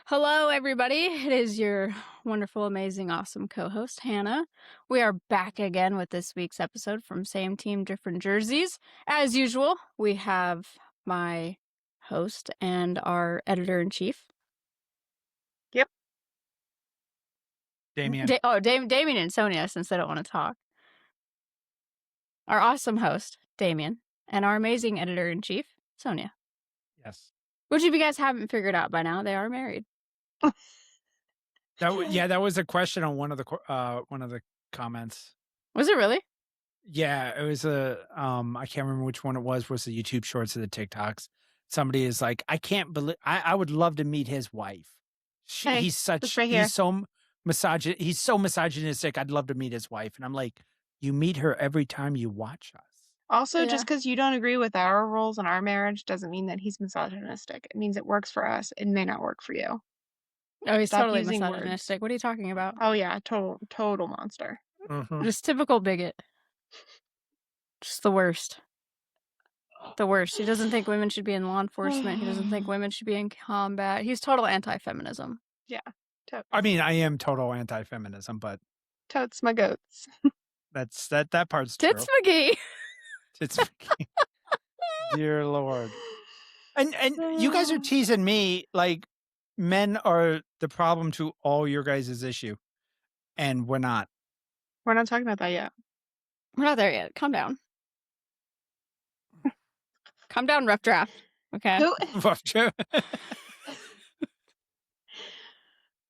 Hello, everybody. It is your wonderful, amazing, awesome co host, Hannah. We are back again with this week's episode from Same Team, Different Jerseys. As usual, we have my host and our editor in chief, Yep. Damien. Damien and Sonia, since they don't want to talk. Our awesome host, Damien, and our amazing editor in chief, Sonia. Yes. Which, if you guys haven't figured out by now, they are married. That was a question on one of the comments. Was it really? Yeah, it was I can't remember which one it was the YouTube shorts or the TikToks. Somebody is like, I can't believe I would love to meet his wife. Hey, he's right so misogynistic. I'd love to meet his wife. And I'm like, you meet her every time you watch us. Also, Yeah. just because you don't agree with our rules in our marriage doesn't mean that he's misogynistic. It means it works for us. It may not work for you. Oh, he's Stop totally using misogynistic. words. What are you talking about? Oh yeah, total monster. Mhm. Just typical bigot. Just the worst. The worst. He doesn't think women should be in law enforcement. He doesn't think women should be in combat. He's total anti-feminism. Totes. I mean, I am total anti-feminism, but Totes my goats. that part's Tits true. McGee. Tits McGee. Dear Lord. And you guys are teasing me like men are the problem to all your guys' issue. And we're not. We're not talking about that yet. We're not there yet. Calm down. Calm down, rough draft. Okay. Who?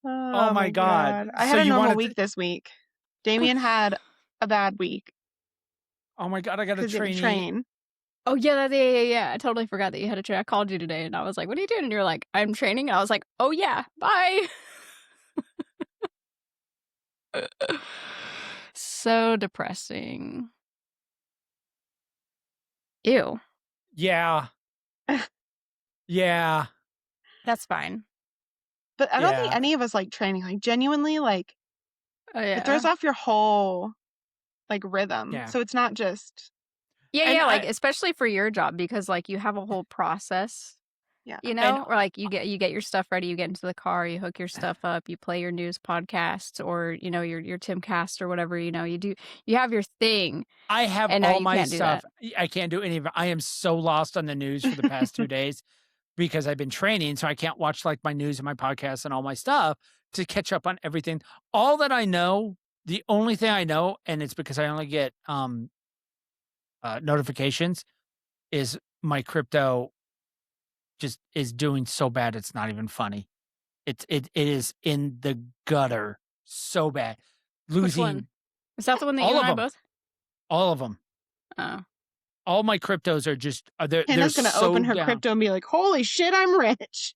Oh my God. I So had a you normal wanted week this week. Damien had a bad week Oh my God, I got a because he had to trainee. train. Oh, yeah. I totally forgot that you had a train. I called you today and I was like, what are you doing? And you're like, I'm training. And I was like, oh, yeah. Bye. So depressing. Ew. Yeah. Yeah. That's fine. But I don't think Yeah. any of us like training. Like genuinely, like Oh, yeah. it throws off your whole like rhythm. Yeah. So it's not just Yeah, like especially for your job because like you have a whole process, yeah. you know, or like you get your stuff ready, you get into the car, you hook your stuff up, you play your news podcasts or you know your Timcast or whatever, you know, you have your thing. I have And now all you my can't do stuff. I can't do any of it. I am so lost on the news for the past 2 days because I've been training, so I can't watch like my news and my podcasts and all my stuff to catch up on everything. All that I know, the only thing I know, and it's because I only get notifications, is my crypto just is doing so bad it's not even funny. It is in the gutter so bad. Which one? Losing Is that the one that all you of and I them. both? All of them. Oh. All my cryptos are just they're Hannah's gonna so open her down. crypto and be like, "Holy shit, I'm rich."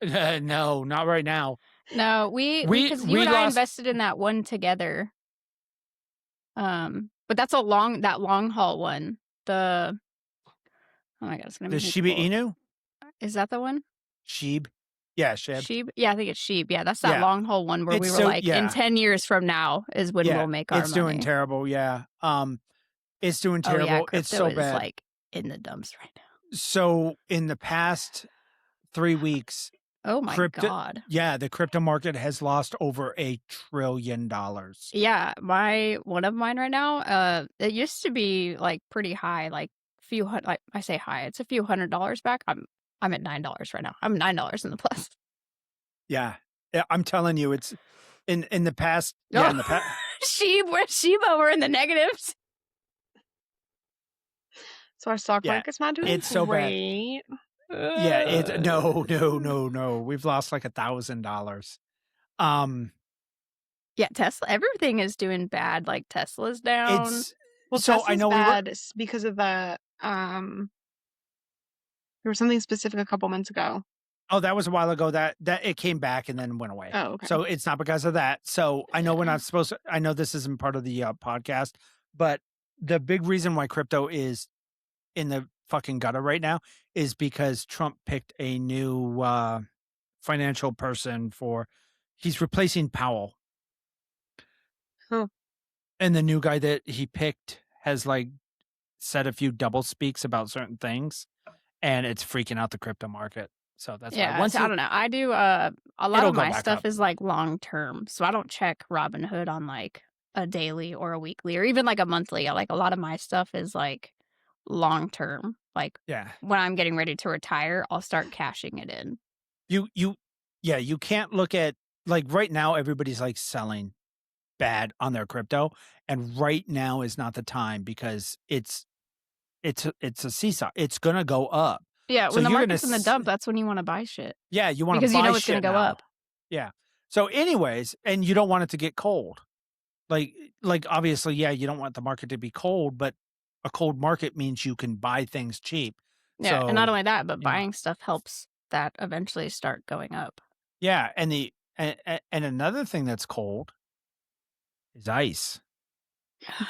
No, not right now. No, because you and I lost. invested in that one together. But that's that long haul one. Oh my God, it's gonna be The Shiba Inu? Is that the one? Sheeb? Yeah, Sheeb. Sheep? Yeah, I think it's sheep. Yeah, that's that Yeah. long haul one where It's we were so- like, yeah. in 10 years from now is when Yeah, we'll make our it's money. doing terrible. Yeah. It's doing Oh, yeah, terrible. It's so crypto is bad. like in the dumps right now. So in the past 3 weeks, Oh my God. yeah, the crypto market has lost over $1 trillion. Yeah, one of mine right now, it used to be like pretty high, like few hundred, like I say high, it's a few $100s back. I'm at $9 right now. I'm $9 in the plus. Yeah. I'm telling you, it's in the past. Oh. Yeah, in the past. Shiba, we're in the negatives. So our stock Yeah, market's not doing it's so bad. great. Yeah, it's no. We've lost like $1,000. Yeah, Tesla, everything is doing bad. Like Tesla's down. Well, so Tesla's I know bad because of the there was something specific a couple months ago. Oh, that was a while ago that it came back and then went away. Oh, okay. So it's not because of that. So I know we're not supposed to, I know this isn't part of the podcast, but the big reason why crypto is in the fucking gutter right now is because Trump picked a new financial person he's replacing Powell. Huh. And the new guy that he picked has like said a few double speaks about certain things and it's freaking out the crypto market. So that's why Yeah, once I don't know. I do a lot it'll of go my back stuff up. is like long term. So I don't check Robinhood on like a daily or a weekly or even like a monthly. Like a lot of my stuff is like long term. Like Yeah. when I'm getting ready to retire, I'll start cashing it in. You yeah, you can't look at like right now everybody's like selling bad on their crypto, and right now is not the time because it's a seesaw. It's gonna go up. Yeah, So when the you're gonna market's in the dump, that's when you want to buy shit yeah, you wanna because you buy know it's going shit to go up. now. Yeah. So anyways, and you don't want it to get cold. Like obviously, yeah, you don't want the market to be cold, but a cold market means you can buy things cheap. Yeah, and not So, only that, but you know, buying stuff helps that eventually start going up. yeah, and and another thing that's cold is ice.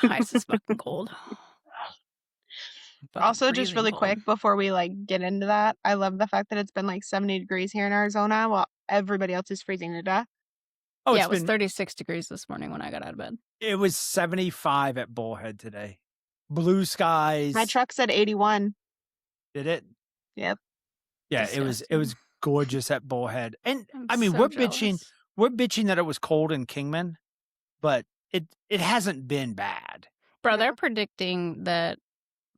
Ice is fucking cold. Fucking Also, just freezing really cold. quick before we like get into that, I love the fact that it's been like 70 degrees here in Arizona while everybody else is freezing to death. Oh, Yeah, it's it was been 36 degrees this morning when I got out of bed. it was 75 at Bullhead today. Blue My skies. truck said 81. Did it? Yep. Yeah, it Disgusting. was gorgeous at Bullhead. And I'm I mean, so jealous. we're bitching that it was cold in Kingman, but it hasn't been bad. Bro, No. they're predicting that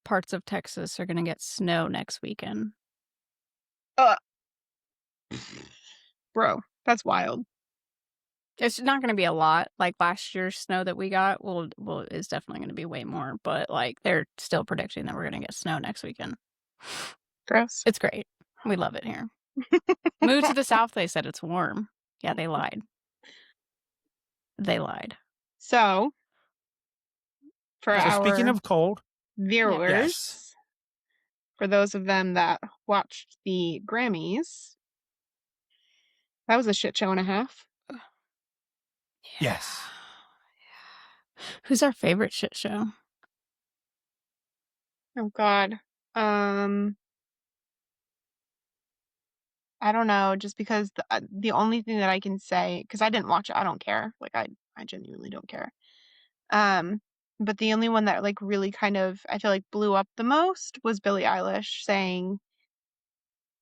parts of Texas are going to get snow next weekend. Uh, bro, that's wild. It's not going to be a lot. Like last year's snow that we got will is definitely going to be way more, but like they're still predicting that we're going to get snow next weekend. Gross. It's great. We love it here. Move to the south, they said it's warm. Yeah, they lied. They lied. So, for Yeah. So speaking our of cold, Yeah. yes. viewers, for those of them that watched the Grammys, that was a shit show and a half. Yes. Who's our favorite shit show? Oh God. I don't know, just because the only thing that I can say, because I didn't watch it, I don't care. Like I genuinely don't care. Um, but the only one that like really kind of I feel like blew up the most was Billie Eilish saying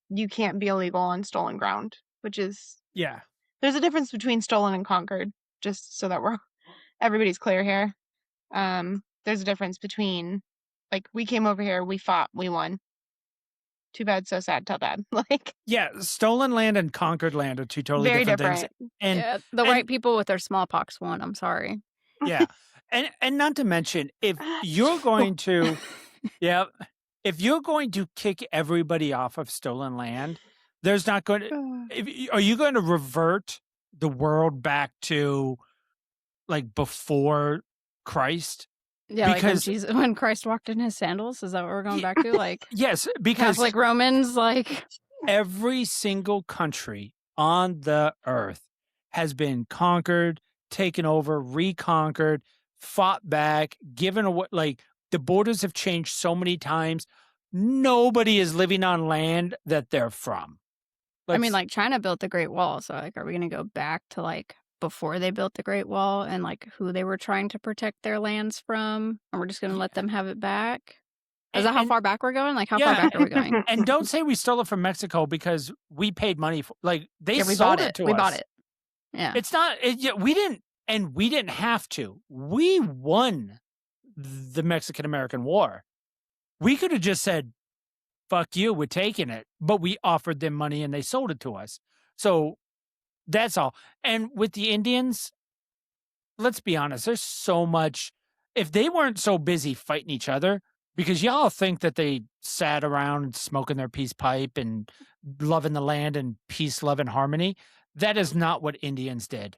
you can't be illegal on stolen ground, which is Yeah. there's a difference between stolen and conquered, just so that everybody's clear here. There's a difference between like we came over here, we fought, we won. Too bad, so sad, tell dad. Like Yeah, stolen land and conquered land are two totally very different things. different. And Yeah, the and white people with their smallpox won. I'm sorry. yeah. And not to mention if you're going to yeah, if you're going to kick everybody off of stolen land, there's not going to are you going to revert the world back to like before Christ? Yeah, like Because when Christ walked in his sandals. Is that what we're going back to? Like yes, because Catholic Romans, like every single country on the earth has been conquered, taken over, reconquered, fought back, given away. Like the borders have changed so many times. Nobody is living on land that they're from. I mean, Let's, like China built the Great Wall. So like, are we gonna go back to like before they built the Great Wall and like who they were trying to protect their lands from, and we're just gonna let yeah. them have it back? Is that how And far back we're going? Like, how far yeah, back are we going? and don't say we stole it from Mexico because we paid money for. Like they Yeah, we sold bought it it. to We us. bought it. Yeah. It's not. Yeah, we didn't, and we didn't have to. We won the Mexican American War. We could have just said, fuck you, we're taking it. But we offered them money and they sold it to us. So that's all. And with the Indians, let's be honest, there's so much. If they weren't so busy fighting each other, because y'all think that they sat around smoking their peace pipe and loving the land and peace, love, and harmony, that is not what Indians did.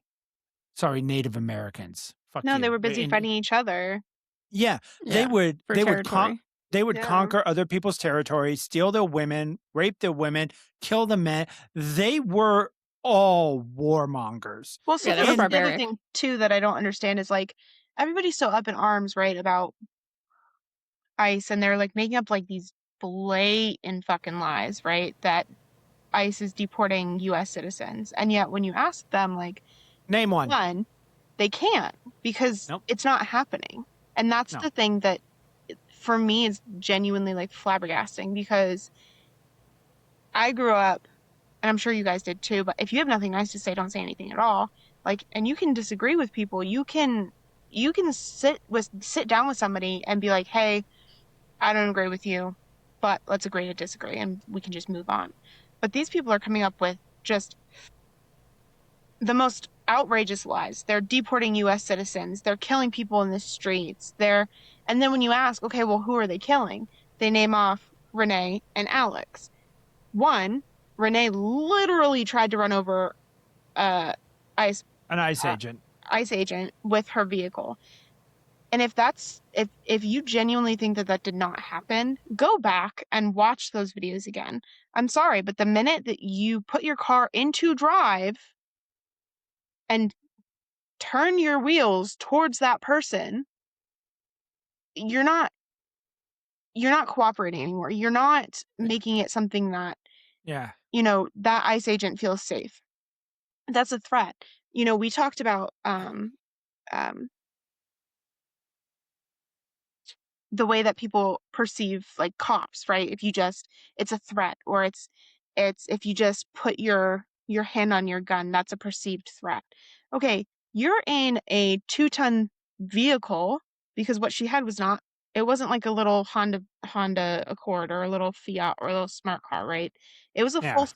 Sorry, Native Americans. Fuck No, they you. were busy fighting each other. Yeah, Yeah. For they territory. would Yeah. conquer other people's territory, steal their women, rape their women, kill the men. They were all warmongers. Well, so Yeah, they this were is the other barbaric. thing too that I don't understand is like everybody's so up in arms, right, about ICE, and they're like making up like these blatant fucking lies, right, that ICE is deporting U.S. citizens, and yet when you ask them, like, Name one. one, they can't because Nope. it's not happening, and that's No. the thing that for me is genuinely like flabbergasting because I grew up and I'm sure you guys did too, but if you have nothing nice to say, don't say anything at all. Like, and you can disagree with people. You can sit down with somebody and be like, hey, I don't agree with you, but let's agree to disagree and we can just move on. But these people are coming up with just the most outrageous lies. They're deporting US citizens, they're killing people in the streets. And then when you ask, okay, well, who are they killing? They name off Renee and Alex. One, Renee literally tried to run over uh ICE An ICE uh, agent. ICE agent with her vehicle. And if you genuinely think that that did not happen, go back and watch those videos again. I'm sorry, but the minute that you put your car into drive and turn your wheels towards that person, you're not cooperating anymore. You're not making it something that, Yeah. that ICE agent feels safe. That's a threat. We talked about um the way that people perceive like cops, right? It's a threat, or it's if you just put your hand on your gun, that's a perceived threat. Okay, you're in a 2-ton vehicle, because what she had was not, it wasn't like a little Honda Accord or a little Fiat or a little smart car, right? It was a Yeah. full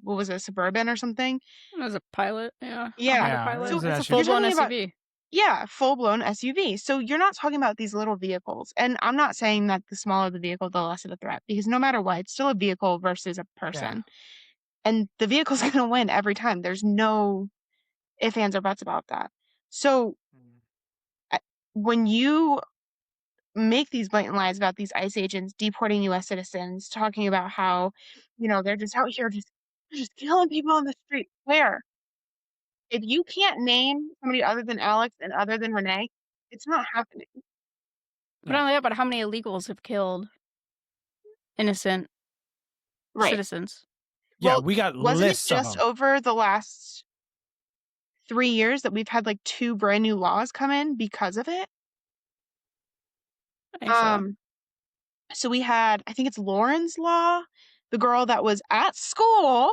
what was it, Suburban or something? As a pilot, yeah, a Yeah. Honda Yeah. It Pilot. was So an It's a you're SUV. full-blown talking about, SUV. yeah, full-blown SUV. So you're not talking about these little vehicles. And I'm not saying that the smaller the vehicle, the less of a threat, because no matter what, it's still a vehicle versus a Yeah. person. And the vehicle's going to win every time. There's no ifs, ands, or buts about that. So uh, when you make these blatant lies about these ICE agents deporting US citizens, talking about how, they're just out here just killing people on the street, where? If you can't name somebody other than Alex and other than Renee, it's not happening. But not only that, but how many illegals have killed innocent Right. citizens? Yeah. Well, We got wasn't it lists of just them. over the last 3 years that we've had like 2 brand new laws come in because of it? I think so. Um, so we had, I think it's Lauren's Law, the girl that was at school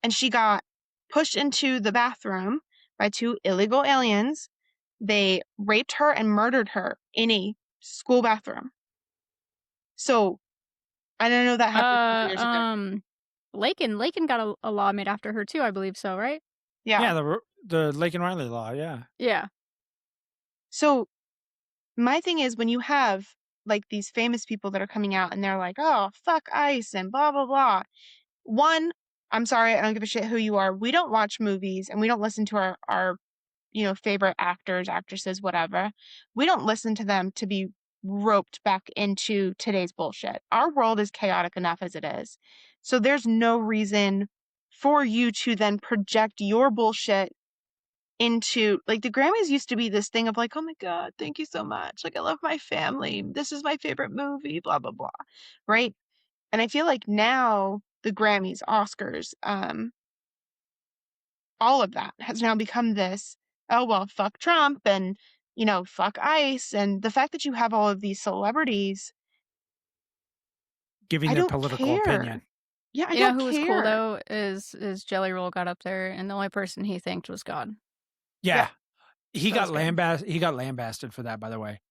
and she got pushed into the bathroom by 2 illegal aliens. They raped her and murdered her in a school bathroom. So I don't know that happened a couple Uh, years ago. um, Lakin got a law made after her too, I believe so, right? Yeah. Yeah. The Lake and Riley law. Yeah. Yeah. So my thing is, when you have like these famous people that are coming out and they're like, oh, fuck ICE and blah, blah, blah. One, I'm sorry, I don't give a shit who you are. We don't watch movies and we don't listen to our favorite actors, actresses, whatever. We don't listen to them to be roped back into today's bullshit. Our world is chaotic enough as it is. So there's no reason for you to then project your bullshit into, like, the Grammys used to be this thing of like, oh my God, thank you so much. Like, I love my family. This is my favorite movie, blah, blah, blah. Right. And I feel like now the Grammys, Oscars, all of that has now become this, oh, well, fuck Trump and, fuck ICE. And the fact that you have all of these celebrities, Giving I their don't political care. opinion. Yeah, I You know don't who was cool care. though is Jelly Roll got up there, and the only person he thanked was God. Yeah, Yeah. He That was got good. He got lambasted for that, by the way.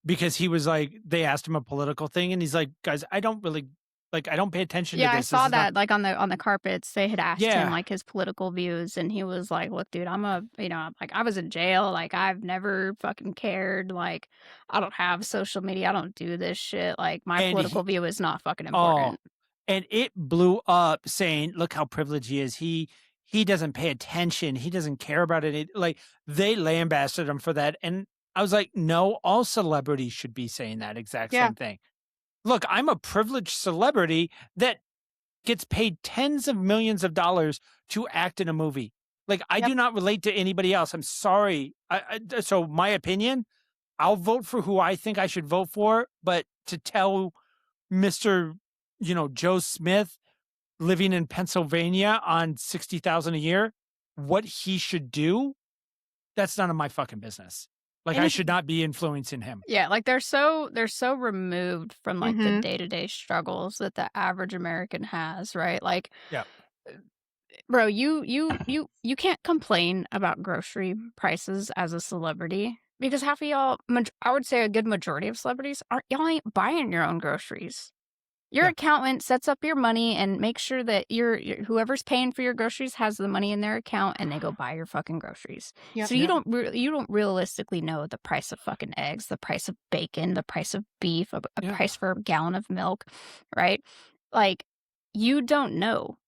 Because he was like, they asked him a political thing, and he's like, guys, I don't pay attention to Yeah, I this. This saw is not. that like on the carpets. They had asked him Yeah. like his political views, and he was like, "Look, dude, like I was in jail. Like I've never fucking cared. Like I don't have social media. I don't do this shit. Like my And political he, view is not fucking oh, important." and it blew up saying, look how privileged he is. He doesn't pay attention. He doesn't care about it. Like, they lambasted him for that. And I was like, no, all celebrities should be saying that exact yeah, same thing. Look, I'm a privileged celebrity that gets paid tens of millions of dollars to act in a movie. Like, I yep, do not relate to anybody else. I'm sorry. So my opinion, I'll vote for who I think I should vote for, but to tell Mr. Joe Smith living in Pennsylvania on 60,000 a year what he should do, that's none of my fucking business. Like, And I it's should not be influencing him. Yeah, like, they're so removed from, like, the mhm. day-to-day struggles that the average American has, right? Like, Yeah. bro, you can't complain about grocery prices as a celebrity because half of y'all I would say a good majority of celebrities aren't y'all ain't buying your own groceries. Your Yeah. accountant sets up your money and makes sure that your whoever's paying for your groceries has the money in their account, and they go buy your fucking groceries. Yep. So Yeah. you don't realistically know the price of fucking eggs, the price of bacon, the price of beef, a Yeah. price for a gallon of milk, right? Like, you don't know.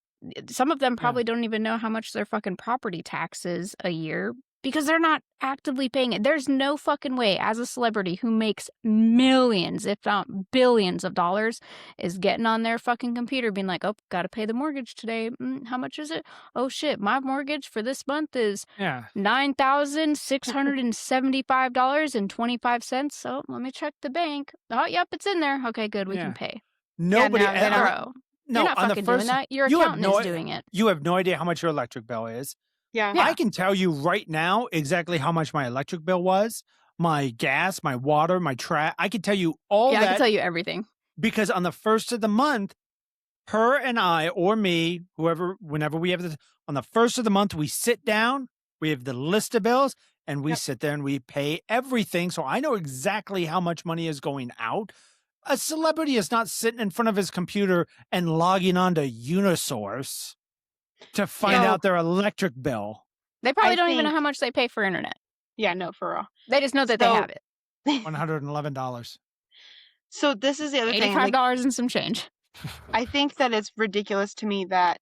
Some of them Yeah. probably don't even know how much their fucking property tax is a year because they're not actively paying it. There's no fucking way as a celebrity who makes millions, if not billions of dollars is getting on their fucking computer being like, "Oh, gotta pay the mortgage today. How much is it? Oh shit, my mortgage for this month is Yeah. $9,675.25. So let me check the bank. Oh, yep, it's in there. Okay, good, we can Yeah. pay." Yeah, Nobody no, they don't. Bro, you're no, not on the fucking doing first that. Your you have accountant is no doing it. you have no idea how much your electric bill is. Yeah. Yeah. I can tell you right now exactly how much my electric bill was, my gas, my water, my trash. I can tell you all Yeah, I can that tell you everything. because on the first of the month, her and I or me, whoever, whenever we have this, on the first of the month, we sit down, we have the list of bills, and we Yep. sit there and we pay everything. So I know exactly how much money is going out. A celebrity is not sitting in front of his computer and logging on to Unisource to find So out their electric bill. They probably I don't even know think, how much they pay for internet. yeah, no, for real. They just know that they So, have it. $111. so this is the other thing. Like, $85 and some change. I think that it's ridiculous to me that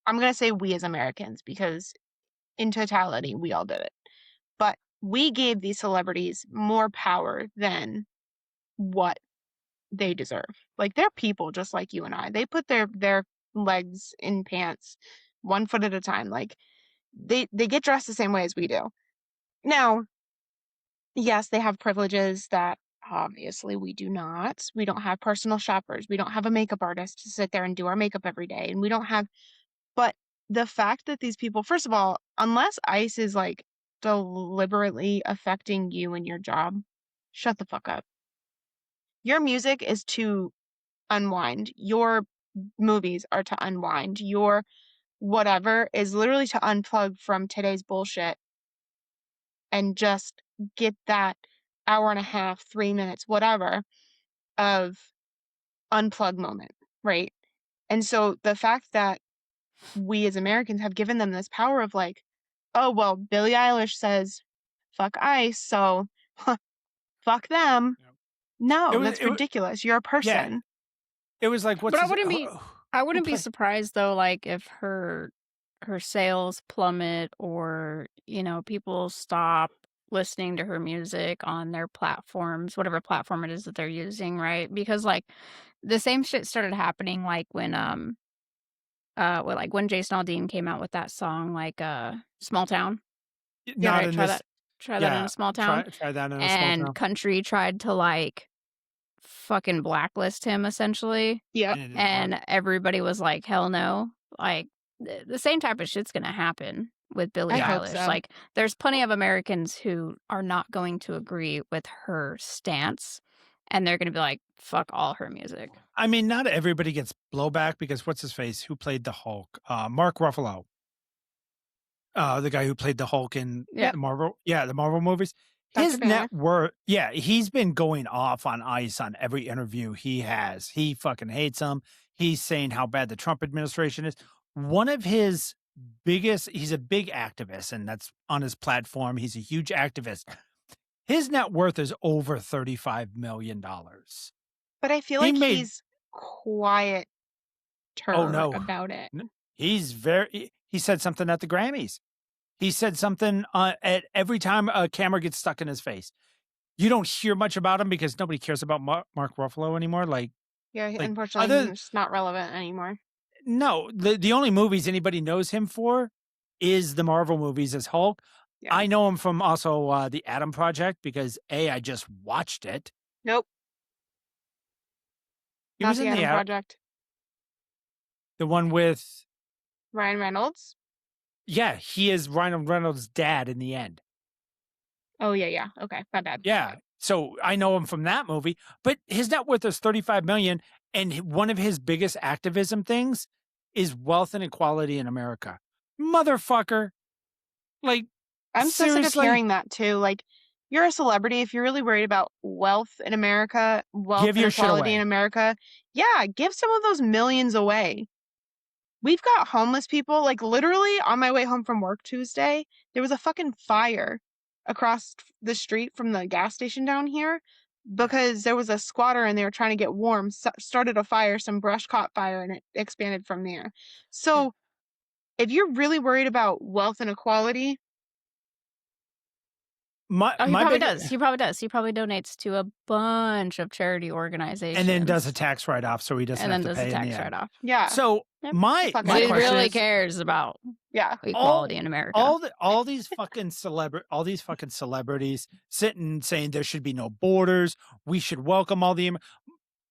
I'm gonna say we as Americans because in totality we all did it, but we gave these celebrities more power than what they deserve. Like they're people just like you and I. They put their legs in pants one foot at a time. Like they get dressed the same way as we do. Now, yes, they have privileges that obviously we do not. We don't have personal shoppers. We don't have a makeup artist to sit there and do our makeup every day. And we don't have, but the fact that these people, first of all, unless ICE is like deliberately affecting you and your job, shut the fuck up. Your music is to unwind. Your movies are to unwind. Your whatever is literally to unplug from today's bullshit and just get that hour and a half, 3 minutes, whatever, of unplug moment, right? And so the fact that we as Americans have given them this power of like, oh, well, Billie Eilish says, fuck ICE, so fuck them. Yep. No, It that's was, ridiculous. You're a yeah, person. it was like, But what's his, I who wouldn't be played? surprised though, like if her sales plummet or, people stop listening to her music on their platforms, whatever platform it is that they're using, right? Because like the same shit started happening like when Jason Aldean came out with that song like Small Town, Yep. Not right? in this. Try that in Yeah. a small town. Try that in a small And town. Country tried to like fucking blacklist him essentially. Yep. And it didn't work. And everybody was like, "Hell no." Like, the same type of shit's gonna happen with Billie I hope Eilish. so. Like, there's plenty of Americans who are not going to agree with her stance, and they're gonna be like, "Fuck all her music." I mean, not everybody gets blowback because what's his face? Who played the Hulk? Mark Ruffalo. The guy who played the Hulk in Yeah. Yep. the Marvel movies. Dr. His net Banner. worth, yeah, he's been going off on ICE on every interview he has. He fucking hates them. He's saying how bad the Trump administration is. One of his biggest, he's a big activist, and that's on his platform. He's a huge activist. His net worth is over $35 million. But I feel He like made, he's quieter oh no, about it. he said something at the Grammys. He said something at every time a camera gets stuck in his face. You don't hear much about him because nobody cares about Mark Ruffalo anymore. Yeah, Like unfortunately, other he's just not relevant anymore. no, the only movies anybody knows him for is the Marvel movies as Hulk. Yeah. I know him from also the Adam Project because I just watched it. Nope. He Not was the in Adam Project. the one with Ryan Reynolds. yeah, he is Ryan Reynolds' dad in the end. Oh, yeah. Okay, my bad. Yeah. So I know him from that movie, but his net worth is 35 million. And one of his biggest activism things is wealth inequality in America. Motherfucker. Like, I'm so sick of seriously, hearing that too. Like, you're a celebrity. If you're really worried about wealth in America, wealth give your shit inequality in away. America, yeah, give some of those millions away. We've got homeless people, like literally on my way home from work Tuesday, there was a fucking fire across the street from the gas station down here because there was a squatter and they were trying to get warm, started a fire, some brush caught fire, and it expanded from there. Yeah. So if you're really worried about wealth inequality, My Oh, he my probably big does. He probably does. He probably donates to a bunch of charity organizations. and then does a tax write off so he doesn't and have then to does a pay in the tax end. write-off. yeah, So Yep. my Fuck But he question really is, cares about yeah. equality in America. all these fucking celebrities sitting saying there should be no borders, we should welcome all the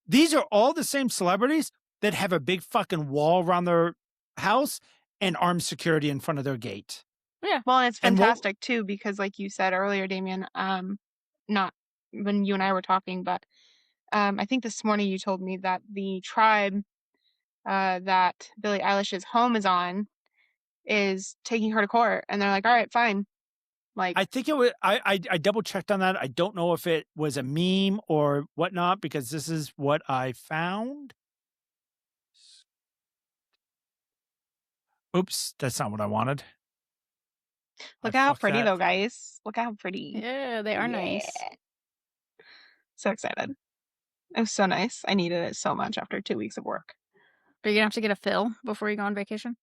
these are all the same celebrities that have a big fucking wall around their house and armed security in front of their gate. Yeah. Well, and it's And what- fantastic too because, like you said earlier, Damien, not when you and I were talking, but I think this morning you told me that the tribe that Billie Eilish's home is on is taking her to court, and they're like, "All right, fine." Like, I think it was I double checked on that. I don't know if it was a meme or whatnot because this is what I found. Oops, that's not what I wanted. look I at how fucked pretty that. though, guys. Look at how pretty. Yeah, they are nice. So excited. It was so nice. I needed it so much after 2 weeks of work. But you're gonna have to get a fill before you go on vacation.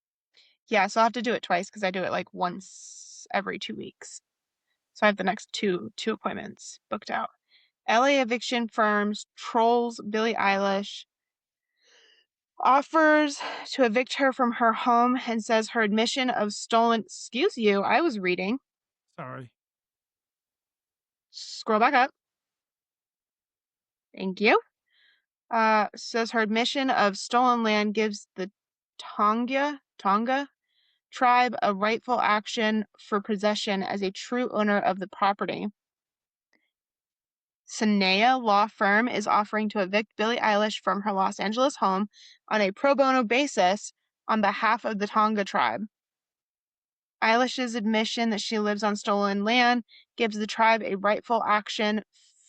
Yeah, so I'll have to do it twice because I do it like once every 2 weeks. So I have the next two appointments booked out. LA eviction firms trolls Billie Eilish, offers to evict her from her home, and says her admission of stolen. Excuse you, I was reading. Sorry. Scroll back up. Thank you. Says her admission of stolen land gives the Tonga tribe a rightful action for possession as a true owner of the property. Sanea law firm is offering to evict Billie Eilish from her Los Angeles home on a pro bono basis on behalf of the Tonga tribe. Eilish's admission that she lives on stolen land gives the tribe a rightful action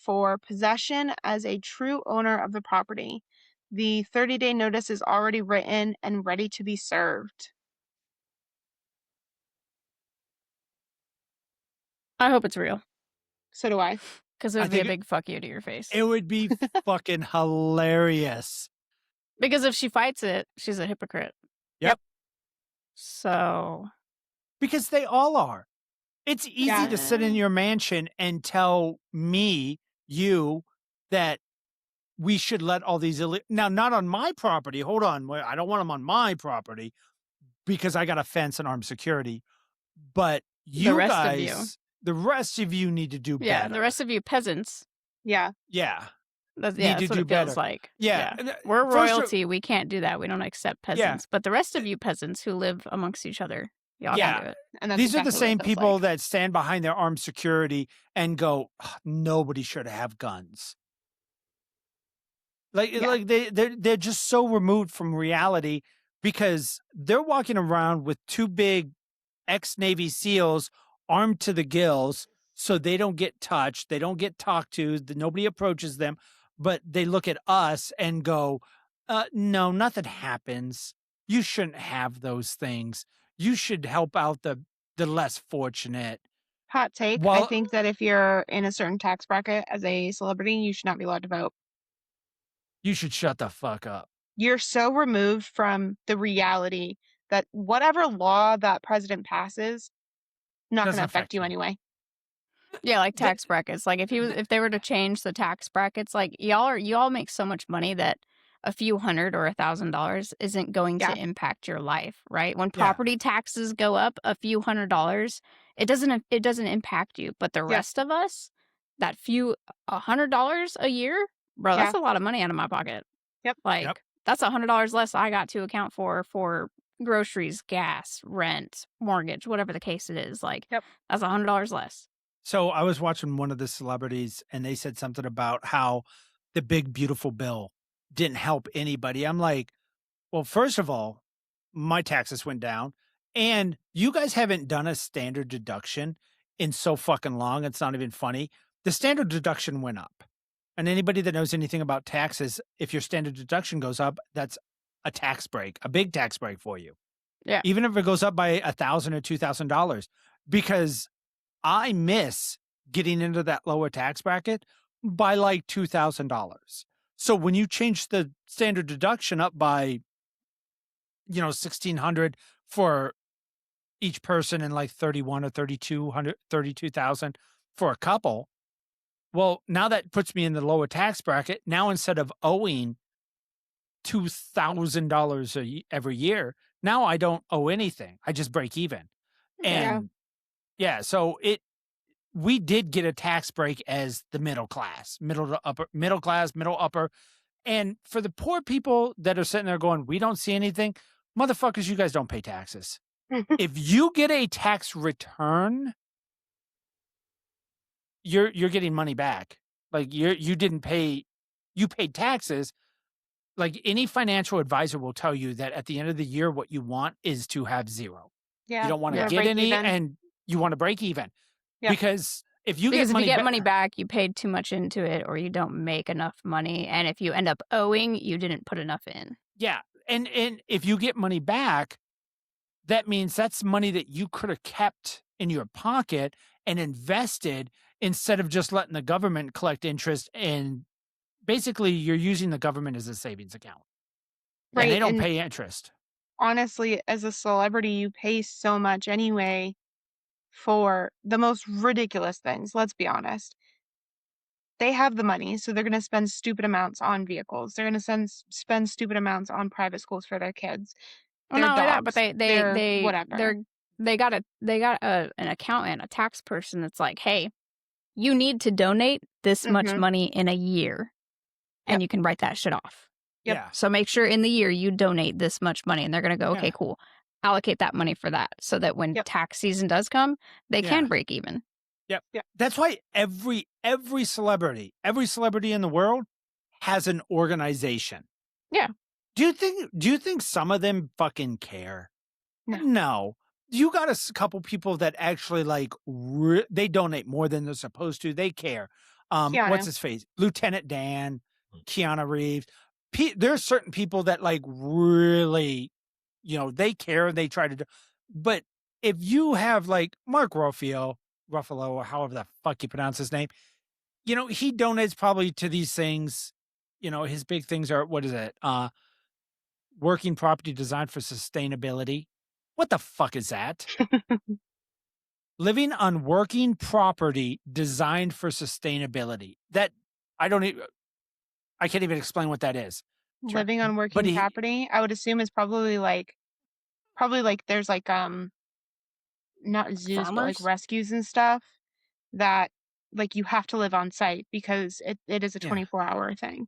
for possession as a true owner of the property. The 30-day notice is already written and ready to be served. I hope it's real So do I. because it I would be a think big fuck you to your face. It would be fucking hilarious. Because if she fights it, she's a hypocrite. Yep. So Because they all are. It's easy Yeah. to sit in your mansion and tell me, you, that we should let all these now not on my property. Hold on, I don't want them on my property because I got a fence and armed security. But you rest of guys, you. the rest of you need to do yeah, better. the rest of you peasants. Yeah. yeah, That's, Need yeah, to that's what do it feels better. like. yeah. We're First of- royalty. We can't do that. We don't accept peasants. But the rest of you peasants who live amongst each other, y'all Yeah. can do it. And that's These are the exactly what it same feels people like. that stand behind their armed security and go, "Ugh, nobody should have guns. Yeah. Like they're just so removed from reality because they're walking around with two big ex-Navy SEALs armed to the gills so they don't get touched, they don't get talked to, nobody approaches them, but they look at us and go, no, nothing happens. You shouldn't have those things. You should help out the less fortunate. Hot take. I Well, think that if you're in a certain tax bracket as a celebrity, you should not be allowed to vote. you should shut the fuck up. You're so removed from the reality that whatever law that president passes, not going Doesn't to affect affect you you. anyway. Yeah, like tax brackets. Like if they were to change the tax brackets, like you all make so much money that a few $100 or $1,000 isn't going Yeah. to impact your life, right? When Yeah. property taxes go up a few $100, it doesn't impact you. But the Yeah. rest of us, that few $100 a year, bro, that's a lot of money out of my pocket. Yep. Like Yep. that's $100 less I got to account for groceries, gas, rent, mortgage, whatever the case it is. Like Yep. that's $100 less. So I was watching one of the celebrities and they said something about how the big beautiful bill didn't help anybody. I'm like, well, first of all, my taxes went down and you guys haven't done a standard deduction in so fucking long. It's not even funny. The standard deduction went up. And anybody that knows anything about taxes, if your standard deduction goes up, that's a tax break, a big tax break for you. Yeah. Even if it goes up by $1,000 or $2,000, because I miss getting into that lower tax bracket by like $2,000. So when you change the standard deduction up by, 1,600 for each person and like 31 or 3200, 32,000 for a couple. Well, now that puts me in the lower tax bracket. Now, instead of owing $2,000 every year, now I don't owe anything. I just break even. Yeah. And yeah, so we did get a tax break as the middle class, middle class, middle upper. And for the poor people that are sitting there going, we don't see anything, motherfuckers, you guys don't pay taxes. If you get a tax return, you're getting money back. Like you didn't pay, you paid taxes. Like any financial advisor will tell you that at the end of the year, what you want is to have zero. You Yeah. don't want You to want to get break any, even. and you want to break even. Yeah. Because if you Because get if you money get money back, you paid too much into it or you don't make enough money. And if you end up owing, you didn't put enough in. yeah, and if you get money back, that means that's money that you could have kept in your pocket and invested instead of just letting the government collect interest. And basically, you're using the government as a savings account, and they Right. don't And pay interest. honestly, as a celebrity, you pay so much anyway for the most ridiculous things. Let's be honest. They have the money, so they're going to spend stupid amounts on vehicles. They're going to spend stupid amounts on private schools for their kids, Well, their not only that, but dogs, their whatever. they got an accountant, a tax person that's like, hey, you need to donate this much Mhm. money in a year, and Yep. you can write that shit off. Yep. Yeah, So make sure in the year you donate this much money, and they're gonna go, okay, Yeah. cool, allocate that money for that, so that when Yep. tax season does come, they Yeah. can break even. Yep. Yep. That's why every celebrity in the world has an organization. Yeah. Do you think some of them fucking care? No. No. You got couple people that actually like they donate more than they're supposed to. They care. What's Keanu. his face? Lieutenant Dan, Keanu Reeves. There's certain people that like really, they care and they try to do. But if you have like Mark Ruffalo, or however the fuck you pronounce his name, he donates probably to these things. His big things are, what is it? Working property designed for sustainability. What the fuck is that? Living on working property designed for sustainability. That I don't even, I can't even explain what that is. Living on But working property, I would assume is probably like there's like not zoos but like Farmers? rescues and stuff that like you have to live on site because it is a Yeah. 24-hour thing.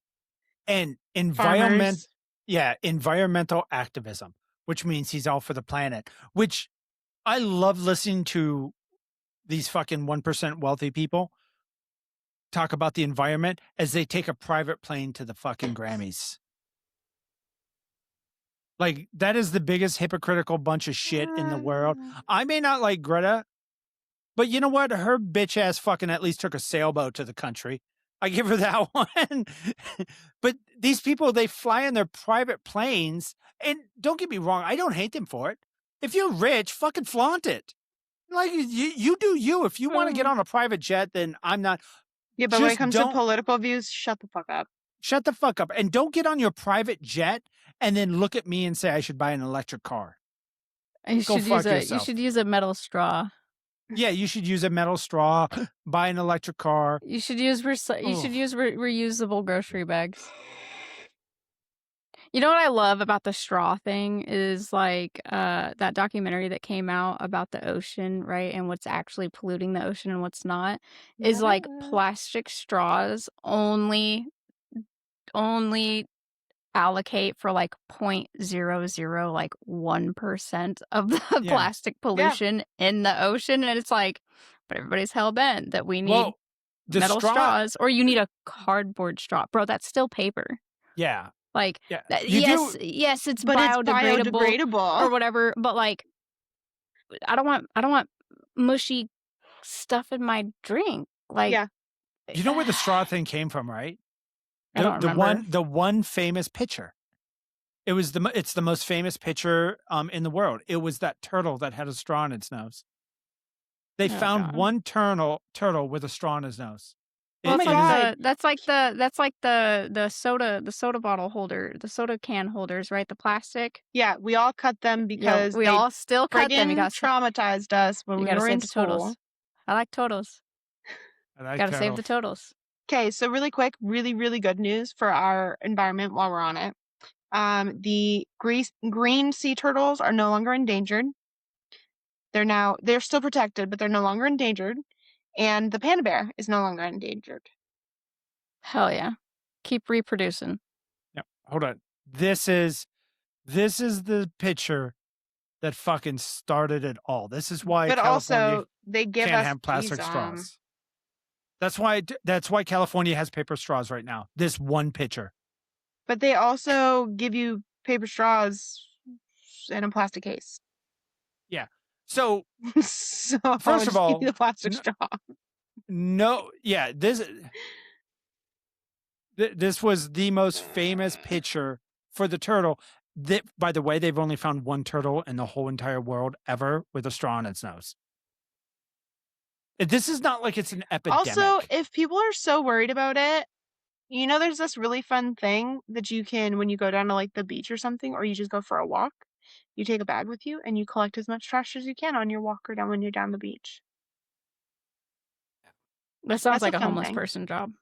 And Farmers. environmental activism, which means he's all for the planet, which I love listening to these fucking 1% wealthy people talk about the environment as they take a private plane to the fucking Grammys. Like, that is the biggest hypocritical bunch of shit in the world. I may not like Greta, but you know what? Her bitch ass fucking at least took a sailboat to the country. I give her that one. But these people, they fly in their private planes. And don't get me wrong, I don't hate them for it. If you're rich, fucking flaunt it. Like, you do you. If you want to get on a private jet, then I'm not. Yeah, but when it Just comes to don't political views, shut the fuck up. shut the fuck up. And don't get on your private jet and then look at me and say I should buy an electric car. You Go should fuck use yourself. you should use a metal straw. Yeah, you should use a metal straw, buy an electric car. You should use reusable grocery bags. You know what I love about the straw thing is like that documentary that came out about the ocean, right? And what's actually polluting the ocean and what's not is like plastic straws only allocate for like 0.00 like 1% of the Yeah. plastic pollution in the ocean. And it's like, But everybody's hell bent that we need Well, the metal straw. straws, or you need a cardboard straw. Bro, that's still paper. Yeah, Like, yeah. You yes, do. yes, it's But it's biodegradable or biodegradable. whatever, but, like, I don't want mushy stuff in my drink. Like, Yeah. You know where the straw thing came from, right? I don't remember. The one famous pitcher. It's the most famous pitcher in the world. It was that turtle that had a straw in its nose. They Oh found god. one turtle with a straw in his nose. Oh my It is God. That's like the soda bottle holder, the soda can holders, right? The plastic. Yeah, we all cut them Yeah, because we they all still cut them. friggin' traumatized us when You we gotta were save in the school. totals. I like totals. I like Gotta save the turtles. totals. Okay, so really quick, really, really good news for our environment while we're on it. The green sea turtles are no longer endangered. They're still protected, but they're no longer endangered. And the panda bear is no longer endangered. Hell yeah. Keep reproducing. Yep. Hold on. This is the picture that fucking started it all. This is why But California also, they give can't us have plastic these, straws. That's why California has paper straws right now. This one pitcher. but they also give you paper straws in a plastic case. Yeah. So So first of just give all, me the plastic straw. no, yeah, this was the most famous pitcher for the turtle. That, by the way, they've only found one turtle in the whole entire world ever with a straw in its nose. This is not like it's an epidemic. Also, if people are so worried about it, there's this really fun thing that you can, when you go down to like the beach or something, or you just go for a walk, you take a bag with you and you collect as much trash as you can on your walk or down when you're down the beach. That sounds That's a like a fun homeless thing. person job.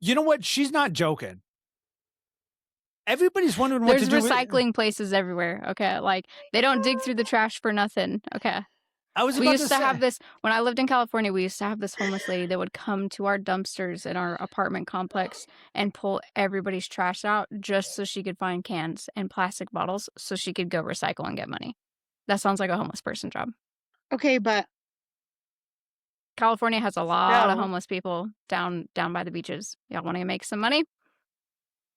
You know what? She's not joking. Everybody's wondering what There's to do with recycling places everywhere. Okay. Like, they don't dig through the trash for nothing. Okay. I was We about used to to have say. this when I lived in California. We used to have this homeless lady that would come to our dumpsters in our apartment complex and pull everybody's trash out just so she could find cans and plastic bottles so she could go recycle and get money. That sounds like a homeless person job. Okay, but California has a lot of still, homeless people down by the beaches. Y'all want to make some money?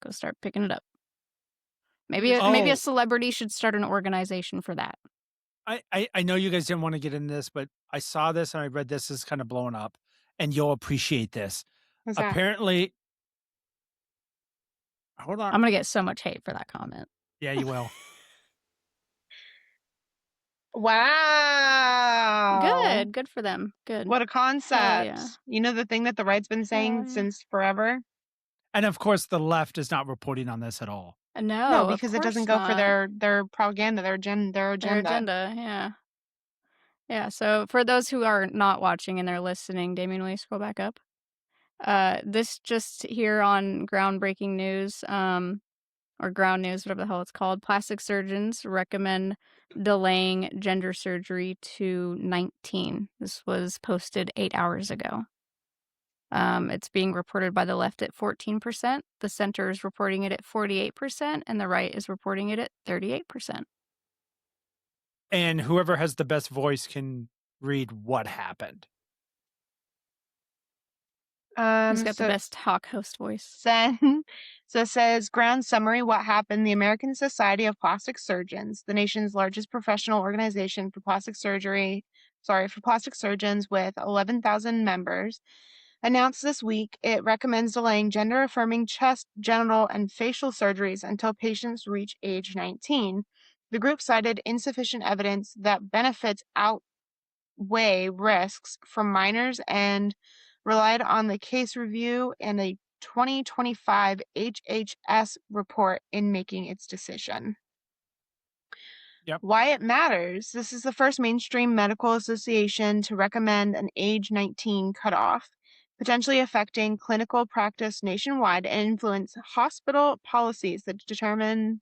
Go start picking it up. Maybe a Oh. celebrity should start an organization for that. I know you guys didn't want to get into this, but I saw this and I read this is kind of blowing up, and you'll appreciate this. what's that? Apparently, hold on. I'm gonna get so much hate for that comment. Yeah, you will. Wow. Good for them. Good. What a concept. yeah. The thing that the right's been saying yeah. since forever? And of course, the left is not reporting on this at all. No, No, of because it doesn't course go for not. their propaganda, their agenda. Their agenda. Yeah. Yeah. So for those who are not watching and they're listening, Damien, will you scroll back up? This just here on groundbreaking news, or ground news, whatever the hell it's called. Plastic surgeons recommend delaying gender surgery to 19. This was posted 8 hours ago. It's being reported by the left at 14%. The center is reporting it at 48%, and the right is reporting it at 38%. And whoever has the best voice can read what happened. Who's got the best talk host voice? So it says, ground summary, what happened. The American Society of Plastic Surgeons, the nation's largest professional organization for plastic surgeons with 11,000 members, announced this week it recommends delaying gender-affirming chest, genital, and facial surgeries until patients reach age 19. The group cited insufficient evidence that benefits outweigh risks from minors and relied on the case review and a 2025 HHS report in making its decision. Yep. Why it matters. This is the first mainstream medical association to recommend an age 19 cutoff, potentially affecting clinical practice nationwide and influence hospital policies that determine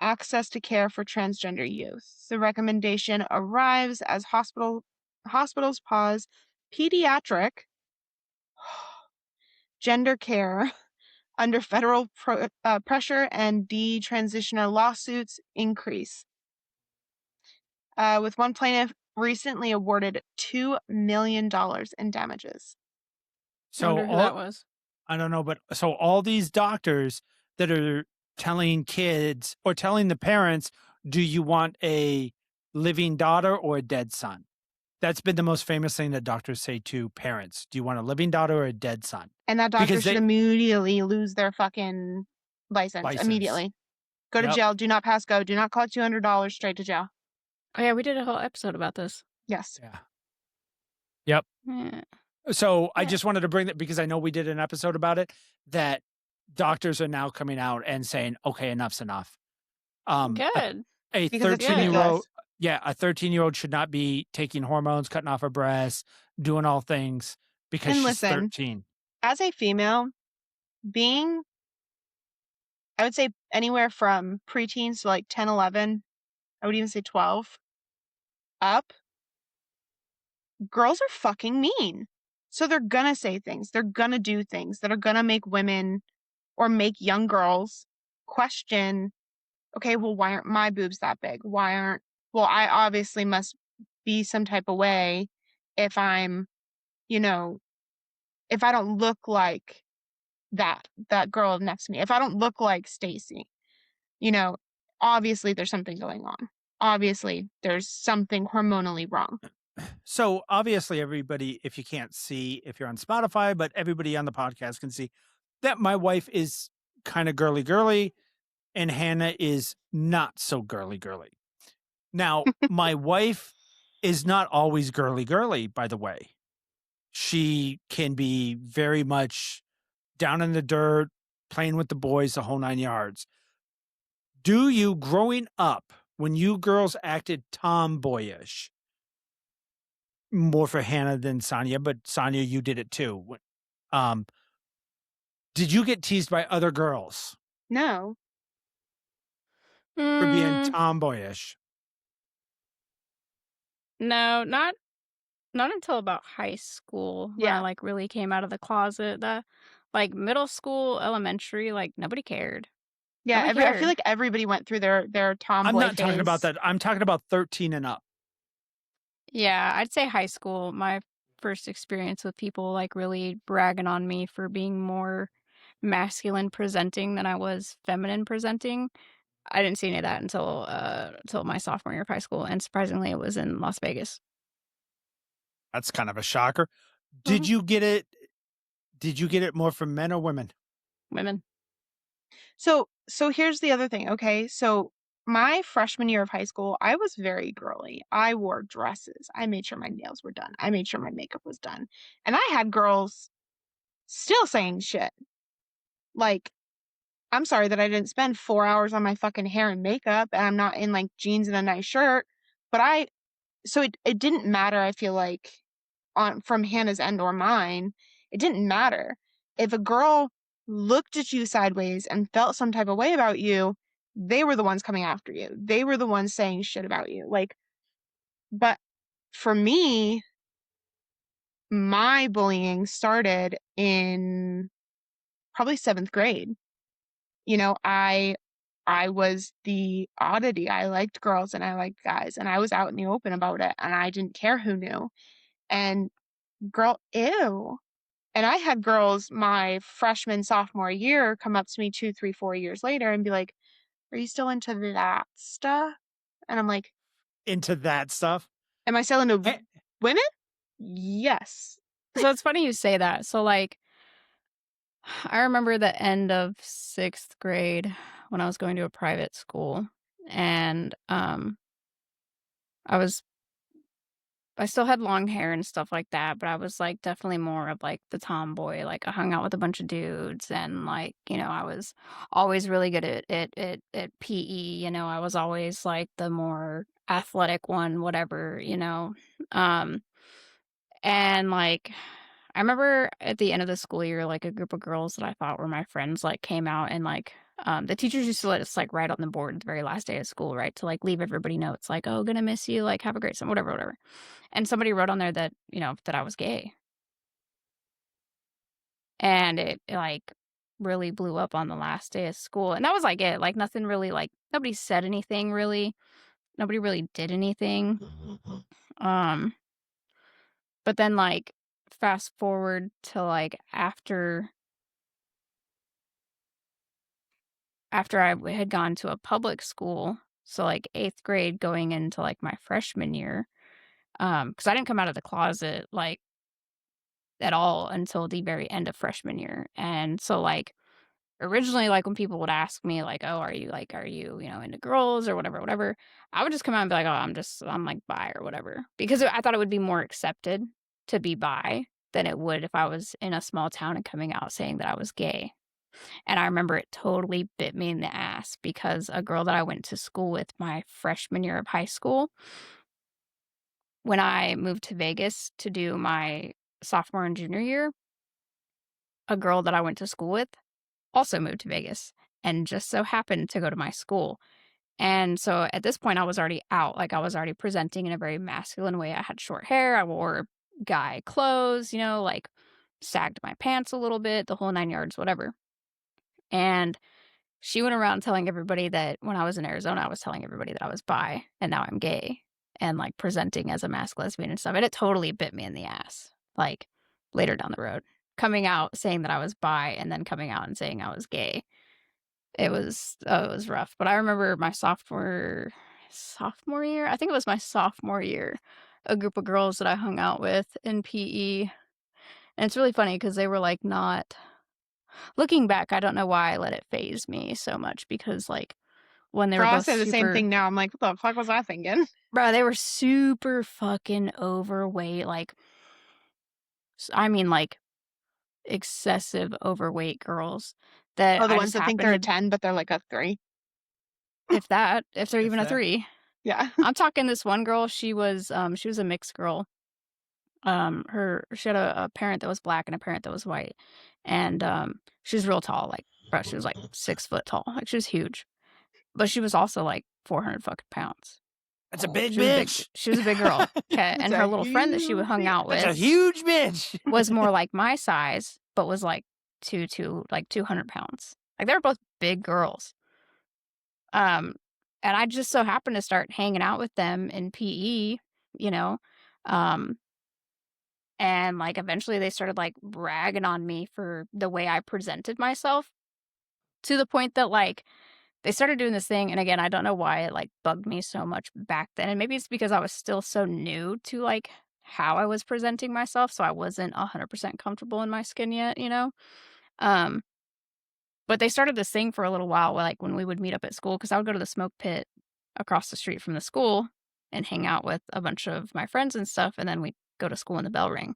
access to care for transgender youth. The recommendation arrives as hospitals pause pediatric gender care under federal pressure and detransitioner lawsuits increase. with one plaintiff recently awarded $2 million in damages. So Wonder who all that was. I don't know, but so all these doctors that are telling kids or telling the parents, "Do you want a living daughter or a dead son?" That's been the most famous thing that doctors say to parents. "Do you want a living daughter or a dead son?" And that doctor Because should they immediately lose their fucking license. license. Immediately. Go to Yep. jail. Do not pass go. Do not collect $200 straight to jail. Oh yeah, we did a whole episode about this. Yes. Yeah. Yep. Yeah. So I Yeah. just wanted to bring that because I know we did an episode about it, that doctors are now coming out and saying, "Okay, enough's enough." Um, a Good. a Because it's Good. 13-year-old ridiculous. yeah, a 13-year-old should not be taking hormones, cutting off her breasts, doing all things because And she's listen, 13. as a female, being, I would say anywhere from preteens to like 10, 11, I would even say 12 up, girls are fucking mean. So they're gonna say things. They're gonna do things that are gonna make women or make young girls question, okay, well, why aren't my boobs that big? Well, I obviously must be some type of way if I'm, you know, if I don't look like that girl next to me, if I don't look like Stacy, you know, obviously there's something going on. Obviously there's something hormonally wrong. So obviously, everybody, if you can't see, if you're on Spotify, but everybody on the podcast can see that my wife is kind of girly girly and Hannah is not so girly girly. Now, my wife is not always girly girly, by the way. She can be very much down in the dirt, playing with the boys, the whole 9 yards. Do you, growing up, when you girls acted tomboyish, more for Hannah than Sonia, but Sonia, you did it too. Um, did you get teased by other girls No. for being Mm, tomboyish? no, not until about high school when I Yeah. like really came out of the closet. That like middle school, elementary, like nobody cared. Yeah, Nobody I feel cared. like everybody went through their I'm tomboy not talking about phase. that. I'm talking about 13 and up. Yeah, I'd say high school, my first experience with people like really bragging on me for being more masculine presenting than I was feminine presenting. I didn't see any of that until my sophomore year of high school, and surprisingly, it was in Las Vegas. That's kind of a shocker. Mhm. Did you get it? Did you get it more from men or women? Women. So here's the other thing, okay? So my freshman year of high school, I was very girly. I wore dresses. I made sure my nails were done. I made sure my makeup was done. And I had girls still saying shit. Like, I'm sorry that I didn't spend 4 hours on my fucking hair and makeup and I'm not in like jeans and a nice shirt. But it didn't matter, I feel like, on from Hannah's end or mine, it didn't matter. If a girl looked at you sideways and felt some type of way about you, they were the ones coming after you. They were the ones saying shit about you. Like, but for me, my bullying started in probably 7th grade. You know, I was the oddity. I liked girls and I liked guys and I was out in the open about it and I didn't care who knew. And girl, ew. And I had girls my freshman, sophomore year come up to me 2, 3, 4 years later and be like, "Are you still into that stuff?" And I'm like, Into that stuff? "Am I still into Eh, women?" Yes. So it's funny you say that. So like I remember the end of 6th grade when I was going to a private school and I was I still had long hair and stuff like that, but I was like definitely more of like the tomboy. Like I hung out with a bunch of dudes and like, I was always really good at PE, I was always like the more athletic one, whatever. Um and like I remember at the end of the school year, like a group of girls that I thought were my friends like came out and like the teachers used to let us like write on the board the very last day of school, right? To like leave everybody notes like, oh, gonna miss you, like have a great summer, whatever, whatever. And somebody wrote on there that, that I was gay. And it like really blew up on the last day of school. And that was like it. Like nothing really like nobody said anything really. nobody really did anything. Um, but then, like, fast forward to, like, after I had gone to a public school, so, like, 8th grade going into, like, my freshman year, because I didn't come out of the closet, like, at all until the very end of freshman year, and so, like, originally, like, when people would ask me, like, "Oh, are you, into girls or whatever, whatever," I would just come out and be like, "Oh, I'm, like, bi or whatever," because I thought it would be more accepted to be bi than it would if I was in a small town and coming out saying that I was gay. And I remember it totally bit me in the ass because a girl that I went to school with my freshman year of high school, when I moved to Vegas to do my sophomore and junior year, a girl that I went to school with also moved to Vegas and just so happened to go to my school. And so at this point, I was already out. Like I was already presenting in a very masculine way. I had short hair. I wore guy clothes, like sagged my pants a little bit, the whole 9 yards, whatever. And she went around telling everybody that when I was in Arizona, I was telling everybody that I was bi and now I'm gay and like presenting as a masked lesbian and stuff. And it totally bit me in the ass, like later down the road. Coming out saying that I was bi and then coming out and saying I was gay. It was rough. But I remember my sophomore year, I think it was my sophomore year, a group of girls that I hung out with in PE. And it's really funny because they were like not looking back, I don't know why I let it phase me so much because like when they were Girl, I both say the same super thing now. I'm like, what the fuck was I thinking? bro, they were super fucking overweight, like I mean like excessive overweight girls that Oh, the I ones just that think they're happened a to, 10, but they're like a 3. if they're If even a that. 3. Yeah. I'm talking this one girl, she was a mixed girl. She had a parent that was black and a parent that was white. And she was real tall, like bro, she was like 6 foot tall. Like she was huge. But she was also like 400 fucking pounds. That's a big She was a big bitch. she was a big girl. Okay, It's and her a little friend that she huge hung out That's a with huge bitch. was more like my size, but was like 200 pounds. Like they were both big girls. Um, and I just so happened to start hanging out with them in PE, you know. Um, and like eventually they started like bragging on me for the way I presented myself to the point that like they started doing this thing, and again, I don't know why it, like, bugged me so much back then, and maybe it's because I was still so new to, like, how I was presenting myself, so I wasn't 100% comfortable in my skin yet, you know? Um, but they started this thing for a little while, like, when we would meet up at school, because I would go to the smoke pit across the street from the school and hang out with a bunch of my friends and stuff, and then we'd go to school and the bell ring.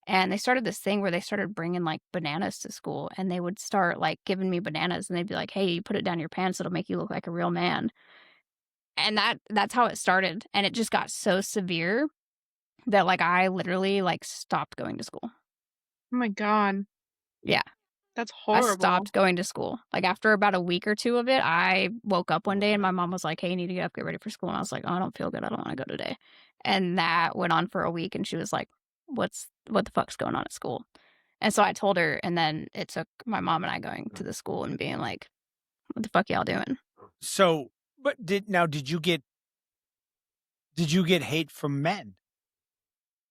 And they started this thing where they started bringing, like, bananas to school, and they would start, like, giving me bananas, and they'd be like, "Hey, you put it down your pants, it'll make you look like a real man." And that's how it started, and it just got so severe that, like, I literally, like, stopped going to school. Oh my God. Yeah, That's I horrible. stopped going to school. Like, after about a week or 2 of it, I woke up one day and my mom was like, "Hey, you need to get up, get ready for school," and I was like, "Oh, I don't feel good, I don't wanna go today." And that went on for a week, and she was like, what the fuck's going on at school?" And so I told her, and then it took my mom and I going to the school and being like, "What the fuck y'all doing?" So, but did you get hate from men?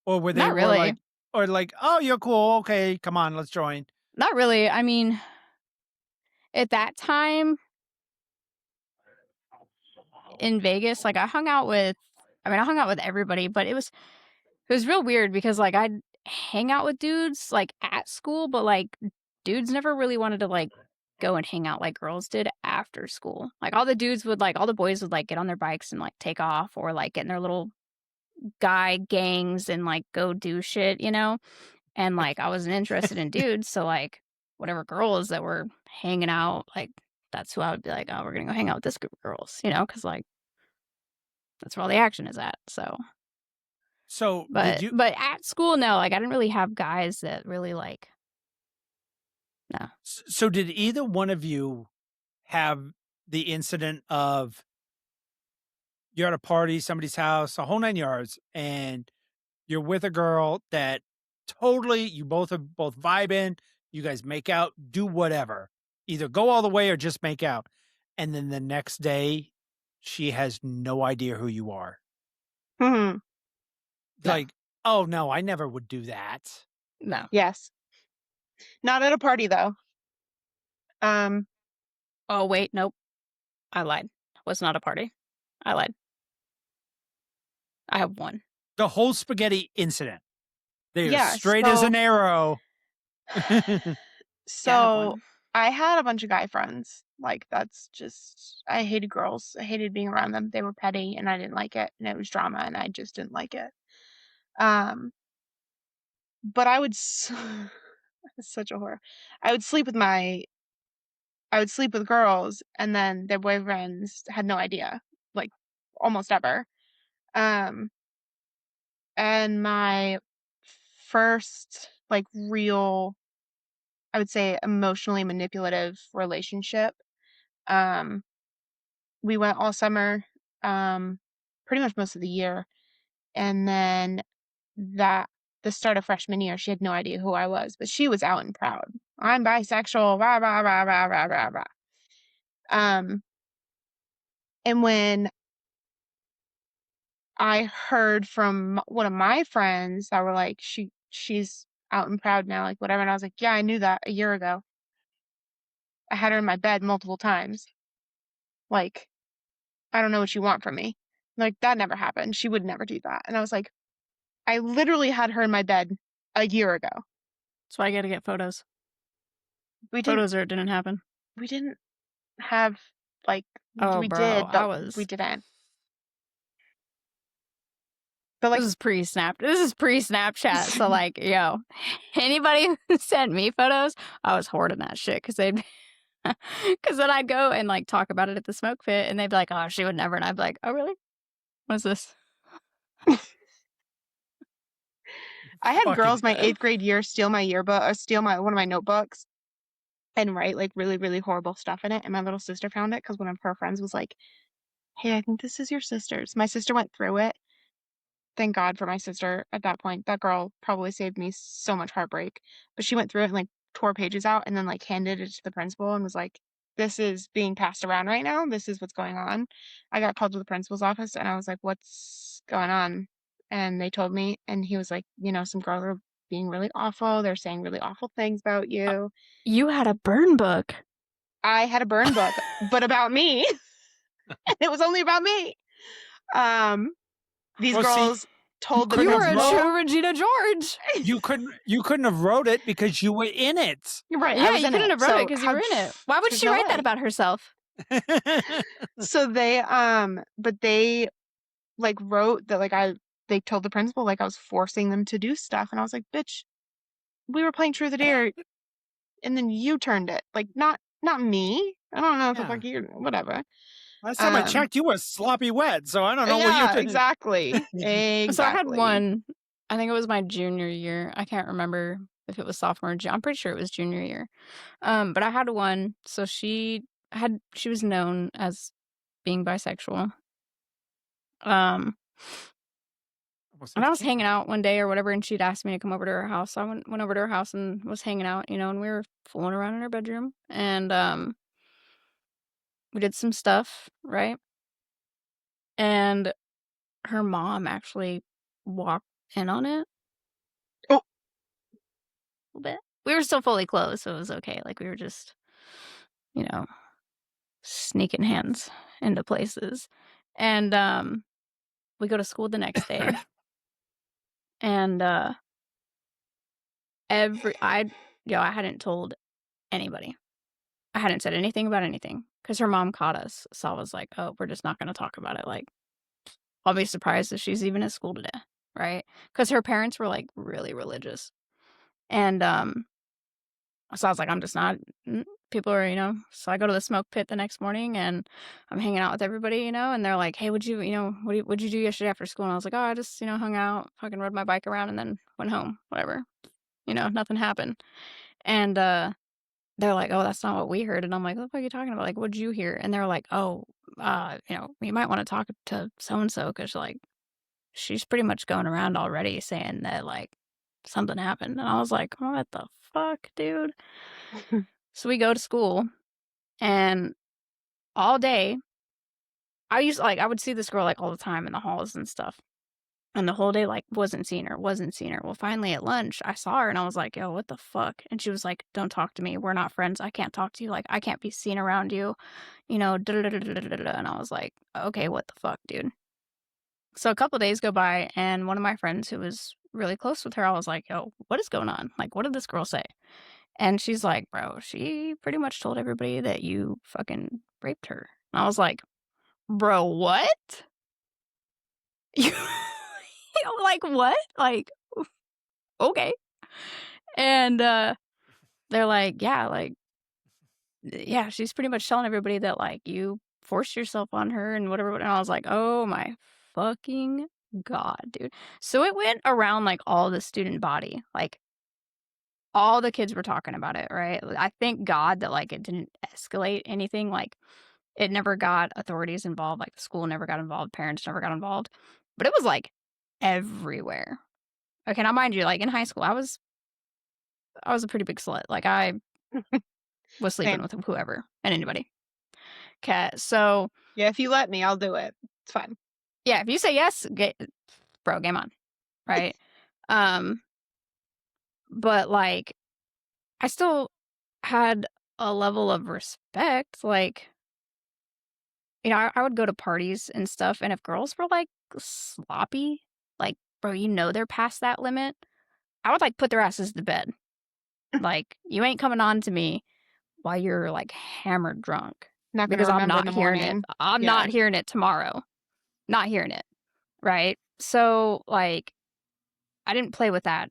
Or were they Not more really. like, or like, "Oh, you're cool. Okay, come on, let's join." Not really. I mean, at that time in Vegas, like, I hung out with everybody, but it was real weird because, like, I'd hang out with dudes, like, at school, but, like, dudes never really wanted to, like, go and hang out like girls did after school. Like, all the boys would, like, get on their bikes and, like, take off or, like, get in their little guy gangs and, like, go do shit, you know? And, like, I wasn't interested in dudes, so, like, whatever girls that were hanging out, like, that's who I would be like, "Oh, we're gonna go hang out with this group of girls," you know? Because like, that's where all the action is at, so So, did you but at school, no, like, I didn't really have guys that really, like no. so did either one of you have the incident of you're at a party, somebody's house, a whole 9 yards, and you're with a girl that totally you both are both vibing, you guys make out, do whatever. Either go all the way or just make out. And then the next day she has no idea who you are. Mhm. No. Like, oh no, I never would do that. No. Yes. Not at a party though. Oh, wait, nope. I lied. It was not a party. I lied. I have one. The whole spaghetti incident. They are Yeah, straight as an arrow. Yeah, I have so one. I had a bunch of guy friends. Like that's just I hated girls. I hated being around them. They were petty and I didn't like it and it was drama and I just didn't like it. But I would it's such a horror. I would sleep with girls and then their boyfriends had no idea. Like almost ever. Um and my first like real I would say emotionally manipulative relationship. Um, we went all summer, pretty much most of the year. And then that the start of freshman year, she had no idea who I was, but she was out and proud. I'm bisexual, rah, rah, rah, rah, rah, rah, rah. Um, and when I heard from one of my friends that were like, she's out and proud now, like whatever. And I was like, yeah, I knew that a year ago. I had her in my bed multiple times. Like, I don't know what you want from me. Like, that never happened. She would never do that. And I was like, I literally had her in my bed a year ago. That's why I gotta get photos. We didn't Photos or it didn't happen. we didn't have like Oh, we bro, did, but we didn't. But like this is pre-Snap. This is pre-Snapchat. So like, yo, anybody who sent me photos, I was hoarding that shit because they'd, because then I'd go and like talk about it at the smoke pit, and they'd be like, "Oh, she would never," and I'd be like, "Oh, really? What's this?" I had Fucking girls my 8th grade year steal my yearbook or steal my one of my notebooks and write like really, really horrible stuff in it. And my little sister found it because one of her friends was like, hey, I think this is your sister's. My sister went through it. Thank God for my sister at that point. That girl probably saved me so much heartbreak. But she went through it and like tore pages out and then like handed it to the principal and was like, this is being passed around right now. This is what's going on. I got called to the principal's office and I was like, what's going on? And they told me, and he was like, some girls are being really awful. They're saying really awful things about you. You had a burn book. I had a burn book, but about me. And it was only about me. These Well, see, girls told the You were a principal. true Regina George. you couldn't have wrote it because you were in it. You're right. I Yeah, was you in couldn't it. have wrote So it because you were in it. Why would there's she no write that way. about herself? So but they like wrote that like they told the principal like I was forcing them to do stuff, and I was like, bitch, we were playing Truth or Dare, and then you turned it. Like not me. I don't know if the Yeah. fuck you whatever. Last time I checked, you were sloppy wet, so I don't know what you're Yeah, doing. exactly. So I had one, I think it was my junior year. I can't remember if it was sophomore or junior. I'm pretty sure it was junior year. But I had one. So she was known as being bisexual. And I was hanging out one day or whatever, and she'd asked me to come over to her house. So I went over to her house and was hanging out, and we were fooling around in her bedroom. And we did some stuff, right? And her mom actually walked in on it Oh. a little bit. We were still fully clothed, so it was okay. Like we were just, sneaking hands into places. And we go to school the next day. And I hadn't told anybody. I hadn't said anything about anything because her mom caught us. So I was like, oh, we're just not going to talk about it. Like, I'll be surprised if she's even at school today, right? Because her parents were like really religious. And so I was like, I'm just not. People are, so I go to the smoke pit the next morning and I'm hanging out with everybody, and they're like, hey, what'd you do yesterday after school? And I was like, oh, I just, hung out, fucking rode my bike around and then went home, whatever. Nothing happened. And they're like, oh, that's not what we heard. And I'm like, what the fuck are you talking about? Like, what'd you hear? And they're like, oh, you might want to talk to so-and-so because, like, she's pretty much going around already saying that, like, something happened. And I was like, what the fuck, dude? So we go to school, and all day, I would see this girl, like, all the time in the halls and stuff, and the whole day, like, wasn't seeing her, wasn't seeing her. Well, finally at lunch, I saw her and I was like, "Yo, what the fuck?" And she was like, "Don't talk to me. We're not friends. I can't talk to you. Like, I can't be seen around you, you know, da da da da da da da." And I was like, "Okay, what the fuck, dude?" So a couple days go by, and one of my friends who was really close with her, I was like, "Yo, what is going on? Like, what did this girl say?" And she's like, "Bro, she pretty much told everybody that you fucking raped her." And I was like, "Bro, what?" You know, like, "What?" Like, "Okay." And, they're like, "Yeah, like, yeah, she's pretty much telling everybody that, like, you forced yourself on her and whatever," and I was like, "Oh my fucking god, dude." So it went around, like, all the student body, like, all the kids were talking about it, right? I thank God that, like, it didn't escalate anything, like, it never got authorities involved, like, the school never got involved, parents never got involved, but it was, like, everywhere. Okay, now mind you, like, in high school, I was a pretty big slut, like, I was sleeping Same. with whoever and anybody. 'Kay, so, Yeah, if you let me, I'll do it. It's fine. yeah, if you say yes, bro, game on, right? Um, but, like, I still had a level of respect, like, you know, I would go to parties and stuff, and if girls were, like, sloppy, like, bro, you know they're past that limit, I would, like, put their asses to bed. Like, "You ain't coming on to me while you're, like, hammered drunk, Not gonna because I'm remember in not the hearing it. morning. I'm Yeah. not hearing it tomorrow. Not hearing it." Right? So, like, I didn't play with that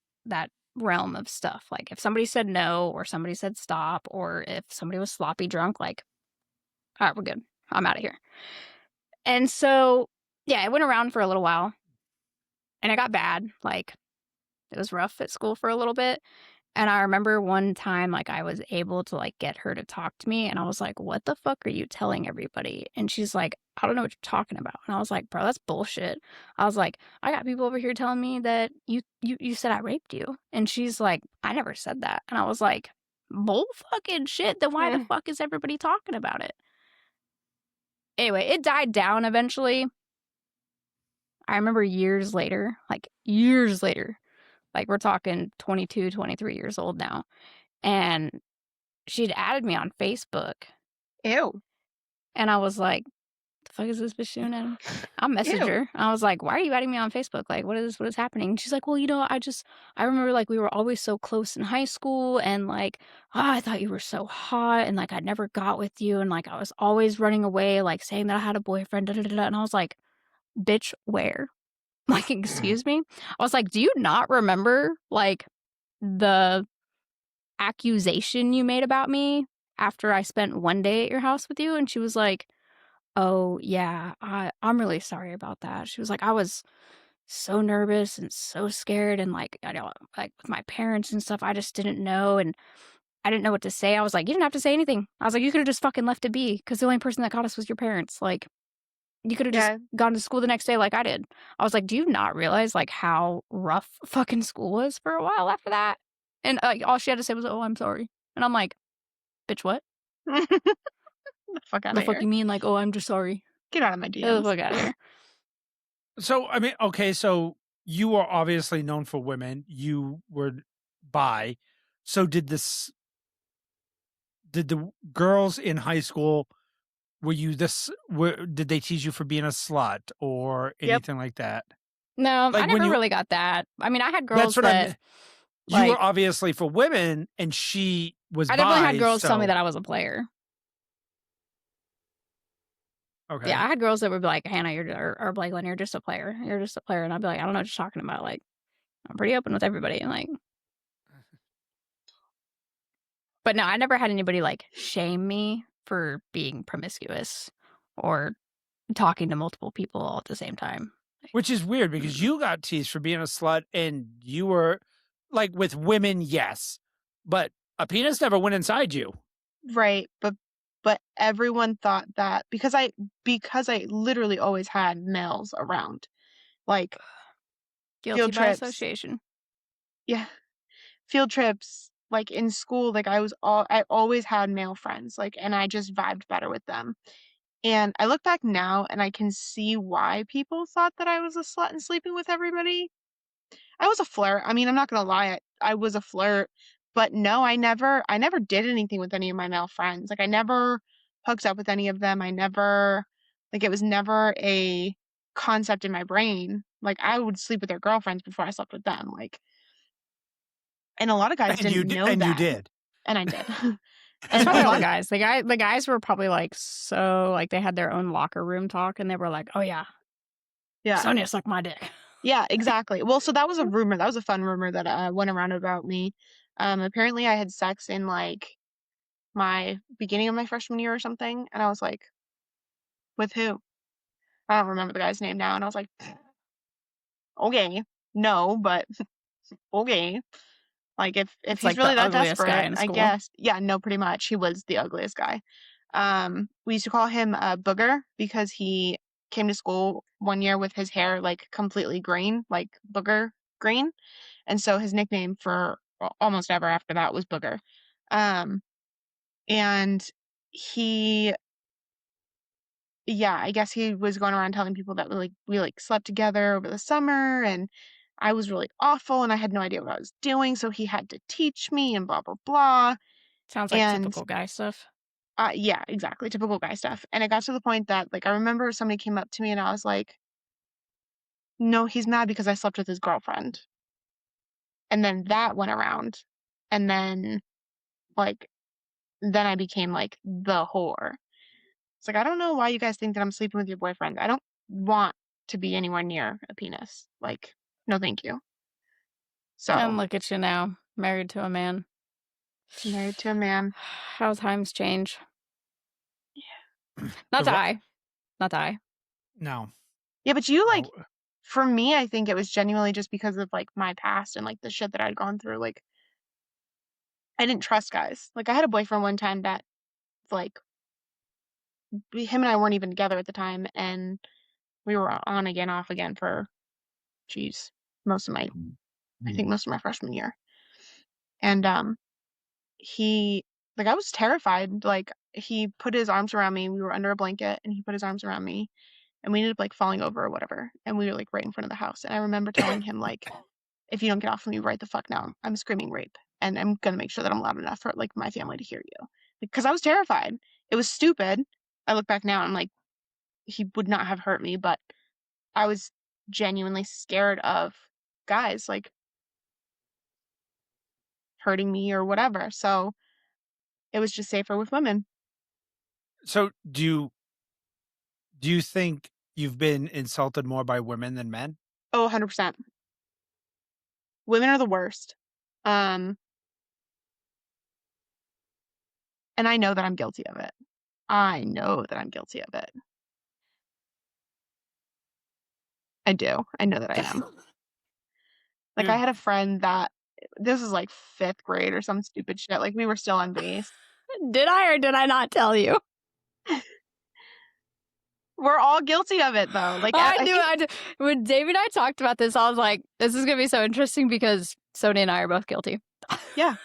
realm of stuff. Like, if somebody said no or somebody said stop or if somebody was sloppy drunk, like, "Alright, we're good. I'm outta here." And so, yeah, it went around for a little while, and it got bad, like, it was rough at school for a little bit, and I remember one time, like, I was able to, like, get her to talk to me, and I was like, "What the fuck are you telling everybody?" And she's like, "I don't know what you're talking about." And I was like, "Bro, that's bullshit." I was like, "I got people over here telling me that you said I raped you." And she's like, "I never said that." And I was like, "Bull fucking shit, then why the Mm. fuck is everybody talking about it?" Anyway, it died down eventually. I remember years later, like, we're talking 22, 23 years old now, and she'd added me on Facebook, Ew. and I was like, "The fuck is this bitch doing?" And I messaged Ew. her. I was like, "Why are you adding me on Facebook? Like, what is happening?" She's like, "Well, you know, I remember, like, we were always so close in high school, and, like, I thought you were so hot, and, like, I never got with you, and, like, I was always running away, like, saying that I had a boyfriend, da da da da." And I was like, "Bitch, where?" Like, excuse me? I was like, "Do you not remember, like, the accusation you made about me after I spent one day at your house with you?" And she was like, "Oh, yeah, I'm really sorry about that." She was like, "I was so nervous and so scared and, like, I know, like, with my parents and stuff, I just didn't know, and I didn't know what to say." I was like, "You didn't have to say anything." I was like, "You could've just fucking left it be, because the only person that caught us was your parents, like, you could've just Yeah. gone to school the next day like I did." I was like, "Do you not realize, like, how rough fucking school was for a while after that?" And, all she had to say was, "Oh, I'm sorry." And I'm like, "Bitch, what? The fuck The outta fuck here. you mean, like, oh, I'm just sorry? Get out of my Get the DMs. fuck outta here." So, I mean, okay, so you are obviously known for women. You were bi. So did the girls in high school, did they tease you for being a slut or Yep. anything like that? No, I Like when never you really got that. I mean, I had That's girls what that, you were like, obviously for women and she was I definitely had bi, girls tell me so that I was a player. Yeah, okay. I had girls that would be like, "Hannah, or Blakely, you're just a player. You're just a player." And I'd be like, "I don't know what you're talking about." Like, I'm pretty open with everybody, and, like, but no, I never had anybody, like, shame me for being promiscuous or talking to multiple people all at the same time. Like, Which is weird because mm. you got teased for being a slut and you were like with women, yes, but a penis never went inside you. Right. But everyone thought that because I literally always had males around. Like Guilty field by trips. association. Yeah. Field trips, like in school, like I always had male friends, like, and I just vibed better with them. And I look back now and I can see why people thought that I was a slut and sleeping with everybody. I was a flirt. I mean, I'm not gonna lie, I was a flirt, but no, I never did anything with any of my male friends. Like I never hooked up with any of them. Like it was never a concept in my brain. Like I would sleep with their girlfriends before I slept with them. Like, and a lot of guys didn't know And you that, did. and I did. That's And a probably all the lot, guys. The guys were probably like so like they had their own locker room talk, and they were like, "Oh yeah, yeah, Sonia sucked my dick." yeah, exactly. Well, so that was a rumor. That was a fun rumor that went around about me. Apparently I had sex in like my beginning of my freshman year or something, and I was like, with who? I don't remember the guy's name now, and I was like, okay, no, but okay. Like if It's he's like really the that ugliest guy desperate, in I school. guess. Yeah, no, pretty much. He was the ugliest guy. We used to call him Booger because he came to school one year with his hair like completely green, like booger green. And so his nickname for almost ever after that was Booger. Um, and he yeah, I guess he was going around telling people that we slept together over the summer and I was really awful and I had no idea what I was doing, so he had to teach me and blah blah blah. Sounds like And typical guy stuff. yeah, exactly, typical guy stuff. And it got to the point that like I remember somebody came up to me and I was like, "No, he's mad because I slept with his girlfriend." And then that went around. And like then I became like the whore. It's like I don't know why you guys think that I'm sleeping with your boyfriend. I don't want to be anywhere near a penis. Like, no, thank you. So, And look at you now, married to a man. married to a man. How times change. The Not to ru- I. Not to I. no, Yeah, but you like, no. for me, I think it was genuinely just because of like my past and like the shit that I'd gone through. Like, I didn't trust guys. Like, I had a boyfriend one time that like him and I weren't even together at the time, and we were on again, off again for, geez, most of my, I think most of my freshman year. And he like I was terrified. Like he put his arms around me. We were under a blanket and he put his arms around me and we ended up like falling over or whatever. And we were like right in front of the house. And I remember telling him like, if you don't get off of me right the fuck now, I'm screaming rape. And I'm gonna make sure that I'm loud enough for like my family to hear you. Because I was terrified. It was stupid. I look back now and I'm like, he would not have hurt me, but I was genuinely scared of guys like hurting me or whatever. So it was just safer with women. So do you think you've been insulted more by women than men? Oh, 100%. Women are the worst. Um, and I know that I'm guilty of it. I know that I'm guilty of it. I do. I know that I am. Like I Dude, had a friend that this is like fifth grade or some stupid shit. Like we were still on base. Did I or did I not tell you? We're all guilty of it though. Like I I knew think it. When Dave and I talked about this, I was like, this is going to be so interesting because Sonia and I are both guilty. yeah,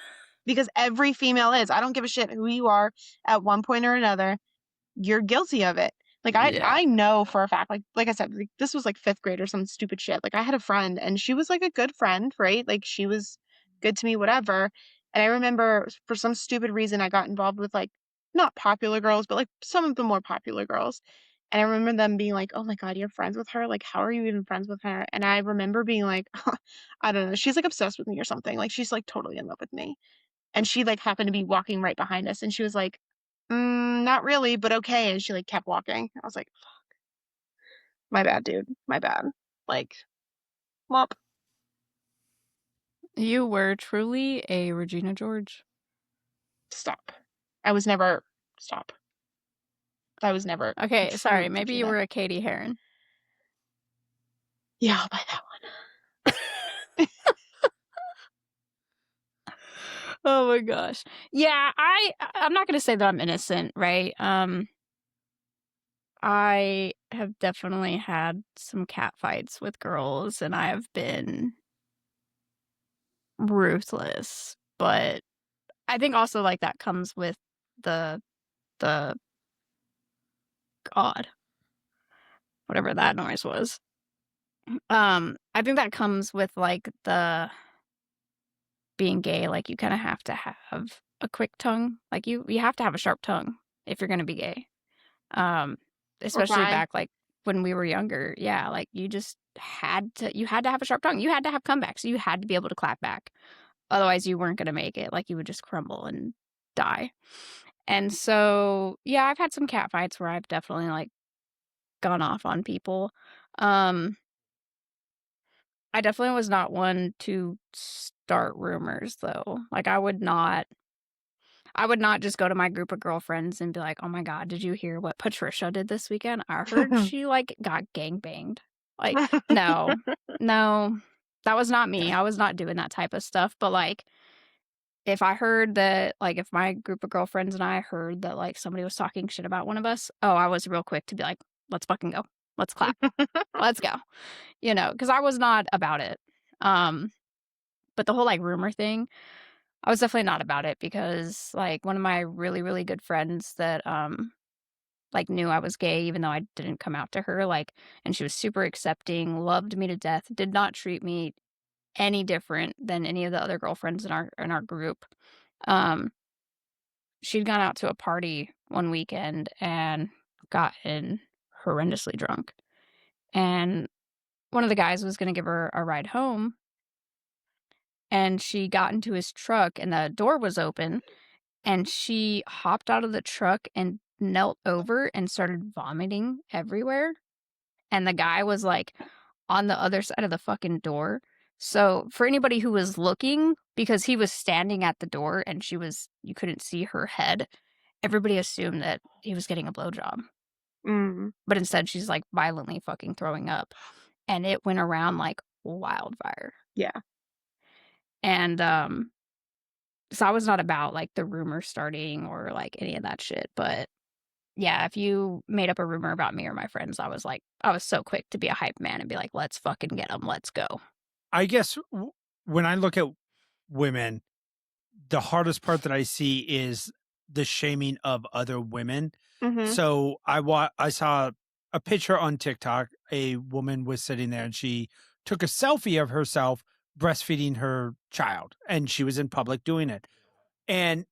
because every female is. I don't give a shit who you are at one point or another. You're guilty of it. Like Yeah. I know for a fact, like I said, like, this was like fifth grade or some stupid shit. Like I had a friend and she was like a good friend, right? Like she was good to me, whatever. And I remember for some stupid reason I got involved with like not popular girls, but like some of the more popular girls. And I remember them being like, "Oh my God, you're friends with her? Like, how are you even friends with her?" And I remember being like, I don't know, she's like obsessed with me or something. Like she's like totally in love with me. And she like happened to be walking right behind us and she was like, not really, but okay. And she like kept walking. I was like, my bad, dude. My bad. Like, womp. You were truly a Regina George. Stop. I was never, stop. I was never a Okay, sorry. true Maybe you Regina. were a Katie Heron. Yeah, I'll buy that Oh my gosh. Yeah, I'm not going to say that I'm innocent, right? I have definitely had some cat fights with girls and I have been ruthless, but I think also like that comes with the the God. Whatever that noise was. I think that comes with, like, the being gay, like, you kinda have to have a quick tongue. Like, you have to have a sharp tongue if you're gonna be gay. Um, Or especially bi. back, like, when we were younger. Yeah, like, you had to have a sharp tongue. You had to have comebacks. You had to be able to clap back. Otherwise, you weren't gonna make it. Like, you would just crumble and die. And so, yeah, I've had some cat fights where I've definitely, like, gone off on people. Um, I definitely was not one to start rumors, though. Like, I would not just go to my group of girlfriends and be like, "Oh my god, did you hear what Patricia did this weekend? I heard she, like, got gangbanged." Like, no. No. That was not me. I was not doing that type of stuff, but, like, if I heard that like, if my group of girlfriends and I heard that, like, somebody was talking shit about one of us, oh, I was real quick to be like, "Let's fucking go. Let's clap. Let's go." Because I was not about it. Um, but the whole, like, rumor thing, I was definitely not about it because, like, one of my really, really good friends that, like, knew I was gay even though I didn't come out to her, like, and she was super accepting, loved me to death, did not treat me any different than any of the other girlfriends in our group. Um, she'd gone out to a party one weekend and gotten horrendously drunk, and one of the guys was gonna give her a ride home, and she got into his truck, and the door was open, and she hopped out of the truck and knelt over and started vomiting everywhere, and the guy was, like, on the other side of the fucking door. So, for anybody who was looking, because he was standing at the door and you couldn't see her head, everybody assumed that he was getting a blowjob. Mm, But instead, she's, like, violently fucking throwing up, and it went around like wildfire. yeah. And, so I was not about, like, the rumor starting or, like, any of that shit, but, yeah, if you made up a rumor about me or my friends, I was so quick to be a hype man and be like, "Let's fucking get them. Let's go." I guess when I look at women, the hardest part that I see is the shaming of other women. Mhm. So I saw a picture on TikTok. A woman was sitting there and she took a selfie of herself breastfeeding her child, and she was in public doing it. And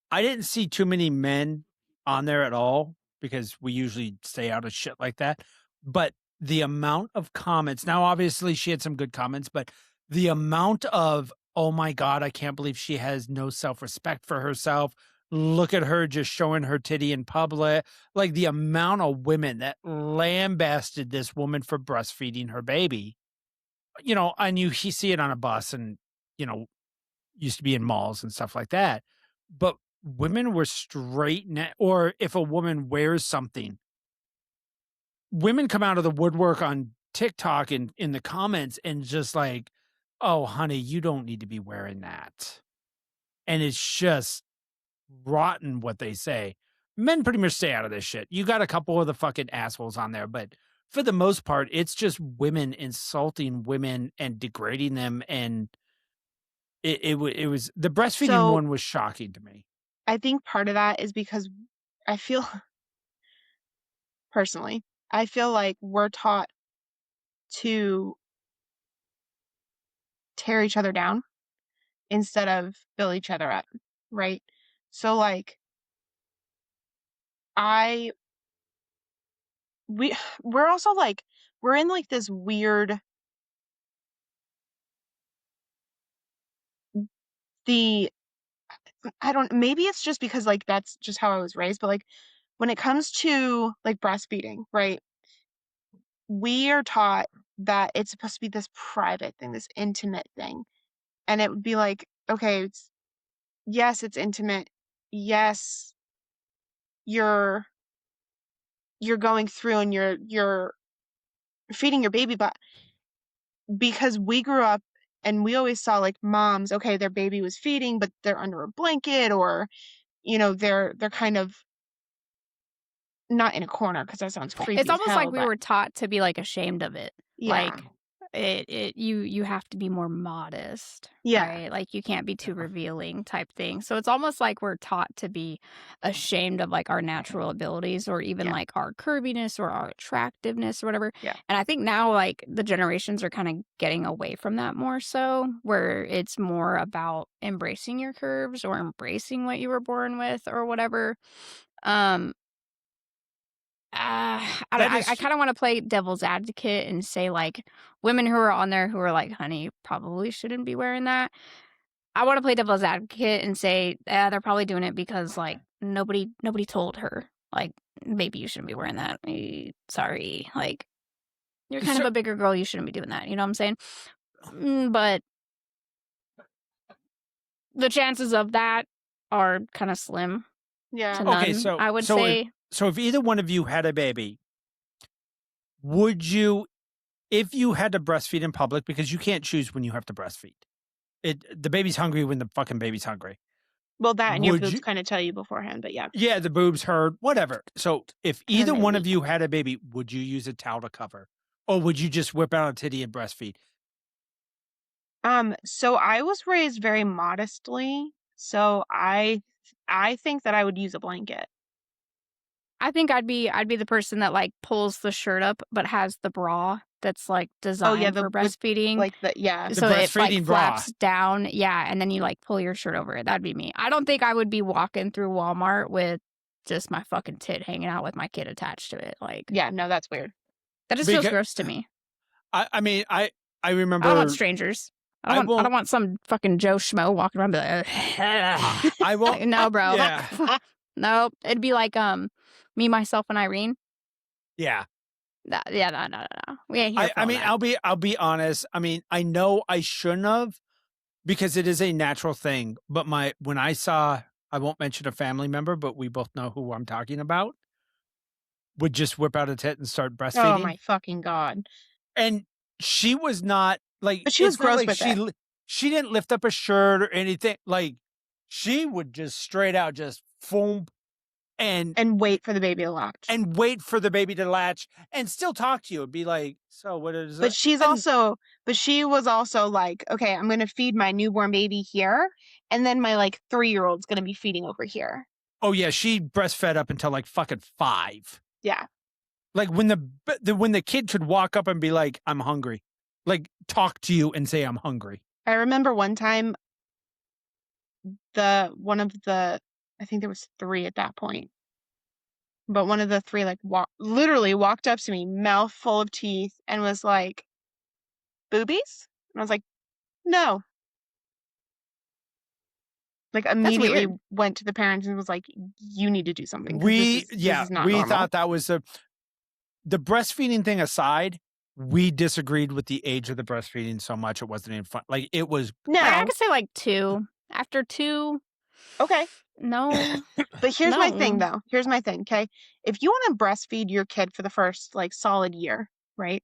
I didn't see too many men on there at all because we usually stay out of shit like that. But the amount of comments, now obviously she had some good comments, but the amount of, oh my God, I can't believe she has no self respect for herself. Look at her just showing her titty in public. Like the amount of women that lambasted this woman for breastfeeding her baby. And you see it on a bus and, you know, used to be in malls and stuff like that. But women were or if a woman wears something, women come out of the woodwork on TikTok and in the comments and just like, "Oh, honey, you don't need to be wearing that." And it's just rotten what they say. Men pretty much stay out of this shit. You got a couple of the fucking assholes on there, but for the most part, it's just women insulting women and degrading them, and it was the breastfeeding So, one was shocking to me. I think part of that is because I feel personally, I feel like we're taught to tear each other down instead of build each other up, right? So, like, I we we're also, like, we're in, like, this weird the I don't maybe it's just because, like, that's just how I was raised, but, like, when it comes to, like, breastfeeding, right? We are taught that it's supposed to be this private thing, this intimate thing, and it would be like, okay, yes, it's intimate. Yes, you're you're going through and you're feeding your baby, but because we grew up and we always saw like moms, okay, their baby was feeding, but they're under a blanket or, they're kind of not in a corner because that sounds It's creepy as almost like hell, we but were taught to be, like, ashamed of it. yeah. Like, you have to be more modest, Yeah. right? Like, you can't be too Yeah. revealing type thing. So it's almost like we're taught to be ashamed of, like, our natural abilities or even, Yeah. like, our curviness or our attractiveness or whatever. Yeah. And I think now, like, the generations are kinda getting away from that more so, where it's more about embracing your curves or embracing what you were born with or whatever. Um I don't That I is kinda wanna play devil's advocate and say, like, women who are on there who are like, "Honey, you probably shouldn't be wearing that." I wanna play devil's advocate and say, they're probably doing it because, like, nobody told her, like, "Maybe you shouldn't be wearing that. Sorry, like, you're kind of so a bigger girl, you shouldn't be doing that." You know what I'm saying? But the chances of that are kinda slim Yeah. to okay. none, I would If say. either one of you had a baby, would you, if you had to breastfeed in public, because you can't choose when you have to breastfeed. The baby's hungry when the fucking baby's hungry. Well, that and your Would boobs you? kind of tell you beforehand, but yeah. Yeah, the boobs hurt, whatever. So if And then either they one of leak. you had a baby, would you use a towel to cover? Or would you just whip out a titty and breastfeed? So I was raised very modestly, so I think that I would use a blanket. I think I'd be the person that, like, pulls the shirt up, but has the bra that's, like, Oh yeah, designed the for with breastfeeding, like the yeah. The so it, like, breastfeeding bra. flaps down, yeah, and then you, like, pull your shirt over it. That'd be me. I don't think I would be walking through Walmart with just my fucking tit hanging out with my kid attached to it, like, Yeah, no, that's weird. that just feels Because gross to me. I mean, I I don't want remember strangers. I I don't won't want some fucking Joe Schmo walking around be like, I won't like, no, bro. yeah. Nope. It'd be like, Me, Myself, and Irene. Yeah. Yeah, no. We ain't here for I all mean, that. I'll be honest. I mean, I know I shouldn't have because it is a natural thing, but when I saw, I won't mention a family member, but we both know who I'm talking about, would just whip out a tit and start Oh breastfeeding. my fucking God. And she was not like, But she was it's not gross like with it she didn't lift up a shirt or anything. Like she would just straight out just foam and and wait for the baby to latch. wait for the baby to latch and still talk to you and be like, so what is it? And But she was also like, okay, I'm going to feed my newborn baby here. And then my like 3-year-old's going to be feeding over here. oh yeah, she breastfed up until like fucking 5. Yeah. Like when when the kid could walk up and be like, I'm hungry, like talk to you and say I'm hungry. I remember one time one of the, I think there was 3 at that point, but one of the 3 like literally walked up to me, mouth full of teeth, and was like, boobies? And I was like, no. Like That's immediately weird. went to the parents and was like, you need to do something because this is not We normal. thought that was the breastfeeding thing aside, we disagreed with the age of the breastfeeding so much it wasn't even fun. Like it was No. I could say, like, 2. After 2, Okay. no. But here's my thing, No. though. Here's my thing, okay? If you want to breastfeed your kid for the first, like, solid year, right?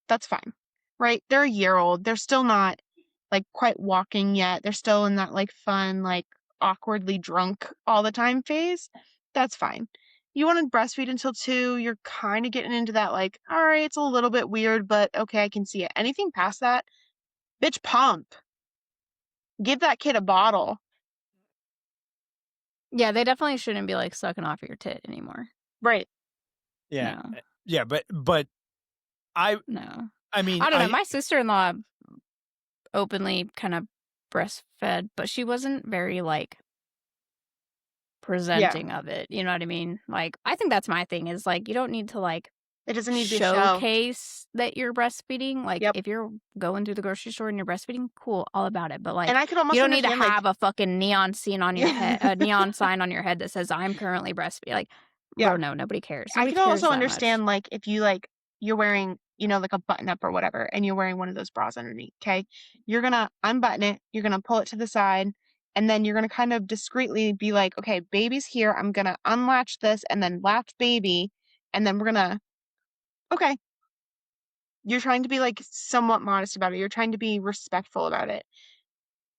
That's fine, right? They're a year old. They're still not, like, quite walking yet. They're still in that, like, fun, like, awkwardly drunk all the time phase. That's fine. You want to breastfeed until 2, you're kind of getting into that, like, all right, it's a little bit weird, but okay, I can see it. Anything past that, bitch, pump. Give that kid a bottle. Yeah, they definitely shouldn't be, like, sucking off your tit anymore. Right. yeah. No. Yeah, but I No. I mean I don't know, my sister-in-law openly kinda breastfed, but she wasn't very, like, Yeah. presenting of it, you know what I mean? Like, I think that's my thing is, like, you don't need to, like, It doesn't need to be a show. showcase that you're breastfeeding. Like, Yep. if you're going through the grocery store and you're breastfeeding, cool, all about it. But like, And I could you almost don't need to understand, like, have a fucking neon scene on your head, a neon sign on your head that says "I'm currently breastfeeding." Like, yeah. bro, no, nobody cares. I Nobody could cares also that understand, much. like, if you, like, you're wearing, like, a button-up or whatever, and you're wearing one of those bras underneath, okay? You're gonna unbutton it, you're gonna pull it to the side, and then you're gonna kind of discreetly be like, "Okay, baby's here, I'm gonna unlatch this and then latch baby, and then we're gonna" okay. You're trying to be, like, somewhat modest about it, you're trying to be respectful about it.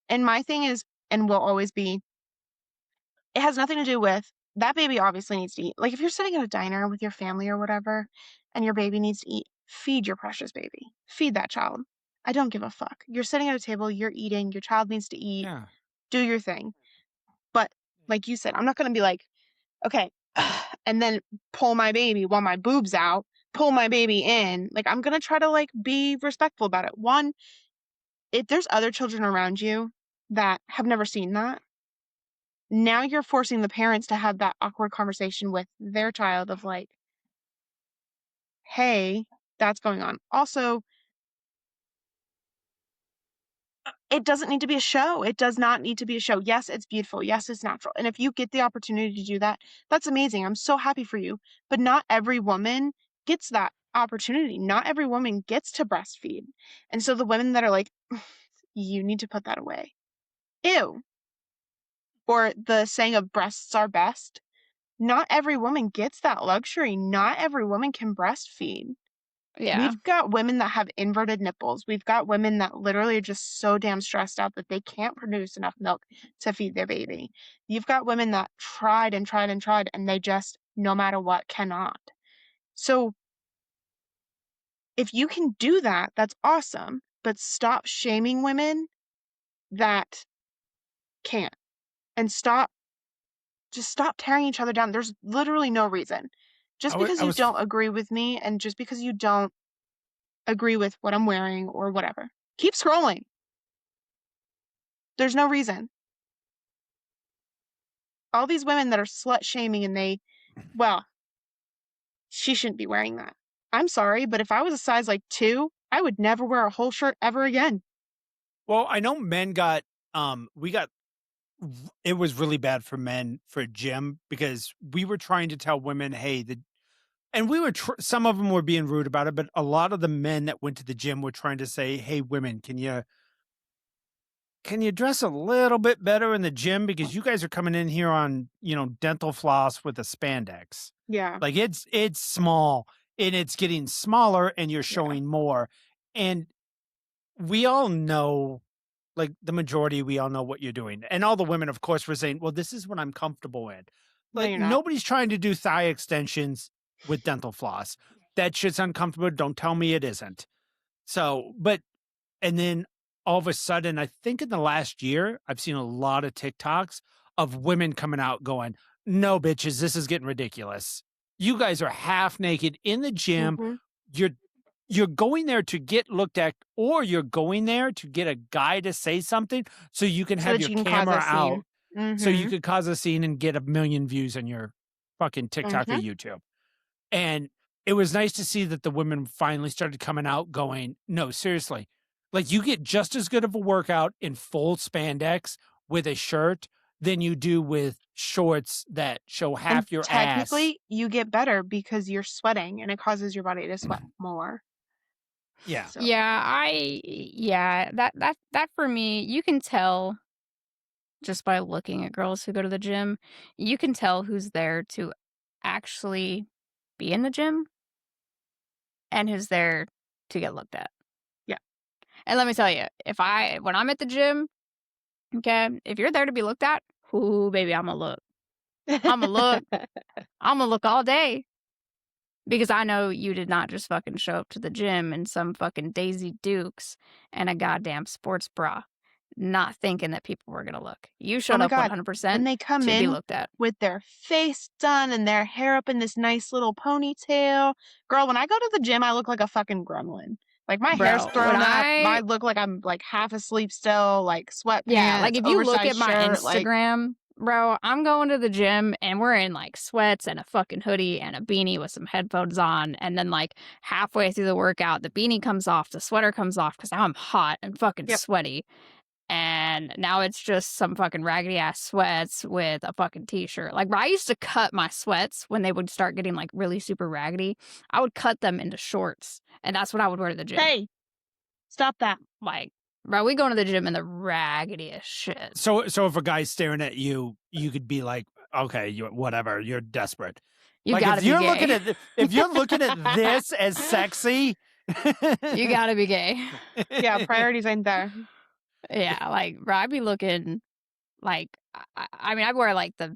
And my thing is, and will always be, it has nothing to do with that baby obviously needs to eat. Like, if you're sitting at a diner with your family or whatever, and your baby needs to eat, feed your precious baby. Feed that child. I don't give a fuck. You're sitting at a table, you're eating, your child needs to eat, Yeah. do your thing. But like you said, I'm not going to be like, okay, and then pull my baby while my boob's out, pull my baby in. Like, I'm going to try to like be respectful about it. One, if there's other children around you that have never seen that, now you're forcing the parents to have that awkward conversation with their child of like, hey, that's going on. Also, it doesn't need to be a show. It does not need to be a show. Yes, it's beautiful. Yes, it's natural. And if you get the opportunity to do that, that's amazing. I'm so happy for you. But not every woman gets that opportunity. Not every woman gets to breastfeed. And so the women that are like, you need to put that away. Ew. Or the saying of breasts are best. Not every woman gets that luxury. Not every woman can breastfeed. Yeah. We've got women that have inverted nipples. We've got women that literally are just so damn stressed out that they can't produce enough milk to feed their baby. You've got women that tried and tried and tried, and they just, no matter what, cannot. So if you can do that, that's awesome. But stop shaming women that can't. And just stop tearing each other down. There's literally no reason. Just because you don't agree with me and just because you don't agree with what I'm wearing or whatever, keep scrolling. There's no reason. All these women that are slut shaming and well, she shouldn't be wearing that. I'm sorry, but if I was a size like 2, I would never wear a whole shirt ever again. Well, I know men got, it was really bad for men for gym because we were trying to tell women, hey, and we were, some of them were being rude about it, but a lot of the men that went to the gym were trying to say, hey, women, can you dress a little bit better in the gym because you guys are coming in here on, dental floss with a spandex. Yeah. Like it's small and it's getting smaller and you're showing more. And we all know, like the majority, we all know what you're doing. And all the women, of course, were saying, well, this is what I'm comfortable in. No, Like you're not. nobody's trying to do thigh extensions with dental floss. That shit's uncomfortable. Don't tell me it isn't. So, and then all of a sudden, I think in the last year, I've seen a lot of TikToks of women coming out going, no, bitches, this is getting ridiculous. You guys are half naked in the gym. Mm-hmm. You're going there to get looked at, or you're going there to get a guy to say something so you can have your camera out. Mm-hmm. So you could cause a scene and get 1 million views on your fucking TikTok or YouTube. And it was nice to see that the women finally started coming out going, no, seriously, like you get just as good of a workout in full spandex with a shirt than you do with shorts that show half your technically, ass. you get better because you're sweating and it causes your body to sweat more. Yeah. So. Yeah, that for me, you can tell just by looking at girls who go to the gym. You can tell who's there to actually be in the gym and who's there to get looked at. Yeah. And let me tell you, when I'm at the gym, okay, if you're there to be looked at, ooh, baby, I'm gonna look. I'm gonna look. I'm gonna look all day. Because I know you did not just fucking show up to the gym in some fucking Daisy Dukes and a goddamn sports bra, not thinking that people were gonna look. You showed up 100% when they come to be in looked at. with their face done and their hair up in this nice little ponytail. Girl, when I go to the gym, I look like a fucking gremlin. Like my hair's thrown up. I look like I'm like half asleep still, like sweatpants. Yeah, like if you look at my shirt, Instagram, bro, I'm going to the gym and we're in like sweats and a fucking hoodie and a beanie with some headphones on. And then like halfway through the workout, the beanie comes off, the sweater comes off because now I'm hot and fucking sweaty. And now it's just some fucking raggedy ass sweats with a fucking t-shirt. Like, I used to cut my sweats when they would start getting like really super raggedy. I would cut them into shorts, and that's what I would wear to the gym. Hey, stop that! Like, bro, we go to the gym in the raggediest shit. So if a guy's staring at you, you could be like, okay, whatever, you're desperate. You like gotta if you're be gay. if you're looking at this as sexy, you gotta be gay. Yeah, priorities ain't there. Yeah, like, bro, I'd be looking like, I mean, I'd wear like the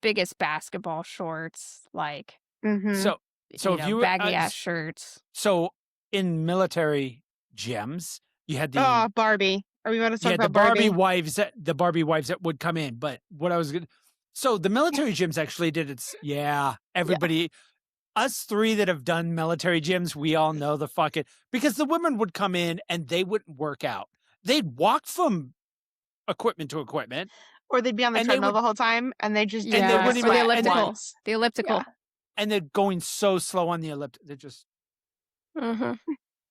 biggest basketball shorts, like, Mm-hmm. so if you baggy ass shirts. So in military gyms. You had Oh, Barbie. Are we going to talk the about Barbie Barbie? wives that would come in. But what I was gonna so the military gyms actually did it. Yeah, everybody, us three that have done military gyms, we all know the fucking because the women would come in and they wouldn't work out. They'd walk from equipment to equipment, Or they'd be on the and they treadmill would the whole time and they just and didn't they do Yeah, it wouldn't or the even like elliptical. once. The elliptical. Yeah. and they're going so slow on the They just Mhm.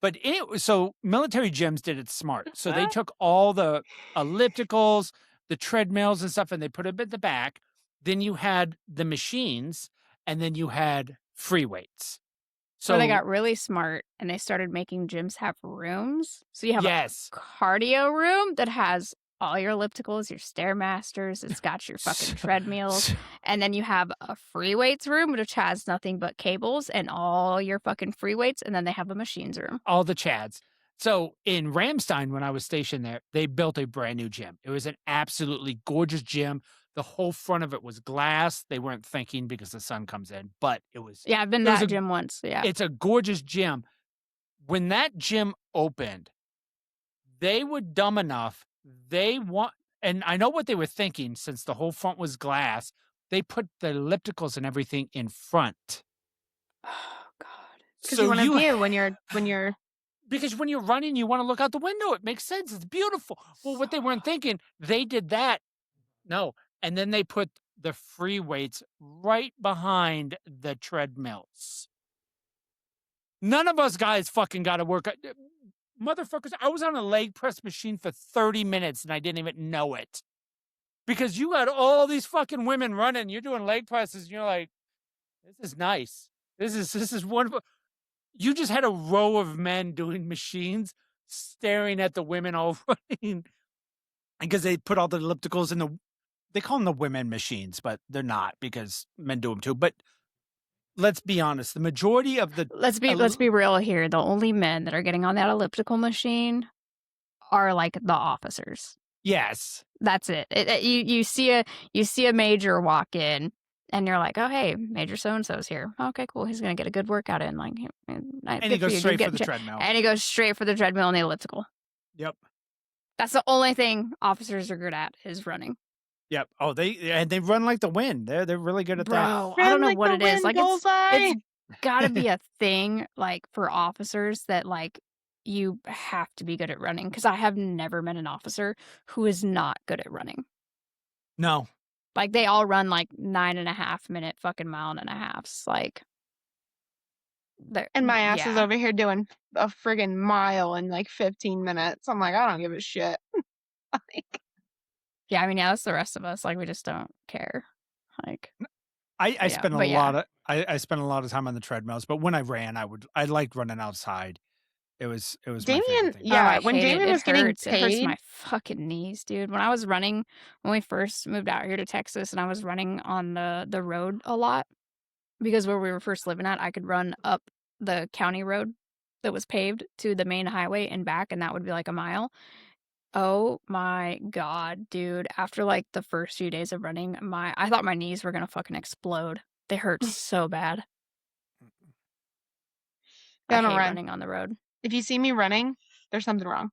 but so military gyms did it smart. So they took all the ellipticals, the treadmills and stuff, and they put them at the back. Then you had the machines, and then you had free weights. Or they So got really smart and they started making gyms have rooms. So you have a yes, cardio room that has all your ellipticals, your stairmasters, it's got your fucking so, treadmills, so and then you have a free weights room which has nothing but cables and all your fucking free weights, and then they have a machines room. all the chads. So in Ramstein, when I was stationed there, they built a brand new gym. It was an absolutely gorgeous gym. The whole front of it was glass. They weren't thinking because the sun comes in, but Yeah, I've been it to was that a gym once. Yeah. it's a gorgeous gym. When that gym opened, they were dumb enough. And I know what they were thinking since the whole front was glass. They put the ellipticals and everything in front. Oh god. Because you So want a you view when you're because when you're running, you want to look out the window. It makes sense. It's beautiful. Well, what they weren't thinking, they did that. No. And then they put the free weights right behind the treadmills. None of us guys fucking got to work. Motherfuckers, I was on a leg press machine for 30 minutes and I didn't even know it. Because you got all these fucking women running, you're doing leg presses, and you're like, this is nice. This is wonderful. You just had a row of men doing machines staring at the women all running because they put all the ellipticals in they call them the women machines, but they're not because men do them too. But let's be honest, the majority of the Let's be real here. The only men that are getting on that elliptical machine are like the officers. yes, That's it. You see a major walk in, and you're like, oh hey, Major so and so's here. Okay, cool. He's gonna get a good workout in. Like, and he good for goes you, dude. straight for Get the in treadmill. and he goes straight for the treadmill and the elliptical. Yep. That's the only thing officers are good at is running. Yep. Oh, they run like the wind. They're really good at that. Bro, I run don't know like what the it is. wind, Like bullseye. it's gotta be a thing like for officers that like you have to be good at running because I have never met an officer who is not good at running. No. Like they all run like 9.5 minute fucking mile and a halfs. Like And my ass is yeah. over here doing a friggin' mile in like 15 minutes. I'm like, I don't give a shit. Like, Yeah, I mean, yeah, that's the rest of us. Like we just don't care. Like I yeah, spent a but yeah. lot of I spent a lot of time on the treadmills, but when I ran, I liked running outside. It was my Damien, favorite thing. Oh, yeah, I when hate it. Damien It was getting hurts. It hurts paid, my fucking knees, dude. When I was running, when we first moved out here to Texas and I was running on the road a lot, because where we were first living at, I could run up the county road that was paved to the main highway and back, and that would be like a mile. Oh my god, dude. After like the first few days of running, I thought my knees were gonna fucking explode. They hurt so bad. I gonna hate run. running on the road. If you see me running, there's something wrong.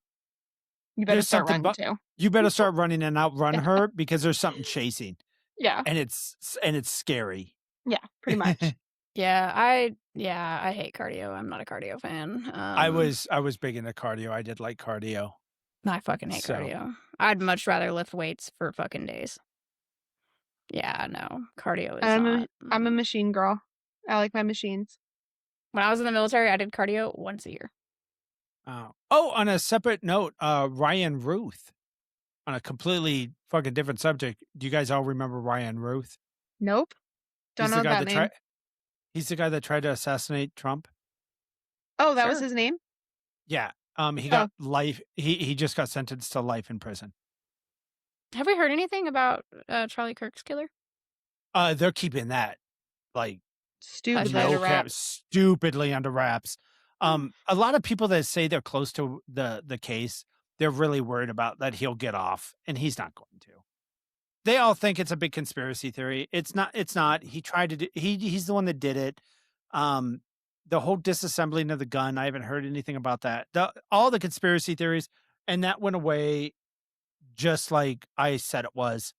You better There's start something running too. you better start running and outrun Yeah. her because there's something chasing. Yeah. And it's scary. Yeah, pretty much. Yeah, I hate cardio. I'm not a cardio fan. I was big into cardio. I did like cardio. I fucking hate So- cardio. I'd much rather lift weights for fucking days. Yeah, no. Cardio is not. I'm a machine girl. I like my machines. When I was in the military, I did cardio once a year. Oh, on a separate note, Ryan Ruth, on a completely fucking different subject. Do you guys all remember Ryan Ruth? Nope. Don't He's know the guy that name. He's the guy that tried to assassinate Trump. Oh, that was Sure. his name? Yeah. He got life. He just got sentenced to life in prison. Have we heard anything about Charlie Kirk's killer? They're keeping that like Stupid. Hush, no hush. cap, stupidly under wraps. A lot of people that say they're close to the case, they're really worried about that he'll get off, and he's not going to. They all think it's a big conspiracy theory. It's not. It's not. He tried to do. He's the one that did it. the whole disassembling of the gun, I haven't heard anything about that. All the conspiracy theories, and that went away just like I said it was.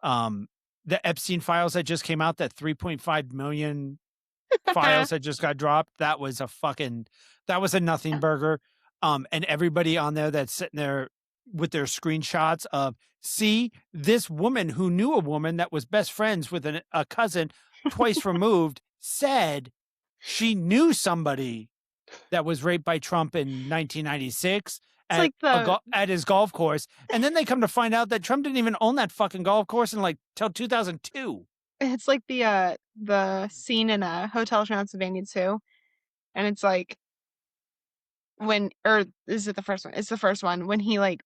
Um, the Epstein files that just came out, that 3.5 million files that just got dropped, that was a nothing burger. And everybody on there that's sitting there with their screenshots of, see, this woman who knew a woman that was best friends with a cousin twice removed said she knew somebody that was raped by Trump in 1996 It's like at his golf course. And then they come to find out that Trump didn't even own that fucking golf course in like till 2002. it's like the scene in a Hotel Transylvania 2, and it's like is it the first one? It's the first one when he like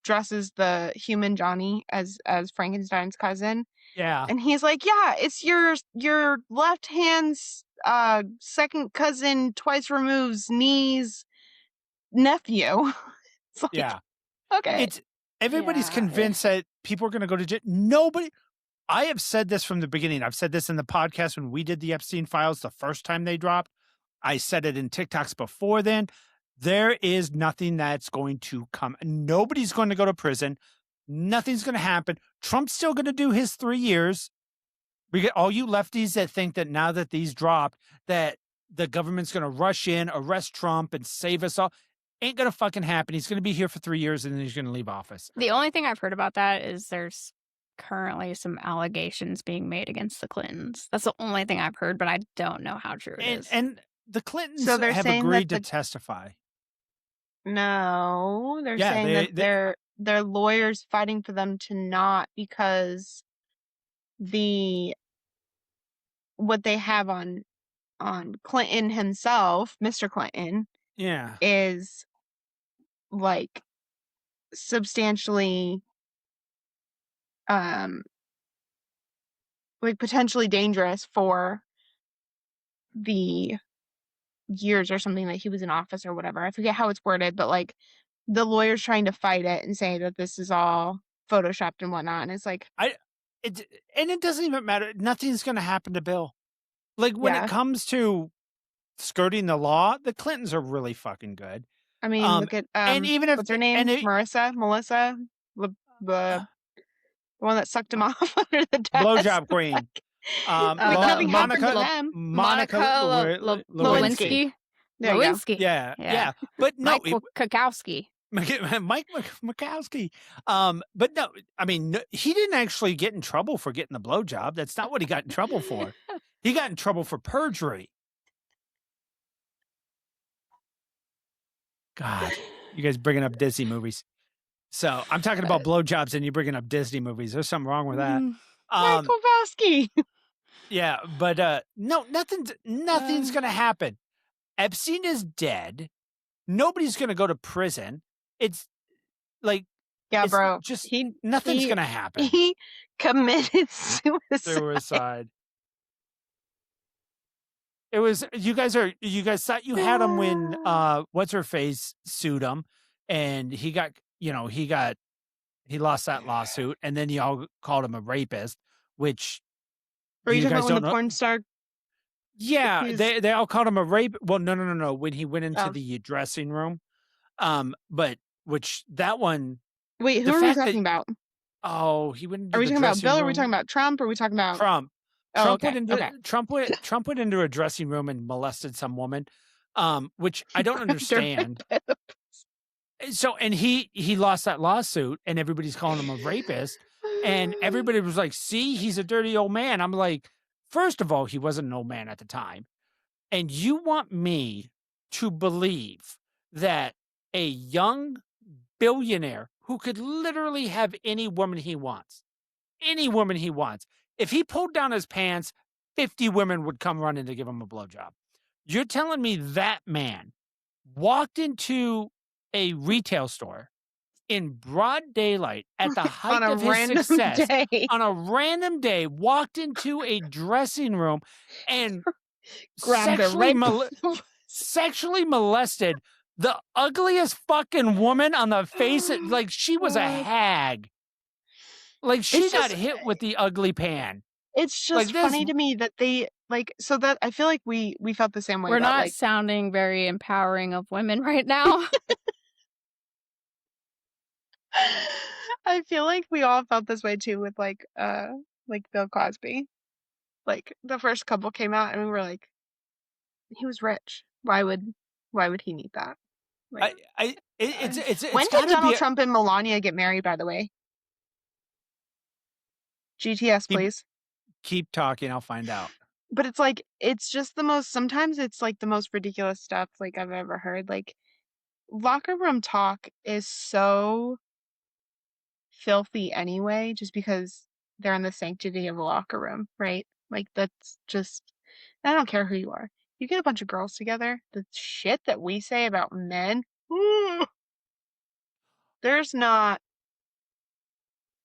dresses the human Johnny as Frankenstein's cousin, Yeah. and he's like, yeah, it's your left hand's second cousin twice removed's niece nephew. It's like, Yeah. okay, Everybody's Yeah. convinced that people are going to go to jail. Nobody. I have said this from the beginning. I've said this in the podcast when we did the Epstein files the first time they dropped. I said it in TikToks before then. There is nothing that's going to come. Nobody's going to go to prison. Nothing's going to happen. Trump's still going to do his 3 years. We get all you lefties that think that now that these dropped, that the government's going to rush in, arrest Trump, and save us all. Ain't going to fucking happen. He's going to be here for 3 years and then he's going to leave office. The only thing I've heard about that is there's currently some allegations being made against the Clintons. That's the only thing I've heard, but I don't know how true it is. And the Clintons So they're have saying that agreed to the- testify. no, they're Yeah, saying that their lawyers fighting for them to not, because what they have on Clinton himself, Mr. Clinton, Yeah. is like substantially like potentially dangerous for the years or something that he was in office or whatever. I forget how it's worded, but like the lawyers trying to fight it and say that this is all photoshopped and whatnot. And it's like, It doesn't even matter. Nothing's going to happen to Bill. Like when Yeah. it comes to skirting the law, the Clintons are really fucking good. I mean, look at and even if what's her name? Melissa, the one that sucked him off under the desk. blowjob queen. nothing happened to them. Monica Lewinsky. There you go. Lewinsky. Yeah. But no, Mike Kakowski. Mike Mikowski. But no, I mean, he didn't actually get in trouble for getting the blowjob. That's not what he got in trouble for. He got in trouble for perjury. God, you guys bringing up Disney movies. So I'm talking about blowjobs and you bringing up Disney movies. There's something wrong with that. Mike Wazowski. Yeah, but no, nothing's gonna happen. Epstein is dead. Nobody's gonna go to prison. It's like, Yeah, it's bro. just He nothing's gonna happen. He committed suicide. Suicide. It was you guys thought you had him when what's her face sued him, and he lost that lawsuit, and then y'all called him a rapist, which Are you talking guys about when don't the know. porn star? Yeah, He's- they all called him a rape. Well, no. When he went into Oh. the dressing room, but which that one, Wait, who the are we fact that- talking about? oh, he went into Are we the talking about dressing Bill? Or are we room. talking about Trump? Or are we talking about Trump? Oh, Trump okay, went into okay. Trump went into a dressing room and molested some woman, which I don't understand. So, and he lost that lawsuit, and everybody's calling him a rapist, and everybody was like, "See, he's a dirty old man." I'm like, first of all, he wasn't an old man at the time, and you want me to believe that a young billionaire who could literally have any woman he wants, if he pulled down his pants, 50 women would come running to give him a blowjob. You're telling me that man walked into a retail store in broad daylight at the height on a of his random success day? on a random day, walked into a dressing room and Grabbed a sexually molested the ugliest fucking woman on the face. Like she was a God. hag. Like she It's got just- hit with the ugly pan. It's Like just this- funny to me that they Like, so that I feel like we felt the same way We're about not like sounding very empowering of women right now. I feel like we all felt this way too with like Bill Cosby. Like the first couple came out and we were like, he was rich. Why would he need that? Like It's when did got to Donald be. Trump and Melania get married, by the way? GTS, Keep please. keep talking. I'll find out. But it's like it's just the most sometimes it's like the most ridiculous stuff like I've ever heard. Like locker room talk is so filthy anyway, just because they're in the sanctity of a locker room, right? Like that's just I don't care who you are. You get a bunch of girls together, the shit that we say about men, ooh, there's not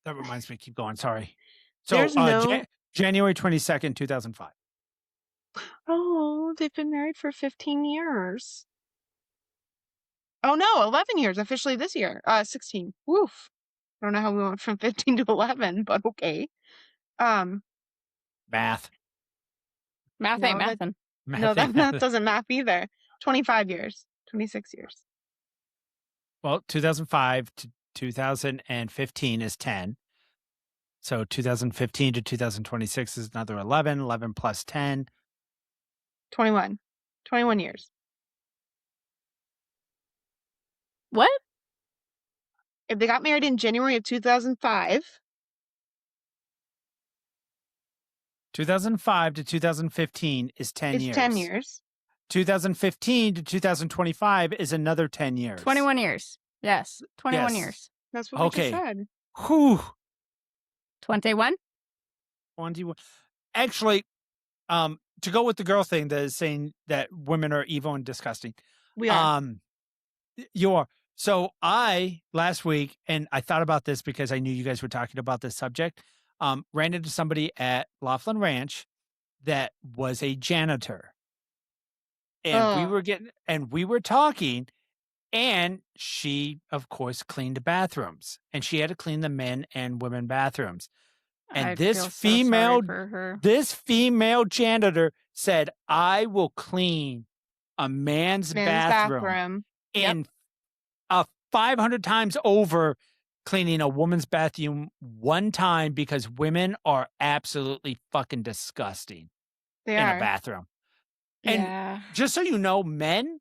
That reminds me. Keep going. Sorry. So, there's no January 22nd, 2005. oh, they've been married for 15 years. Oh no, 11 years officially this year. 16. Woof. I don't know how we went from 15 to 11, but okay. Um, Math. Math ain't no, that mathin'. no, Math. that math doesn't math either. 25 years, 26 years. Well, 2005 to 2015 is 10. So 2015 to 2026 is another 11. 11 plus 10. 21. 21 years. What? If they got married in January of 2005, 2005 to 2015 is 10 it's years. 10 years. 2015 to 2025 is another 10 years. 21 years. Yes. 21 Yes. years. That's what we Okay. just said. Whew. 21? 21. Actually, to go with the girl thing that is saying that women are evil and disgusting. We are. You are. So I last week, and I thought about this because I knew you guys were talking about this subject, ran into somebody at Laughlin Ranch that was a janitor. And we were talking, and she, of course, cleaned the bathrooms, and she had to clean the men and women bathrooms. And I this feel so female, sorry for her. this female janitor said, "I will clean a man's bathroom Yep. in 500 times over cleaning a woman's bathroom one time because women are absolutely fucking disgusting They in are. a bathroom." And Yeah. just so you know, men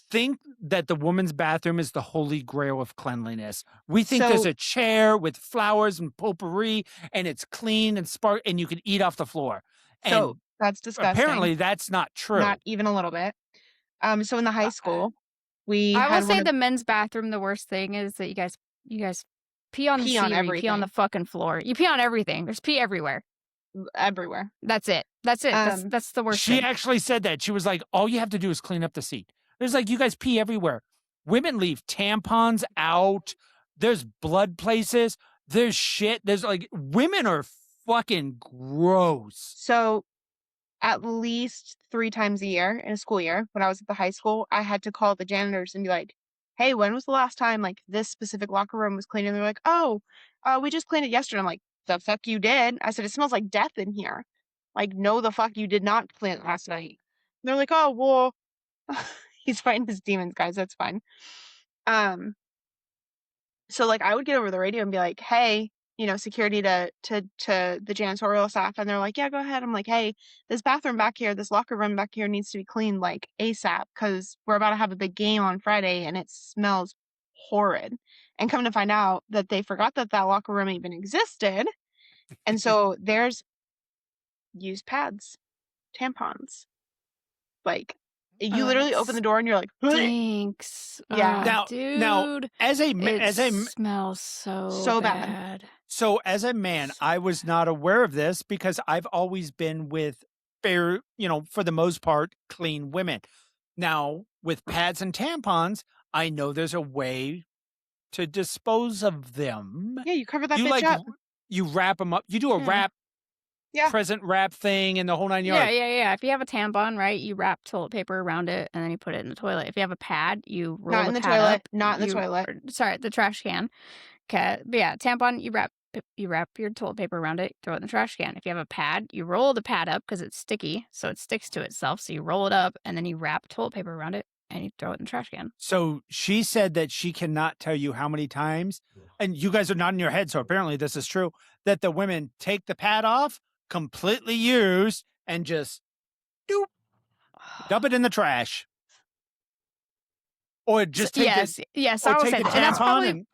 think that the woman's bathroom is the holy grail of cleanliness. We think there's So- a chair with flowers and potpourri and it's clean and spark and you can eat off the floor. So And that's disgusting. apparently that's not true. Not even a little bit. So in the high school, we I had will one say of the men's bathroom, the worst thing is that you guys pee on the Pee seat on or you pee on everything. the fucking floor. You pee on everything. There's pee everywhere. everywhere. That's it. That's it. That's the worst She thing. actually said that. She was like, all you have to do is clean up the seat. There's like, you guys pee everywhere. Women leave tampons out. There's blood places. There's shit. There's like, women are fucking gross. So at least 3 times a year in a school year, when I was at the high school, I had to call the janitors and be like, hey, when was the last time like this specific locker room was cleaned? And they're like, oh, we just cleaned it yesterday. I'm like, the fuck you did? I said, it smells like death in here. Like, no, the fuck you did not clean it last night. And they're like, oh, well, he's fighting his demons, guys. That's fine. So like I would get over the radio and be like, hey, security to the janitorial staff, and they're like, yeah, go ahead. I'm like, hey, this bathroom back here, this locker room back here needs to be cleaned like ASAP because we're about to have a big game on Friday and it smells horrid. And come to find out that they forgot that locker room even existed. And so there's used pads, tampons. Like you literally open the door and you're like, stinks. Yeah. Dude. It smells so bad. So as a man, I was not aware of this because I've always been with fair, for the most part, clean women. Now, with pads and tampons, I know there's a way to dispose of them. Yeah, you cover that bitch up. You wrap them up. You do a wrap, present wrap thing and the whole 9 yards. Yeah. If you have a tampon, right, you wrap toilet paper around it and then you put it in the toilet. If you have a pad, you roll Not in the pad toilet. up, Not in the toilet. Sorry, the trash can. Okay, but yeah, tampon, you wrap you wrap your toilet paper around it, throw it in the trash can. If you have a pad, you roll the pad up because it's sticky, so it sticks to itself. So you roll it up, and then you wrap toilet paper around it, and you throw it in the trash can. So she said that she cannot tell you how many times, and you guys are nodding your head, so apparently this is true, that the women take the pad off, completely used, and just doop, dump it in the trash. Or just take yes, or I will take say the that. tampon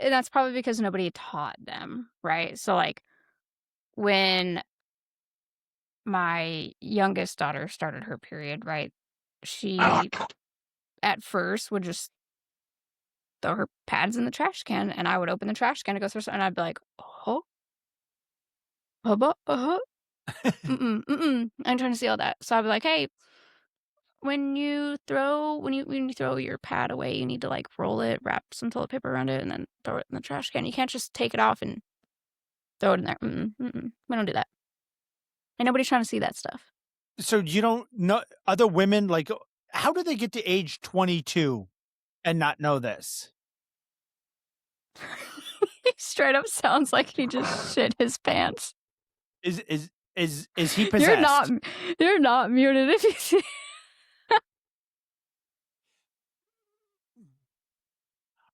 And that's probably because nobody taught them, right? So, like, when my youngest daughter started her period, right, she at first would just throw her pads in the trash can, and I would open the trash can to go through something, and I'd be like, "Oh, I'm trying to see all that." So I'd be like, "Hey, when you throw your pad away, you need to, like, roll it, wrap some toilet paper around it, and then throw it in the trash can. You can't just take it off and throw it in there. We don't do that. Ain't nobody trying to see that stuff." So you don't know other women, like, how do they get to age 22 and not know this? He straight up sounds like he just shit his pants. Is he possessed? You're not muted if you see.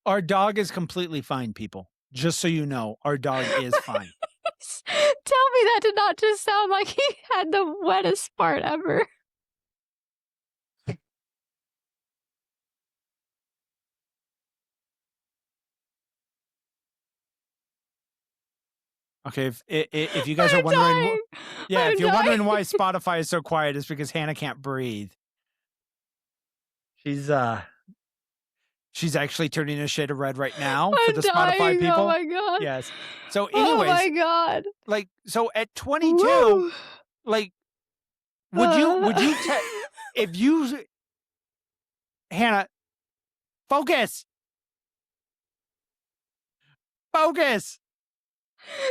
Our dog is completely fine, people. Just so you know, our dog is fine. Tell me that did not just sound like he had the wettest part ever. Okay, if you guys are I'm wondering, dying. yeah, I'm if you're dying. wondering why Spotify is so quiet, it's because Hannah can't breathe. She's actually turning a shade of red right now for I'm the dying. Spotify people. Oh my god. Yes. So, Oh my anyways, god. like, so at 22, Woo. like, would you if you, Hannah, focus.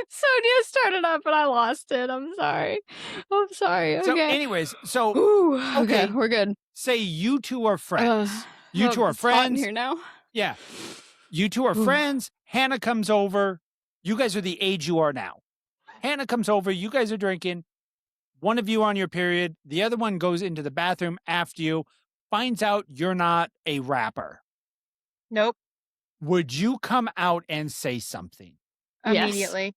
Sonia started up and I lost it. I'm sorry. Okay. So, anyways, so Ooh, okay, we're good. say you two are friends. You two are it's hot in friends. here now. Yeah. You two are friends. Hannah comes over. You guys are the age you are now. Hannah comes over. You guys are drinking. One of you on your period. The other one goes into the bathroom after you, finds out you're not a rapper. Nope. Would you come out and say something? Immediately.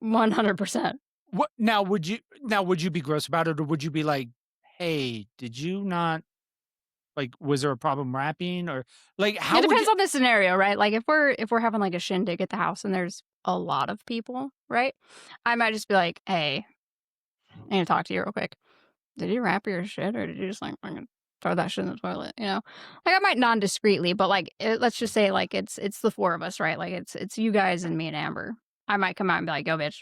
100%. What now? Would you be gross about it, or would you be like, "Hey, did you not, like, was there a problem rapping, or like how?" It depends on the scenario, right? Like if we're having like a shindig at the house and there's a lot of people, right? I might just be like, "Hey, I need to talk to you real quick. Did you rap your shit, or did you just like fucking throw that shit in the toilet?" You know, like I might non-discreetly, but like let's just say like it's the four of us, right? Like it's you guys and me and Amber. I might come out and be like, "Yo, bitch,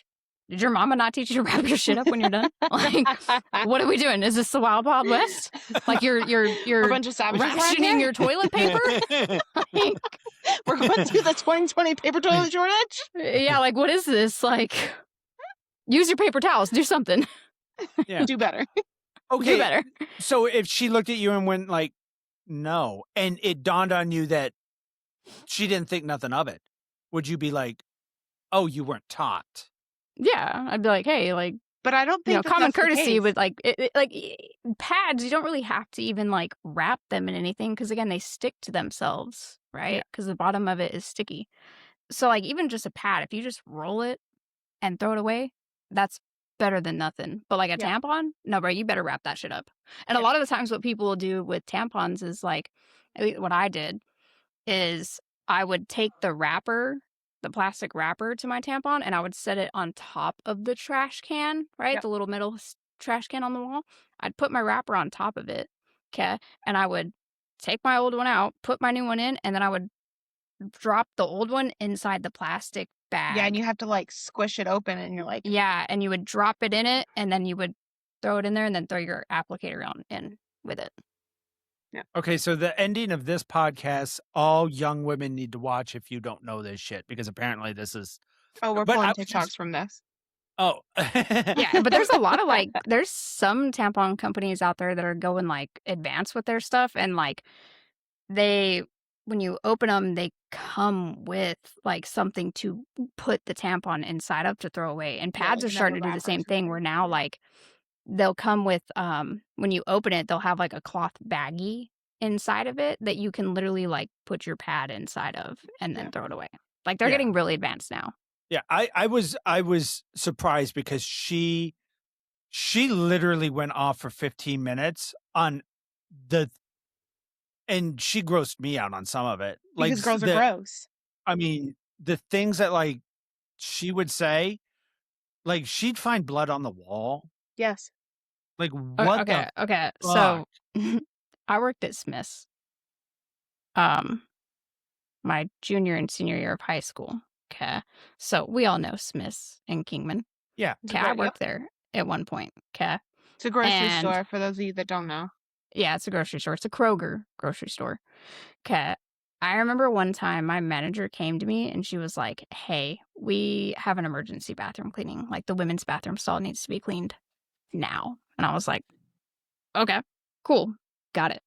did your mama not teach you to wrap your shit up when you're done? Like, what are we doing? Is this the Wild Wild West? Like you're a bunch of savages around rationing here? your toilet paper? Like, We're going through the 2020 paper toilet shortage? yeah, like what is this? Like, use your paper towels. Do something. Yeah. Do better. Okay. Do better. So if she looked at you and went like, "No," and it dawned on you that she didn't think nothing of it, would you be like, "Oh, you weren't taught"? Yeah, I'd be like, hey, like, But I don't think that common that's the courtesy case. with like pads. You don't really have to even like wrap them in anything because again, they stick to themselves, right? Yeah. Because the bottom of it is sticky. So like even just a pad, if you just roll it and throw it away, that's better than nothing. But like a Yeah. tampon, no, bro, you better wrap that shit up. And a Yeah. lot of the times, what people will do with tampons is like, at least what I did is I would take the wrapper, the plastic wrapper to my tampon, and I would set it on top of the trash can, right? Yep. The little metal trash can on the wall. I'd put my wrapper on top of it, okay? And I would take my old one out, put my new one in, and then I would drop the old one inside the plastic bag. Yeah, and you have to like squish it open and you're like, Yeah, and you would drop it in it, and then you would throw it in there, and then throw your applicator on in with it. Okay, so the ending of this podcast, all young women need to watch if you don't know this shit, because apparently this is. oh, we're But pulling I- TikToks from this. Oh, Yeah, but there's a lot of like, there's some tampon companies out there that are going like advanced with their stuff, and like they when you open them, they come with, like, something to put the tampon inside of to throw away, and Yeah, pads like are a never starting to do the wrapper or same thing where something. now, Yeah. like, they'll come with, when you open it, they'll have, like, a cloth baggie inside of it that you can literally, like, put your pad inside of and then Yeah. throw it away. Like, they're Yeah. getting really advanced now. Yeah. I was surprised because she literally went off for 15 minutes on the and she grossed me out on some of it. Like Because girls are the gross. I mean, the things that like she would say, like she'd find blood on the wall. Yes. Like O what the okay, fuck? so I worked at Smith's, um, my junior and senior year of high school. Okay, so we all know Smith's in Kingman. Yeah. It's a Okay, I great, yep. worked there at one point. Okay, It's a grocery and store for those of you that don't know. yeah, it's a grocery store. It's a Kroger grocery store. Okay, I remember one time my manager came to me and she was like, "Hey, we have an emergency bathroom cleaning. Like the women's bathroom stall needs to be cleaned now." And I was like, "Okay, cool, got it."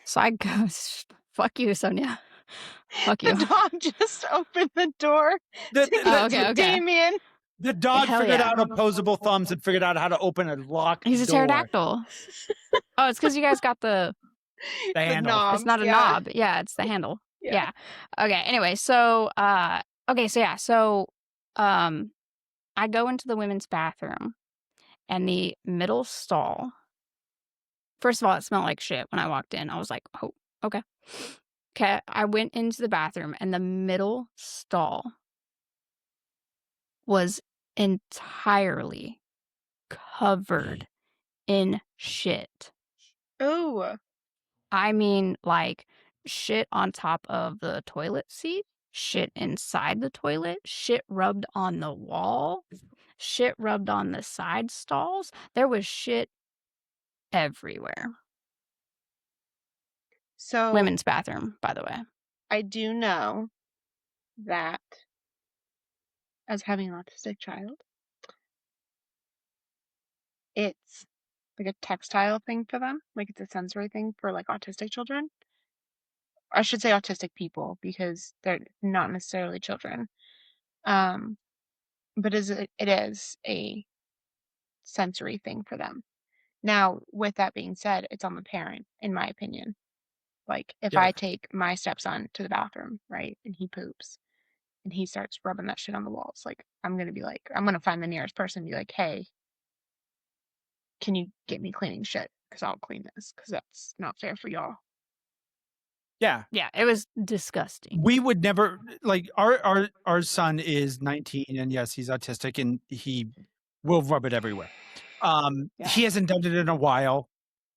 So I go, "Fuck you, Sonia. Fuck The you." dog just opened the door The to Oh, get the okay, to okay. Damien. the dog Hell figured yeah. out opposable thumbs and figured out how to open a locked He's a door. pterodactyl. Oh, it's because you guys got The The handle. it's knobs, not a yeah. knob. Yeah, it's the handle. Yeah. Yeah. Okay, anyway, so, okay, so yeah, so, um, I go into the women's bathroom, and the middle stall first of all, it smelled like shit when I walked in. I was like, "Oh, okay." 'Kay, I went into the bathroom, and the middle stall was entirely covered in shit. Ooh. I mean, like, shit on top of the toilet seat, shit inside the toilet, shit rubbed on the wall, shit rubbed on the side stalls. There was shit everywhere. So Women's bathroom, by the way. I do know that as having an autistic child, it's like a textile thing for them. Like it's a sensory thing for like autistic children. I should say autistic people because they're not necessarily children. Um, but it is a sensory thing for them. Now, with that being said, it's on the parent, in my opinion. Like if Yeah. I take my stepson to the bathroom, right, and he poops and he starts rubbing that shit on the walls, like I'm gonna find the nearest person and be like, hey, can you get me cleaning shit? Because I'll clean this, because that's not fair for y'all. Yeah. Yeah, it was disgusting. We would never like our son is 19 and yes, he's autistic and he will rub it everywhere. Yeah. He hasn't done it in a while,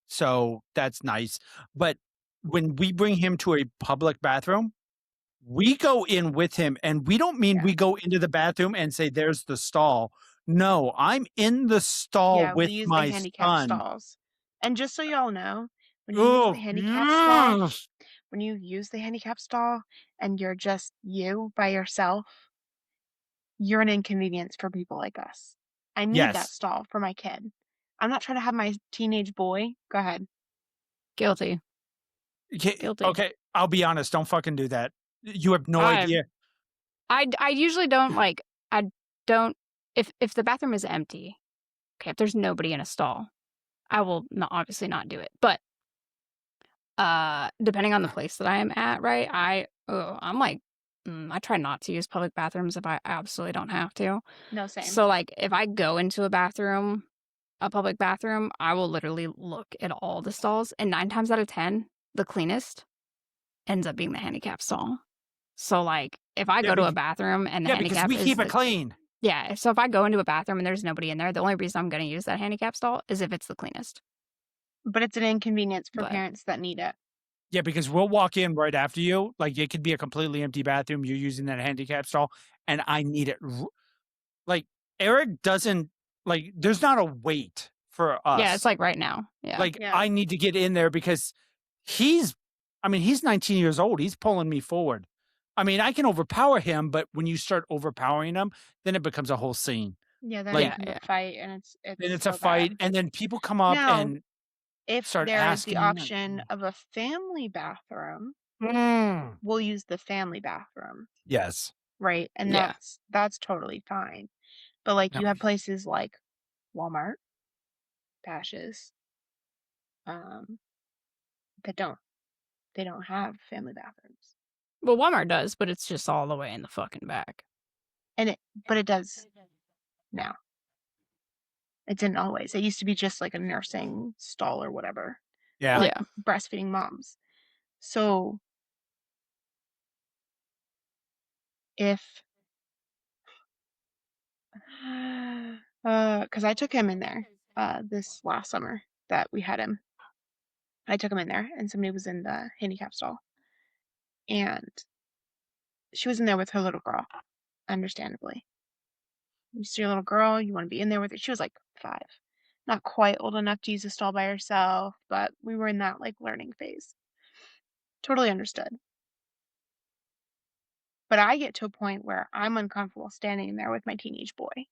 so that's nice. But when we bring him to a public bathroom, we go in with him and we don't mean Yeah. we go into the bathroom and say there's the stall. No, I'm in the stall Yeah, we with use the my handicap son. stalls. And just so y'all know, when you use the Oh, handicap stall, yes. when you use the handicap stall and you're just you by yourself, you're an inconvenience for people like us. I need that Yes. stall for my kid. I'm not trying to have my teenage boy. Go ahead. Guilty. Okay, Guilty. okay, I'll be honest, don't fucking do that. You have no I idea. I usually don't, like I don't if the bathroom is empty, okay, if there's nobody in a stall, I will not obviously not do it, but, depending on the place that I am at, right, I'm like, I try not to use public bathrooms if I absolutely don't have to. No, same. So, like, if I go into a public bathroom, I will literally look at all the stalls, and 9 times out of 10, the cleanest ends up being the handicap stall. So, like, if I Yeah, go to a bathroom and the yeah, because handicap we is keep it the clean. yeah, so if I go into a bathroom and there's nobody in there, the only reason I'm gonna use that handicap stall is if it's the cleanest. But it's an inconvenience for But parents that need it. Yeah, because we'll walk in right after you, like, it could be a completely empty bathroom, you're using that handicap stall, and I need it r like, Eric doesn't like, there's not a wait for yeah, it's us. like right now. Yeah. Like, Yeah. I need to get in there because he's I mean, he's 19 years old, he's pulling me forward. I mean, I can overpower him, but when you start overpowering him, then it becomes a whole scene. Yeah, then it Like, becomes yeah. a fight, and then it's it's a so fight, bad. and then people come up Now, and if start there is the asking option of a family bathroom, Mm. we'll use the family bathroom, Yes. right? And Yeah. that's totally fine. But, like, Yep. you have places like Walmart, Bash's, um, that they don't have family bathrooms. Well, Walmart does, but it's just all the way in the fucking back. And it does now. It didn't always. It used to be just like a nursing stall or whatever for, Yeah. like, Yeah. breastfeeding moms. So, if 'cause I took him in there, this last summer that we had him. I took him in there, and somebody was in the handicap stall, and she was in there with her little girl, understandably. You see your little girl, you wanna be in there with her. She was, like, 5. Not quite old enough to use a stall by herself, but we were in that, like, learning phase. Totally understood. But I get to a point where I'm uncomfortable standing there with my teenage boy.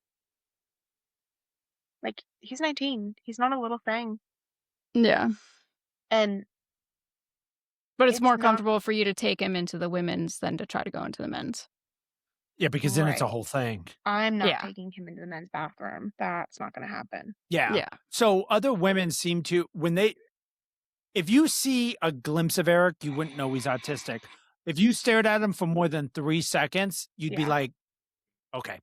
Like, he's 19, he's not a little thing, Yeah. and But it's it's more not comfortable for you to take him into the women's than to try to go into the men's. Yeah, because then it's a right. whole thing. I'm not Yeah. taking him into the men's bathroom. That's not gonna happen. Yeah. Yeah. So other women seem to if you see a glimpse of Eric, you wouldn't know he's autistic. If you stared at him for more than 3 seconds, you'd be Yeah. like, "Okay."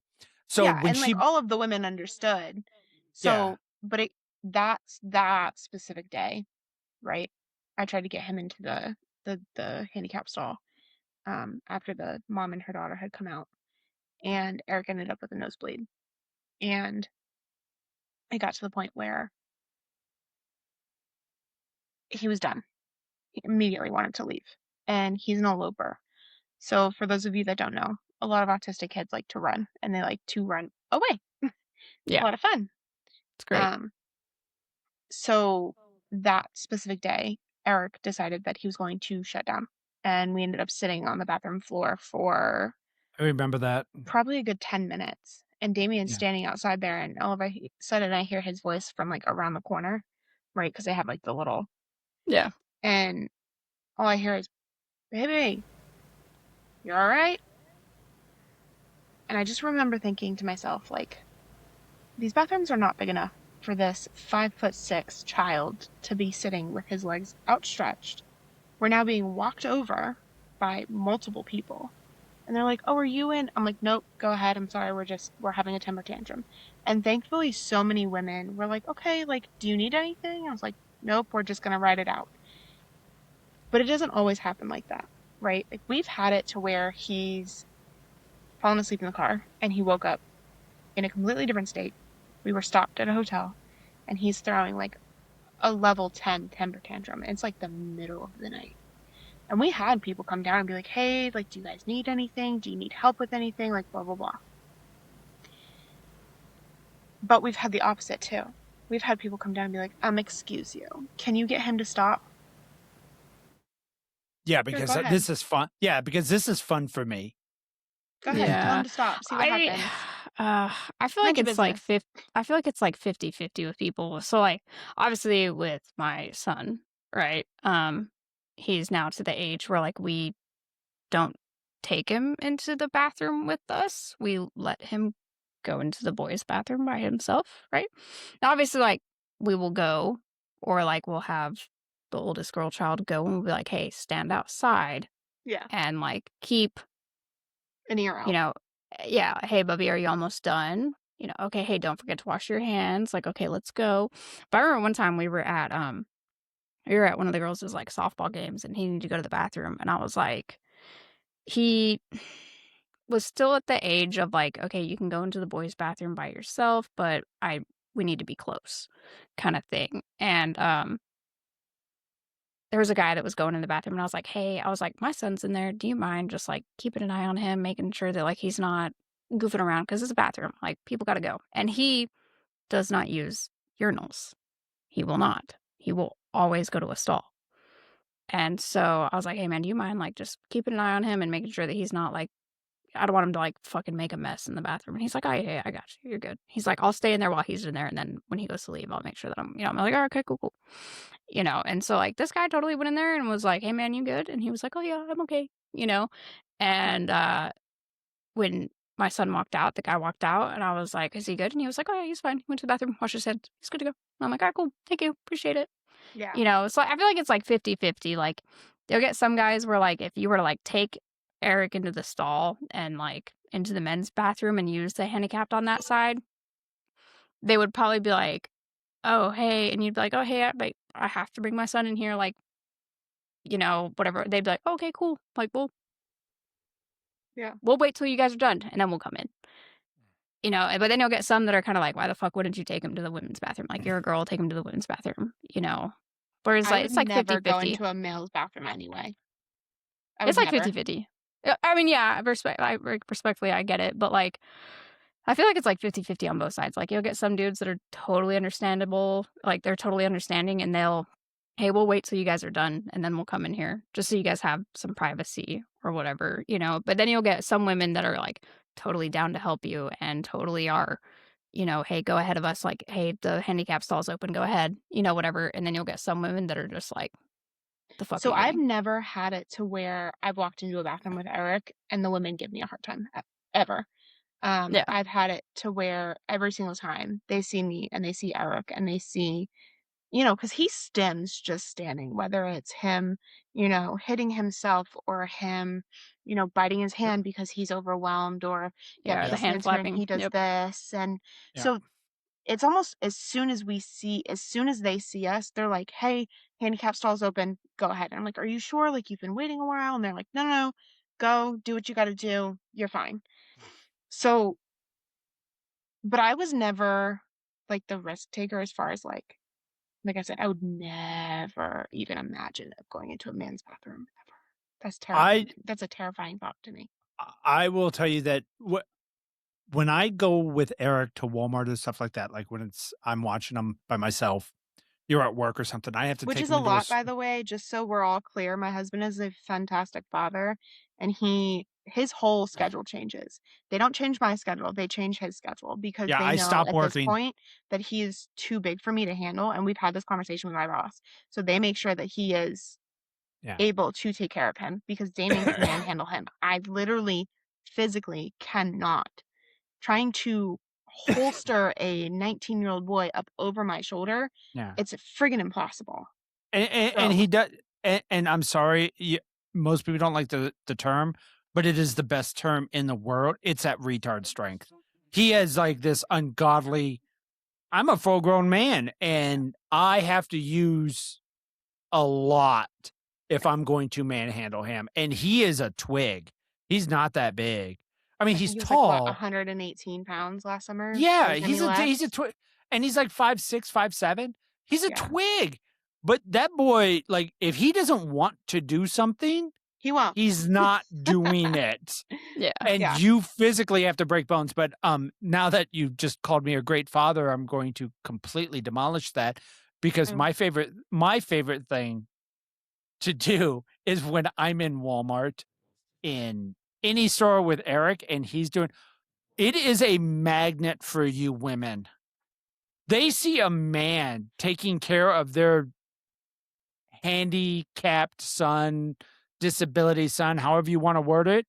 So Yeah, when and, like, she all of the women understood. Yeah. So but that's that specific day, right? I tried to get him into the handicap stall, after the mom and her daughter had come out, and Eric ended up with a nosebleed, and it got to the point where he was done. He immediately wanted to leave, and he's an eloper. So for those of you that don't know, a lot of autistic kids like to run, and they like to run away. A Yeah. lot of fun. It's great. Um, so that specific day, Eric decided that he was going to shut down, and we ended up sitting on the bathroom floor for I remember that. probably a good 10 minutes. And Damien's Yeah. standing outside there, and all of a sudden I hear his voice from like around the corner, right? Because they have like the little, Yeah. and all I hear is, "Baby, you all right?" And I just remember thinking to myself, like, these bathrooms are not big enough for this 5'6" child to be sitting with his legs outstretched. We're now being walked over by multiple people. And they're like, "Oh, are you in?" I'm like, "Nope, go ahead. I'm sorry. We're having a temper tantrum." And thankfully, so many women were like, "Okay, like, do you need anything?" I was like, "Nope, we're just going to ride it out." But it doesn't always happen like that, right? Like, we've had it to where he's fallen asleep in the car and he woke up in a completely different state. We were stopped at a hotel and he's throwing like a level 10 temper tantrum. It's like the middle of the night. And we had people come down and be like, "Hey, like, do you guys need anything? Do you need help with anything?" Like, blah, blah, blah. But we've had the opposite too. We've had people come down and be like, "Excuse you. Can you get him to stop?" Yeah, Sure, because go ahead. this is fun. Yeah, because this is fun for me. Go ahead. Tell him Yeah. to stop. See what I happens. I feel like Mind your it's like business. I feel like it's like 50-50 with people. So like obviously with my son, right? He's now to the age where like we don't take him into the bathroom with us. We let him go into the boys' bathroom by himself, right? Now, obviously, like we will go, or like we'll have the oldest girl child go and we'll be like, hey, stand outside Yeah. and like keep, An ear you out. know, yeah, hey, Bubby, are you almost done? You know, okay, hey, don't forget to wash your hands. Like, okay, let's go. But I remember one time we were at one of the girls' like softball games and he needed to go to the bathroom. And I was like, he was still at the age of like, okay, you can go into the boys' bathroom by yourself, but we need to be close kind of thing. And there was a guy that was going in the bathroom and I was like, hey, I was like, my son's in there. Do you mind just like keeping an eye on him, making sure that like he's not goofing around because it's a bathroom. Like people gotta go. And he does not use urinals. He will not. He will always go to a stall. And so I was like, hey man, do you mind like just keeping an eye on him and making sure that he's not like I don't want him to like fucking make a mess in the bathroom. And he's like, oh yeah, I got you. You're good. He's like, I'll stay in there while he's in there, and then when he goes to leave, I'll make sure that I'm like, oh, okay, cool. And so like this guy totally went in there and was like, hey man, you good? And he was like, oh yeah, I'm okay. And when my son walked out, the guy walked out, and I was like, is he good? And he was like, oh yeah, he's fine. He went to the bathroom, washed his hands. He's good to go. And I'm like, all right, cool. Thank you. Appreciate it. Yeah. So I feel like it's like 50-50. Like you'll get some guys where like if you were to like take Eric into the stall and like into the men's bathroom and use the handicapped on that side, they would probably be like, oh hey, and you'd be like, oh hey, I have to bring my son in here, like, whatever. They'd be like, okay, cool. Like Yeah. we'll wait till you guys are done and then we'll come in. But then you'll get some that are kind of like, why the fuck wouldn't you take him to the women's bathroom? Like you're a girl, take him to the women's bathroom. Whereas I like would it's like never go 50-50. into a male's bathroom anyway. I It's would like never. 50-50. I mean, yeah, respectfully, I get it. But, like, I feel like it's like 50-50 on both sides. Like, you'll get some dudes that are totally understandable. Like, they're totally understanding, and they'll, hey, we'll wait till you guys are done, and then we'll come in here just so you guys have some privacy or whatever. But then you'll get some women that are, like, totally down to help you and totally are, hey, go ahead of us. Like, hey, the handicap stall's open. Go ahead, whatever. And then you'll get some women that are just like, the fuck are So you I've doing? never had it to where I've walked into a bathroom with Eric and the women give me a hard time ever. Yeah. I've had it to where every single time they see me and they see Eric and they see, because he stims just standing, whether it's him, hitting himself or him, biting his hand because he's overwhelmed, or Yeah, he the hand stands here and flapping. he does Yep. this. And Yeah. so it's almost as soon as they see us, they're like, hey, handicap stall's open, go ahead. And I'm like, are you sure? Like, you've been waiting a while? And they're like, no, no, no, go do what you got to do. You're fine. So, but I was never like the risk taker as far as like I said, I would never even imagine of going into a man's bathroom ever. That's I terrifying. That's a terrifying thought to me. I will tell you that when I go with Eric to Walmart and stuff like that, like when I'm watching them by myself, you're at work or something, I have to Which take is him a into a lot, by the way, just so we're all clear. My husband is a fantastic father, and his whole schedule changes. They don't change my schedule, they change his schedule because yeah, they I know stopped at this working. point that he is too big for me to handle, and we've had this conversation with my boss. So they make sure that he is Yeah. able to take care of him because Damien can manhandle him. I literally physically cannot. Trying to holster a 19-year-old boy up over my shoulder, Yeah. it's friggin' impossible. And So he does, and I'm sorry, most people don't like the term, but it is the best term in the world. It's that retard strength. He has like this ungodly. I'm a full grown man, and I have to use a lot if I'm going to manhandle him. And he is a twig. He's not that big. I mean, I think he's he was like what, tall. 118 pounds last summer Yeah, by the time he he's a left. twig, and he's like 5'6", 5'7". He's a Yeah, twig. But that boy, like, if he doesn't want to do something, he won't. he's not doing it. Yeah. And Yeah. you physically have to break bones. But now that you've just called me a great father, I'm going to completely demolish that, because Mm. my favorite thing to do is when I'm in Walmart, in any store with Eric, and he's doing it is a magnet for you women. They see a man taking care of their handicapped son, disability son, however you want to word it.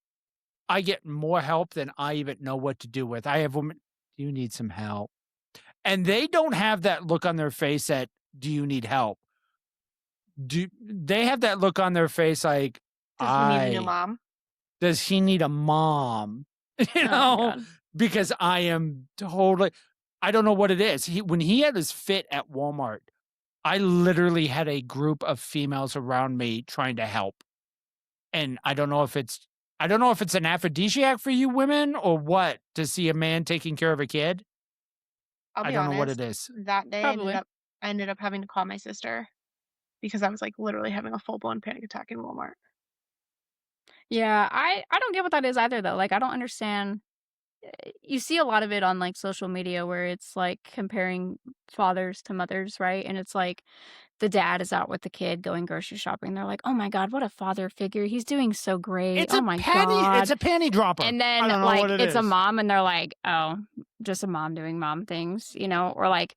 I get more help than I even know what to do with. I have women, do you need some help? And they don't have that look on their face that, do you need help? They have that look on their face like, Does he need a new mom? does he need a mom? You Oh my know, god. because I am totally, I don't know what it is. When he had his fit at Walmart, I literally had a group of females around me trying to help. And I don't know if it's an aphrodisiac for you women or what, to see a man taking care of a kid. I'll I be don't know what it honest. is. That day Probably. I ended up having to call my sister because I was like literally having a full-blown panic attack in Walmart. Yeah, I don't get what that is either though. Like I don't understand. You see a lot of it on like social media where it's like comparing fathers to mothers, right? And it's like the dad is out with the kid going grocery shopping. They're like, "Oh my god, what a father figure. He's doing so great. It's Oh a my penny. god." It's a panty dropper. And I then, don't know like, what it it's a is. mom, and they're like, "Oh, just a mom doing mom things," you know? Or, like,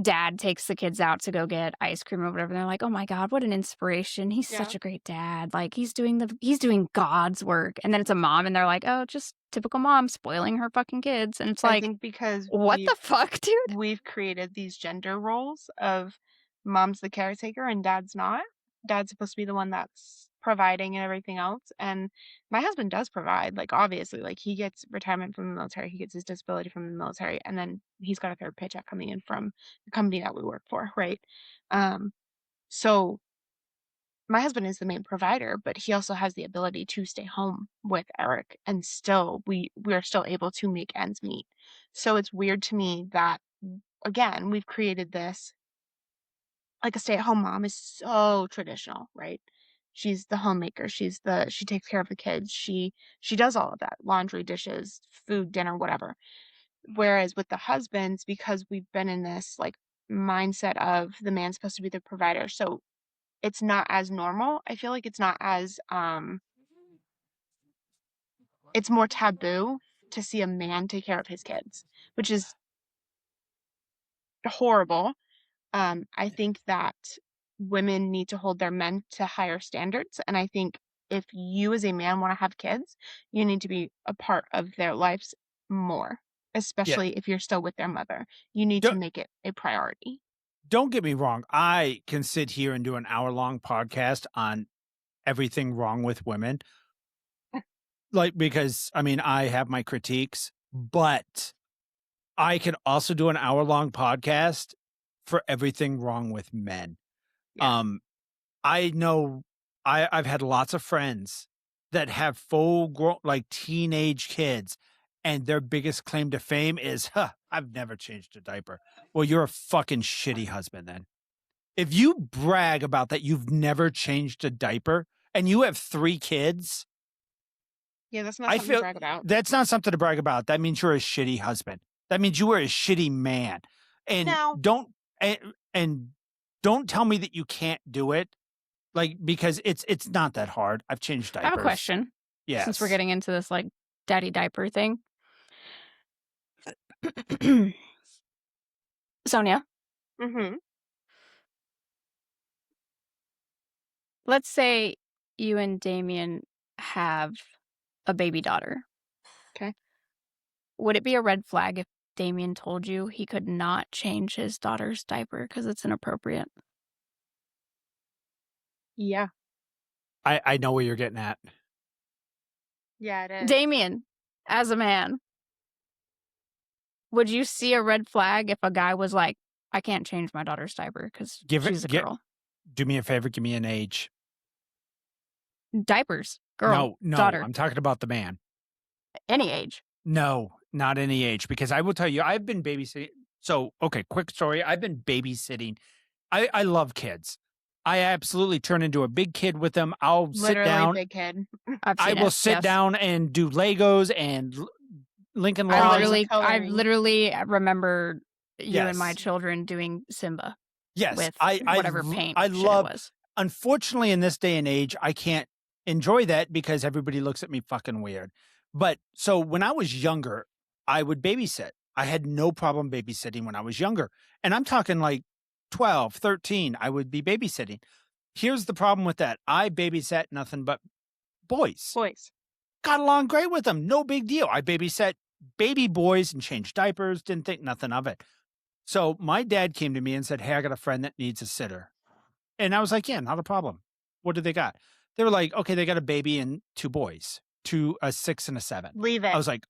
dad takes the kids out to go get ice cream or whatever, and they're like, "Oh my god, what an inspiration. He's Yeah. such a great dad. Like, he's doing God's work." And then it's a mom, and they're like, "Oh, just typical mom spoiling her fucking kids." And it's I like, think because "What the fuck, dude?" we've created these gender roles of mom's the caretaker and dad's not. Dad's supposed to be the one that's providing and everything else. And my husband does provide, like, obviously, like, he gets retirement from the military, he gets his disability from the military, and then he's got a third paycheck coming in from the company that we work for, right? So my husband is the main provider, but he also has the ability to stay home with Eric, and still we're still able to make ends meet. So it's weird to me that, again, we've created this, like, a stay-at-home mom is so traditional, right? She's the homemaker. She takes care of the kids. She does all of that, laundry, dishes, food, dinner, whatever. Whereas with the husbands, because we've been in this, like, mindset of the man's supposed to be the provider, so it's not as normal. I feel like it's not as it's more taboo to see a man take care of his kids, which is horrible. I think that women need to hold their men to higher standards, and I think if you as a man want to have kids, you need to be a part of their lives more, Yeah. especially if you're still with their mother. You need to Don't, make it a priority. don't get me wrong. I can sit here and do an hour-long podcast on everything wrong with women. Like, because I mean, I have my critiques, but I can also do an hour-long podcast for everything wrong with men. Yeah. I know I've had lots of friends that have full grown, like, teenage kids, and their biggest claim to fame is, "Huh, I've never changed a diaper." Well, you're a fucking shitty husband then. If you brag about that you've never changed a diaper and you have 3 kids, Yeah, that's not I something to feel brag about. that's not something to brag about. That means you're a shitty husband. That means you are a shitty man. And Now, and don't tell me that you can't do it, like, because it's not that hard. I've changed I have a diapers. question, since we're Yes. getting into this, like, daddy diaper thing. Sonia, mhm, let's say you and Damien have a baby daughter. 'kay. Would it be a red flag if Damien told you he could not change his daughter's diaper because it's inappropriate? Yeah. I know where you're getting at. Yeah, it is. Damien, as a man, would you see a red flag if a guy was like, "I can't change my daughter's diaper because Give she's it a get girl"? Do me a favor, give me an age. Diapers, girl, No, daughter, I'm talking about the man. any age. No, not any age, because I will tell you, I've been babysitting. So, okay, quick story. I've been babysitting. I love kids. I absolutely turn into a big kid with them. I'll sit Literally down. big kid. I've I seen will it. sit Yes. down and do Legos and Lincoln I Logs. I coloring. literally remember you and my Yes. children doing Simba Yes, with I whatever paint I shit it love. was. Unfortunately, in this day and age, I can't enjoy that because everybody looks at me fucking weird. But so when I was younger, I would babysit. I had no problem babysitting when I was younger. And I'm talking like 12, 13, I would be babysitting. Here's the problem with that. I babysat nothing but boys. Boys. Got along great with them. No big deal. I babysat baby boys and changed diapers, didn't think nothing of it. So my dad came to me and said, "Hey, I got a friend that needs a sitter." And I was like, "Yeah, not a problem. What do they got?" They were like, "Okay, they got a baby and 2 boys, a 6 and a 7." Leave it. I was like,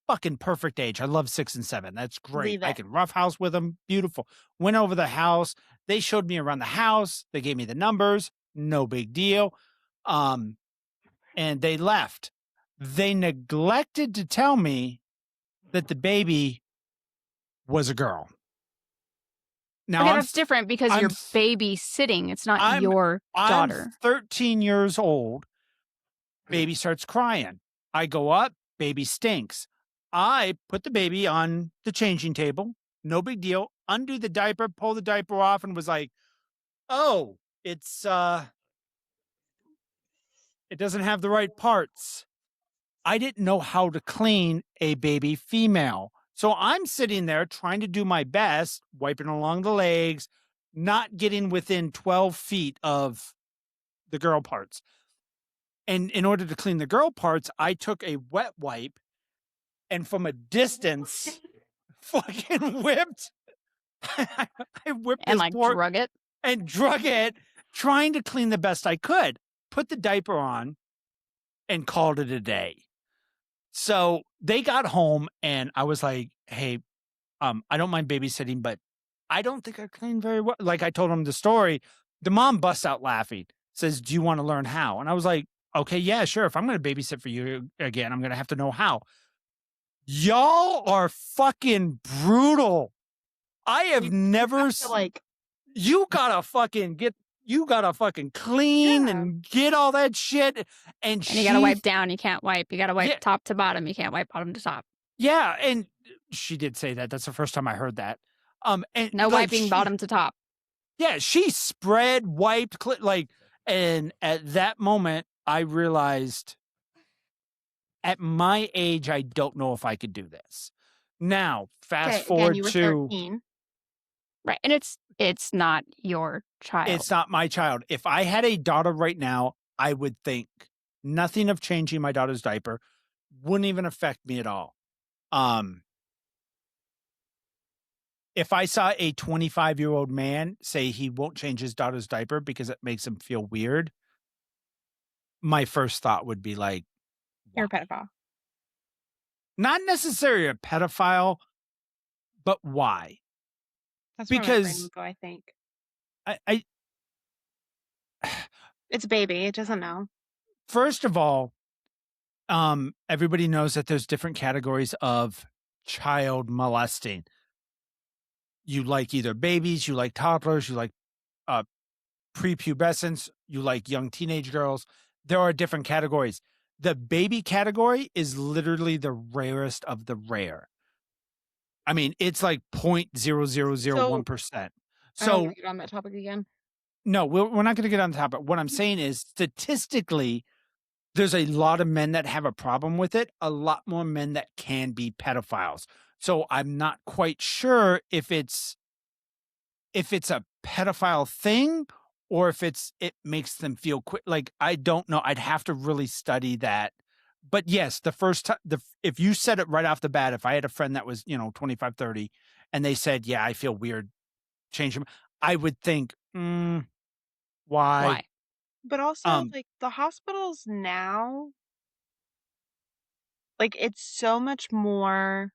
"Fucking perfect age. I love 6 and 7. That's great. Leave I it. can roughhouse with them. Beautiful." Went over the house. They showed me around the house. They gave me the numbers. No big deal. And they left. They neglected to tell me that the baby was a girl. Now Okay, I'm that's different because I'm you're th- babysitting. It's not I'm your I'm daughter. 13 years old. Baby starts crying. I go up, baby stinks. I put the baby on the changing table. No big deal. Undo the diaper, pull the diaper off, and was like, oh, it's it doesn't have the right parts. I didn't know how to clean a baby female. So I'm sitting there trying to do my best, wiping along the legs, not getting within 12 feet of the girl parts. And in order to clean the girl parts, I took a wet wipe and from a distance fucking whipped. I whipped And this like poor drug it. and drug it, trying to clean the best I could. Put the diaper on and called it a day. So they got home and I was like, hey, I don't mind babysitting, but I don't think I clean very well. Like I told them the story. The mom busts out laughing, says, do you want to learn how? And I was like, okay, yeah, sure. If I'm going to babysit for you again, I'm going to have to know how. Y'all are fucking brutal. I have never have to, like, you gotta fucking clean Yeah. and get all that shit. And you gotta wipe down. You can't wipe. You gotta wipe Yeah. top to bottom. You can't wipe bottom to top. Yeah, and she did say that. That's the first time I heard that. And No like, wiping bottom to top. Yeah, she spread, wiped, and at that moment, I realized at my age, I don't know if I could do this. Now, fast again, forward you were to 13. Right. And it's not your child. it's not my child. If I had a daughter right now, I would think nothing of changing my daughter's diaper wouldn't even affect me at all. If I saw a 25-year-old man say he won't change his daughter's diaper because it makes him feel weird, my first thought would be like, You're a why? pedophile. Not necessarily a pedophile, but why? That's where my brain Because would go, I think. I It's a baby. It doesn't know. first of all, everybody knows that there's different categories of child molesting. You like either babies, you like toddlers, you like prepubescents, you like young teenage girls. There are different categories. The baby category is literally the rarest of the rare. I mean, it's like 0.0001%. I don't So want to get on that topic again. no, we're not going to get on the topic. What I'm saying is statistically, there's a lot of men that have a problem with it, a lot more men that can be pedophiles. So I'm not quite sure if it's a pedophile thing or if it makes them feel like I don't know. I'd have to really study that. But yes, the first time if you said it right off the bat, if I had a friend that was, 25, 30 and they said, "Yeah, I feel weird, change them," I would think, why? Why? But also, Um, like, the hospitals now, like, it's so much more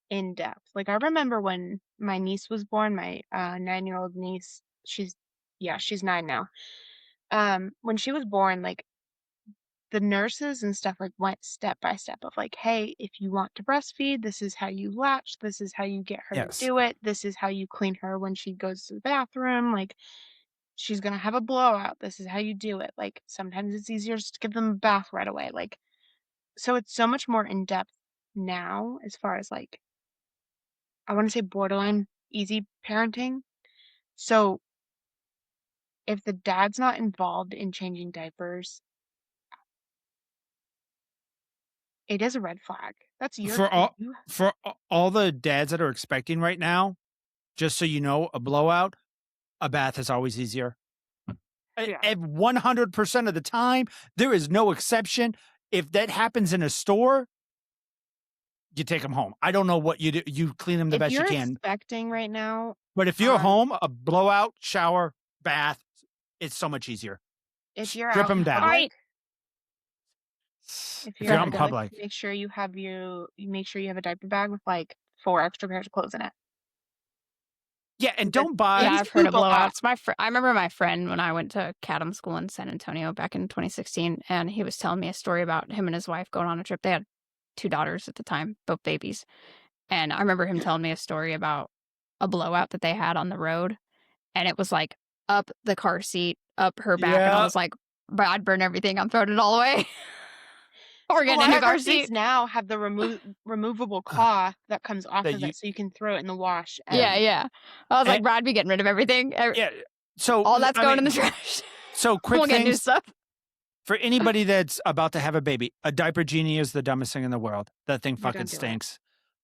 in depth. Like, I remember when my niece was born, my 9-year-old niece, she's 9 now. When she was born, like, the nurses and stuff, like, went step by step of like, hey, if you want to breastfeed, this is how you latch, this is how you get her to yes. do it, this is how you clean her when she goes to the bathroom, like, she's gonna have a blowout, this is how you do it. Like, sometimes it's easier just to give them a bath right away. Like, so it's so much more in depth now as far as, like, I want to say borderline easy parenting. So if the dad's not involved in changing diapers, it is a red flag. That's your For kid. all all the dads that are expecting right now, just so you know, a blowout, a bath is always easier. Yeah. At 100% of the time, there is no exception. If that happens in a store, you take them home. I don't know what you do. You clean them the If best you you're can. expecting right now, But if you're home, a blowout, shower, bath, it's so much easier. if you're Strip out in them down. public, Right. if If you're you're out out in in public, public. make sure you have a diaper bag with like 4 extra pairs of clothes in it. Yeah, and Because don't buy. Yeah, babies I've heard of poop a lot. blowouts. I remember my friend when I went to Cadam School in San Antonio back in 2016, and he was telling me a story about him and his wife going on a trip. They had 2 daughters at the time, both babies. And I remember him telling me a story about a blowout that they had on the road, and it was like up the car seat, up her back, and I Yeah. was like, "But I'd burn everything. I'm throwing it all away." Or A getting lot a new of car our seats seat. now have the removable cloth that comes off That of you it, so you can throw it in the wash. Yeah, And yeah. I was like, and, "Bro, I'd be getting rid of everything." yeah, So All that's I going in mean, the trash. So quick We'll get new things stuff. for anybody that's about to have a baby. A diaper genie is the dumbest thing in the world. That thing Yeah, fucking don't do it. stinks.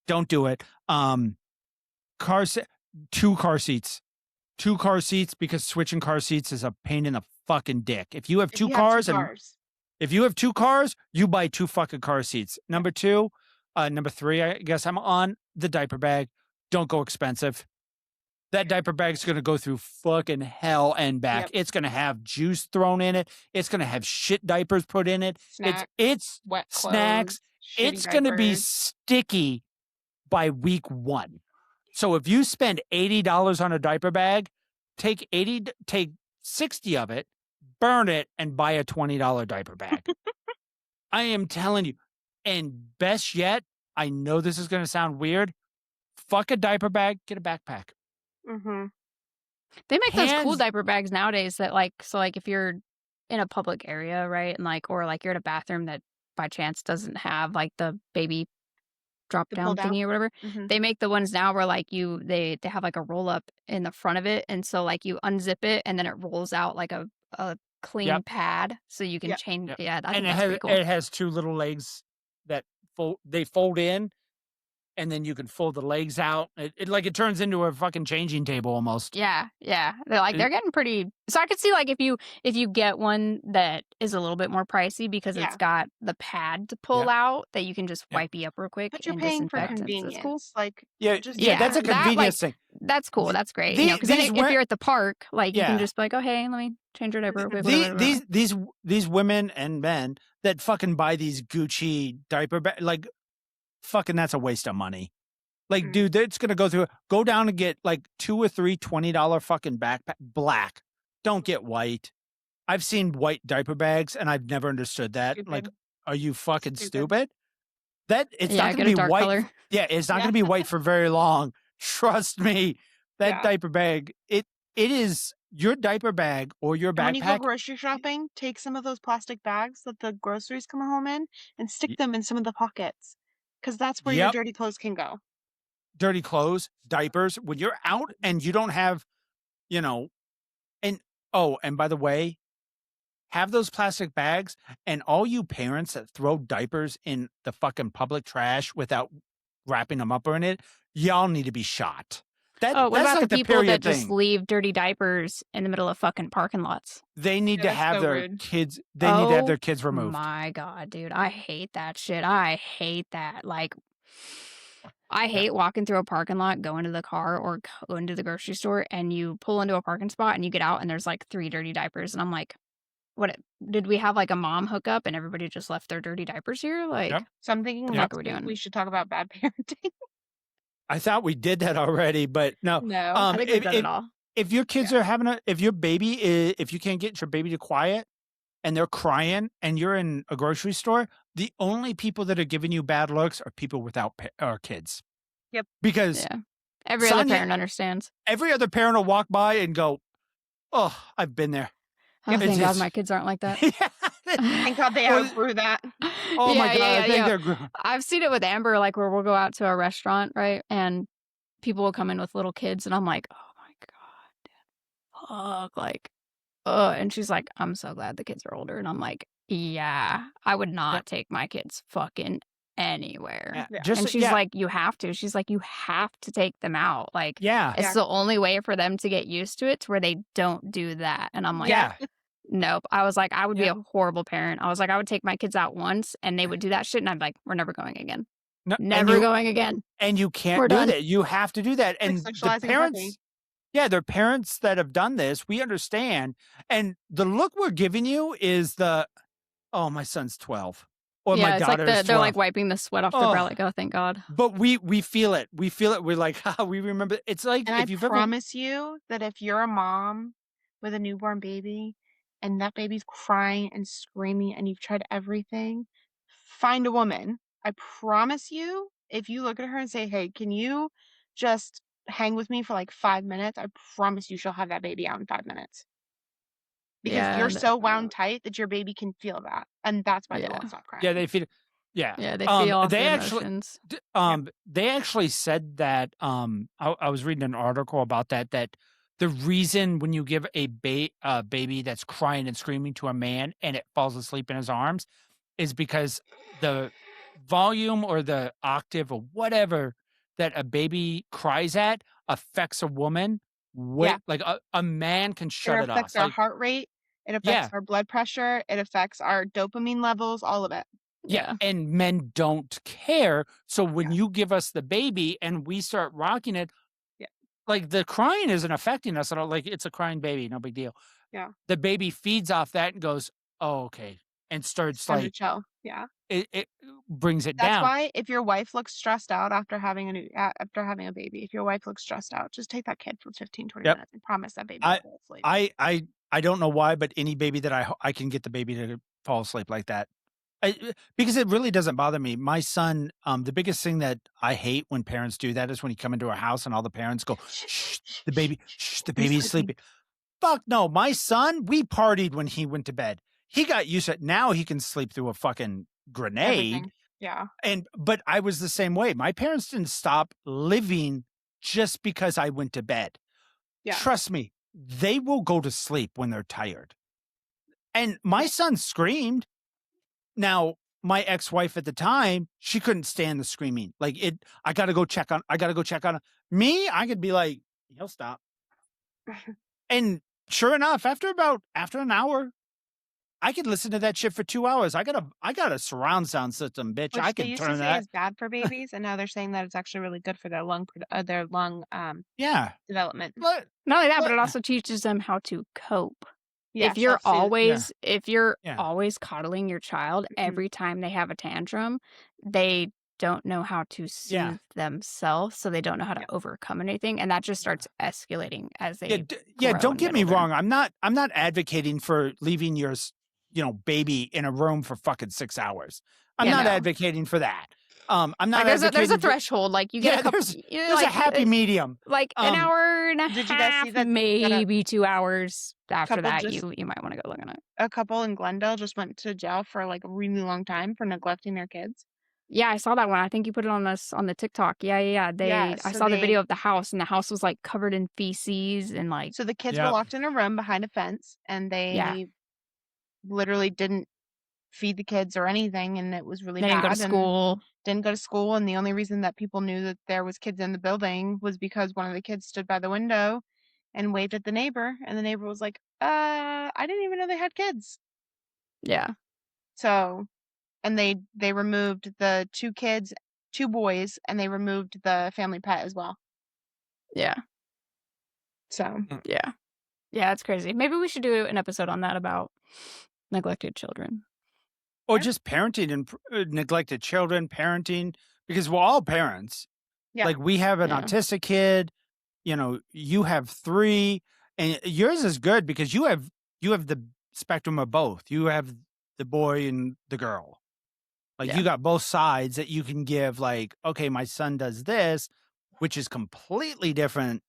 Don't do it. Car se- 2 car seats. 2 car seats, because switching car seats is a pain in the fucking dick. If you have If two you have two cars and cars, if you have 2 cars, you buy 2 fucking car seats. Number 3, I guess I'm on the diaper bag. Don't go expensive. That diaper bag's going to go through fucking hell and back. Yep. It's going to have juice thrown in it. It's going to have shit diapers put in it. snacks, It's wet clothes, snacks. shitty It's going to be diapers. sticky by week 1. So if you spend $80 on a diaper bag, take 60 of it, burn it, and buy a $20 diaper bag. I am telling you. And best yet, I know this is going to sound weird. Fuck a diaper bag, get a backpack. Mm-hmm. They make those cool Hands- diaper bags nowadays that if you're in a public area, right, and or you're in a bathroom that by chance doesn't have the baby drop The down pull down? thingy or whatever, Mm-hmm. they make the ones now where they have a roll up in the front of it, and so you unzip it and then it rolls out like a clean Yep. pad, so you can Yep. change. Yep. Yeah, I And think that's pretty cool. it has 2 little legs that fold in, and then you can fold the legs out. It turns into a fucking changing table almost. Yeah. They're getting pretty. So I could see if you get one that is a little bit more pricey because Yeah. it's got the pad to pull out that you can just Yep. wipe you up real quick But you're and paying for disinfect. convenience. It's cool. Just Yeah, that's a that, convenience thing. That's cool. That's great. The- Because then these if were- you're at the park, you Yeah. can just be like, oh hey, let me change your diaper real quick. Whatever. These women and men that fucking buy these Gucci diaper fucking, that's a waste of money. Dude, it's gonna go down and get 2 or 3 $20 fucking backpack. Black. Don't get white. I've seen white diaper bags and I've never understood that. Stupid. Are you fucking Stupid. stupid? It's Yeah, not get gonna a be dark white. color. Yeah, it's not Yeah. gonna be white for very long. Trust me. That Yeah. diaper bag, it is your diaper bag or your And when you go backpack. grocery shopping, take some of those plastic bags that the groceries come home in and stick Y- them in some of the pockets, because that's where your Yep. dirty clothes can go. Dirty clothes, diapers. When you're out and you don't have, and by the way, have those plastic bags, and all you parents that throw diapers in the fucking public trash without wrapping them up or in it, y'all need to be shot. What That's about like the the people period that just thing. leave dirty diapers in the middle of fucking parking lots? They need Yeah, to that's have so their rude. kids. They need to have Oh their kids removed. My God, dude, I hate that shit. I hate that. I hate walking through a parking lot, going to the car or going to the grocery store, and you pull into a parking spot and you get out and there's 3 dirty diapers, and I'm like, what? Did we have a mom hookup and everybody just left their dirty diapers here? Yep. So I'm thinking What the fuck next are we week doing? we should talk about bad parenting. I thought we did that already, but no. No, I think we've done it all. If your kids are if your baby if you can't get your baby to quiet and they're crying and you're in a grocery store, the only people that are giving you bad looks are people without kids. Yep. Because Yeah. Every other Sonia- parent understands. every other parent will walk by and go, "Oh, I've been there." Oh, It's- thank God it's- my kids aren't like that. Thank God they Well, outgrew that. Oh my God, I think yeah. they're I've seen it with Amber, where we'll go out to a restaurant, right? And people will come in with little kids, and I'm like, oh my God, fuck, and she's like, I'm so glad the kids are older, and I'm like, yeah, I would not take my kids fucking anywhere. Yeah. just And she's like, you have to. She's like, you have to take them out. yeah. It's the only way for them to get used to it, to where they don't do that. And I'm like, Yeah. nope. I was like, I would be Yeah. a horrible parent. I was like, I would take my kids out once and they would do that shit. And I'd be like, we're never going again. No, and Never going again. And you can't We're do done. that. You have to do that. Like And the socializing parents, puppy. yeah, they're parents that have done this. We understand. And the look we're giving you is oh, my son's 12. Or Yeah, my it's daughter's 12. they're wiping the sweat off their brow, Oh. oh, thank God. But we feel it. We feel it. We're like, we remember. It's like And if I you've ever. promise you that if you're a mom with a newborn baby and that baby's crying and screaming and you've tried everything, find a woman. I promise you, if you look at her and say, hey, can you just hang with me for 5 minutes? I promise you she'll have that baby out in 5 minutes. Because Yeah, you're so wound tight that your baby can feel that. And that's why they Yeah. won't stop crying. Yeah, they feel. Yeah. Yeah, they feel off they their actually- emotions. They actually said that. I was reading an article about that the reason when you give a baby that's crying and screaming to a man and it falls asleep in his arms is because the volume or the octave or whatever that a baby cries at affects a woman way Yeah. like a man can It shut it affects off. our Like, heart rate, it affects yeah, our blood pressure, it affects our dopamine levels, all of it. yeah, Yeah. and men don't care. So when Yeah. you give us the baby and we start rocking it, Yeah. like the crying isn't affecting us at all. Like it's a crying baby, no big deal. Yeah. The baby feeds off that and goes, "Oh, okay," and It's starts time to like chill. Yeah. it brings it That's down. why if your wife looks stressed out after having a baby, if your wife looks stressed out, just take that kid for 15, 20 Yep. minutes and promise that baby will I fall asleep. I don't know why, but any baby that I can get the baby to fall asleep like that. Because it really doesn't bother me. My son, the biggest thing that I hate when parents do that is when you come into a house and all the parents go, Shh, "Shh, shh, shh. the He's baby's sleeping. sleeping." Fuck no. My son, we partied when he went to bed. He got used to it. Now he can sleep through a fucking grenade. Everything. Yeah. But I was the same way. My parents didn't stop living just because I went to bed. Yeah. Trust me, they will go to sleep when they're tired. And my son screamed. Now, my ex-wife at the time, she couldn't stand the screaming. Like I gotta go check on him. Me, I could be like, he'll stop. And sure enough, after an hour, I could listen to that shit for 2 hours. I got a surround sound system, bitch. I Which they can used to turn say that. is bad for babies, and now they're saying that it's actually really good for their lung Yeah. development. Let Not only that, but let it also teaches them how to cope. Yeah, self-soothe. Yeah. If you're Yeah. always coddling your child Mhm. every time they have a tantrum, they don't know how to Yeah. soothe themselves, so they don't know how to Yeah. overcome anything, and that just starts escalating as Yeah, they yeah, grow don't and get get me older. wrong. I'm not advocating for leaving your baby in a room for fucking 6 hours. I'm Yeah, not no. advocating for that. I'm Like, not there's a advocating for threshold, like, you get a yeah, couple there's a happy medium. like, an Um, hour and a Did you guys see half, that a maybe 2 hours. After couple that, just you might wanna go look at it. a couple in Glendale just went to jail for, like, a really long time for neglecting their kids? Yeah, I saw that one. I think you put it on the TikTok. Yeah, yeah, yeah. Yeah, I so saw the they video of the house, and the house was, like, covered in feces and, like so the kids were yep. locked in a room behind a fence, and yeah, they literally didn't feed the kids or anything, and it was really they didn't go to bad, and school. didn't go to school, and the only reason that people knew that there was kids in the building was because one of the kids stood by the window and waved at the neighbor, and the neighbor was like, I didn't even know they had kids." Yeah, So, and they removed the 2 kids, 2 boys, and they removed the family pet as well. yeah, So, Mm. yeah. Yeah, it's crazy. Maybe we should do an episode on that about neglected children. Or yeah, just parenting and neglected children, parenting because we're all parents. yeah, Like we have an Yeah, autistic kid, you have 3 and yours is good because you have the spectrum of both. You have the boy and the girl. Like yeah, you got both sides that you can give like, okay, my son does this, which is completely different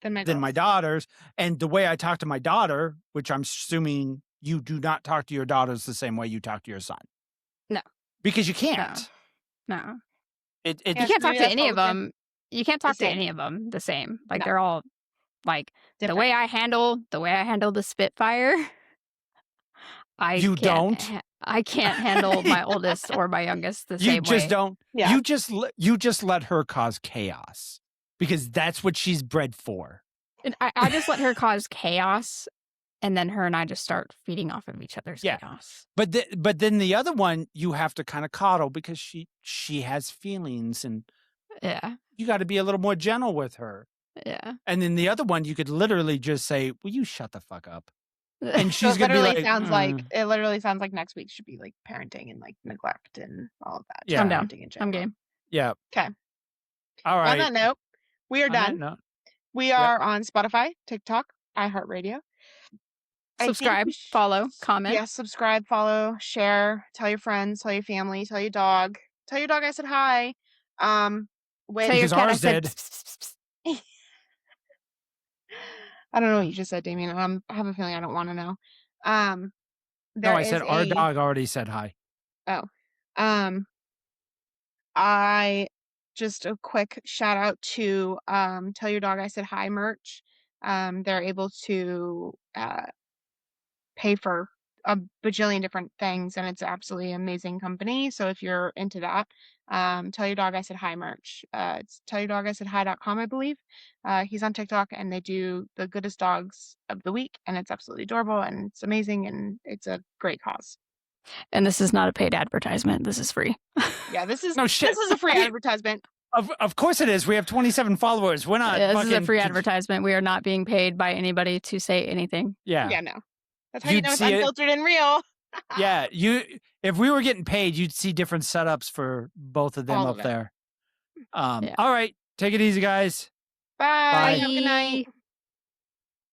then my than my girls. daughters. And the way I talk to my daughter, which I'm assuming you do not talk to your daughters the same way you talk to your son. no, Because you no, can't. no. You It's Yes, can't talk maybe to that's any what of we did. them. You can't The talk to same. any of them the same. Like, No, they're all like, different. the way I handle the Spitfire, you don't. I can't handle my oldest or my youngest the You same just way. don't. Yeah. You just let her cause chaos because that's what she's bred for. And I just let her cause chaos, and then her and I just start feeding off of each other's Yeah. chaos. But then the other one you have to kind of coddle because she has feelings and Yeah, you got to be a little more gentle with her. yeah. And then the other one you could literally just say, "Will you shut the fuck up?" And So she's going to be like, it literally sounds like next week should be like parenting and like neglect and all of that. Just I'm Yeah. down. parenting in I'm general. game. Yeah. Okay. All On right. that note, we are On that done. note, We yep. are on Spotify, TikTok, iHeartRadio. I think Subscribe, we follow, comment. yeah, subscribe, follow, share, tell your friends, tell your family, tell your dog. Tell your dog I said hi. Tell your Because cat I ours said did. pss, pss, pss, pss. I don't know what you just said, Damien. I have a feeling I don't want to know. Um, No, there I is said our a dog already said hi. oh, um, I just a quick shout out to Tell Your Dog I Said Hi merch. they're able to pay for a bajillion different things, and it's absolutely amazing company. So if you're into that, Tell Your Dog I Said Hi merch. It's tellyourdogIsaidhi.com, I believe. He's on TikTok, and they do the goodest dogs of the week, and it's absolutely adorable, and it's amazing, and it's a great cause. And this is not a paid advertisement. This is free. Yeah, this is No shit. this is a free I mean, advertisement. Of course it is. We have 27 followers. We're not This is a fucking free advertisement. We are not being paid by anybody to say anything. Yeah. Yeah, no. That's how you You'd know it's see it. unfiltered and real. Yeah, if we were getting paid, you'd see different setups for both of them All up of it. there. Yeah. All right, take it easy, guys. Bye. Bye. Have a good night.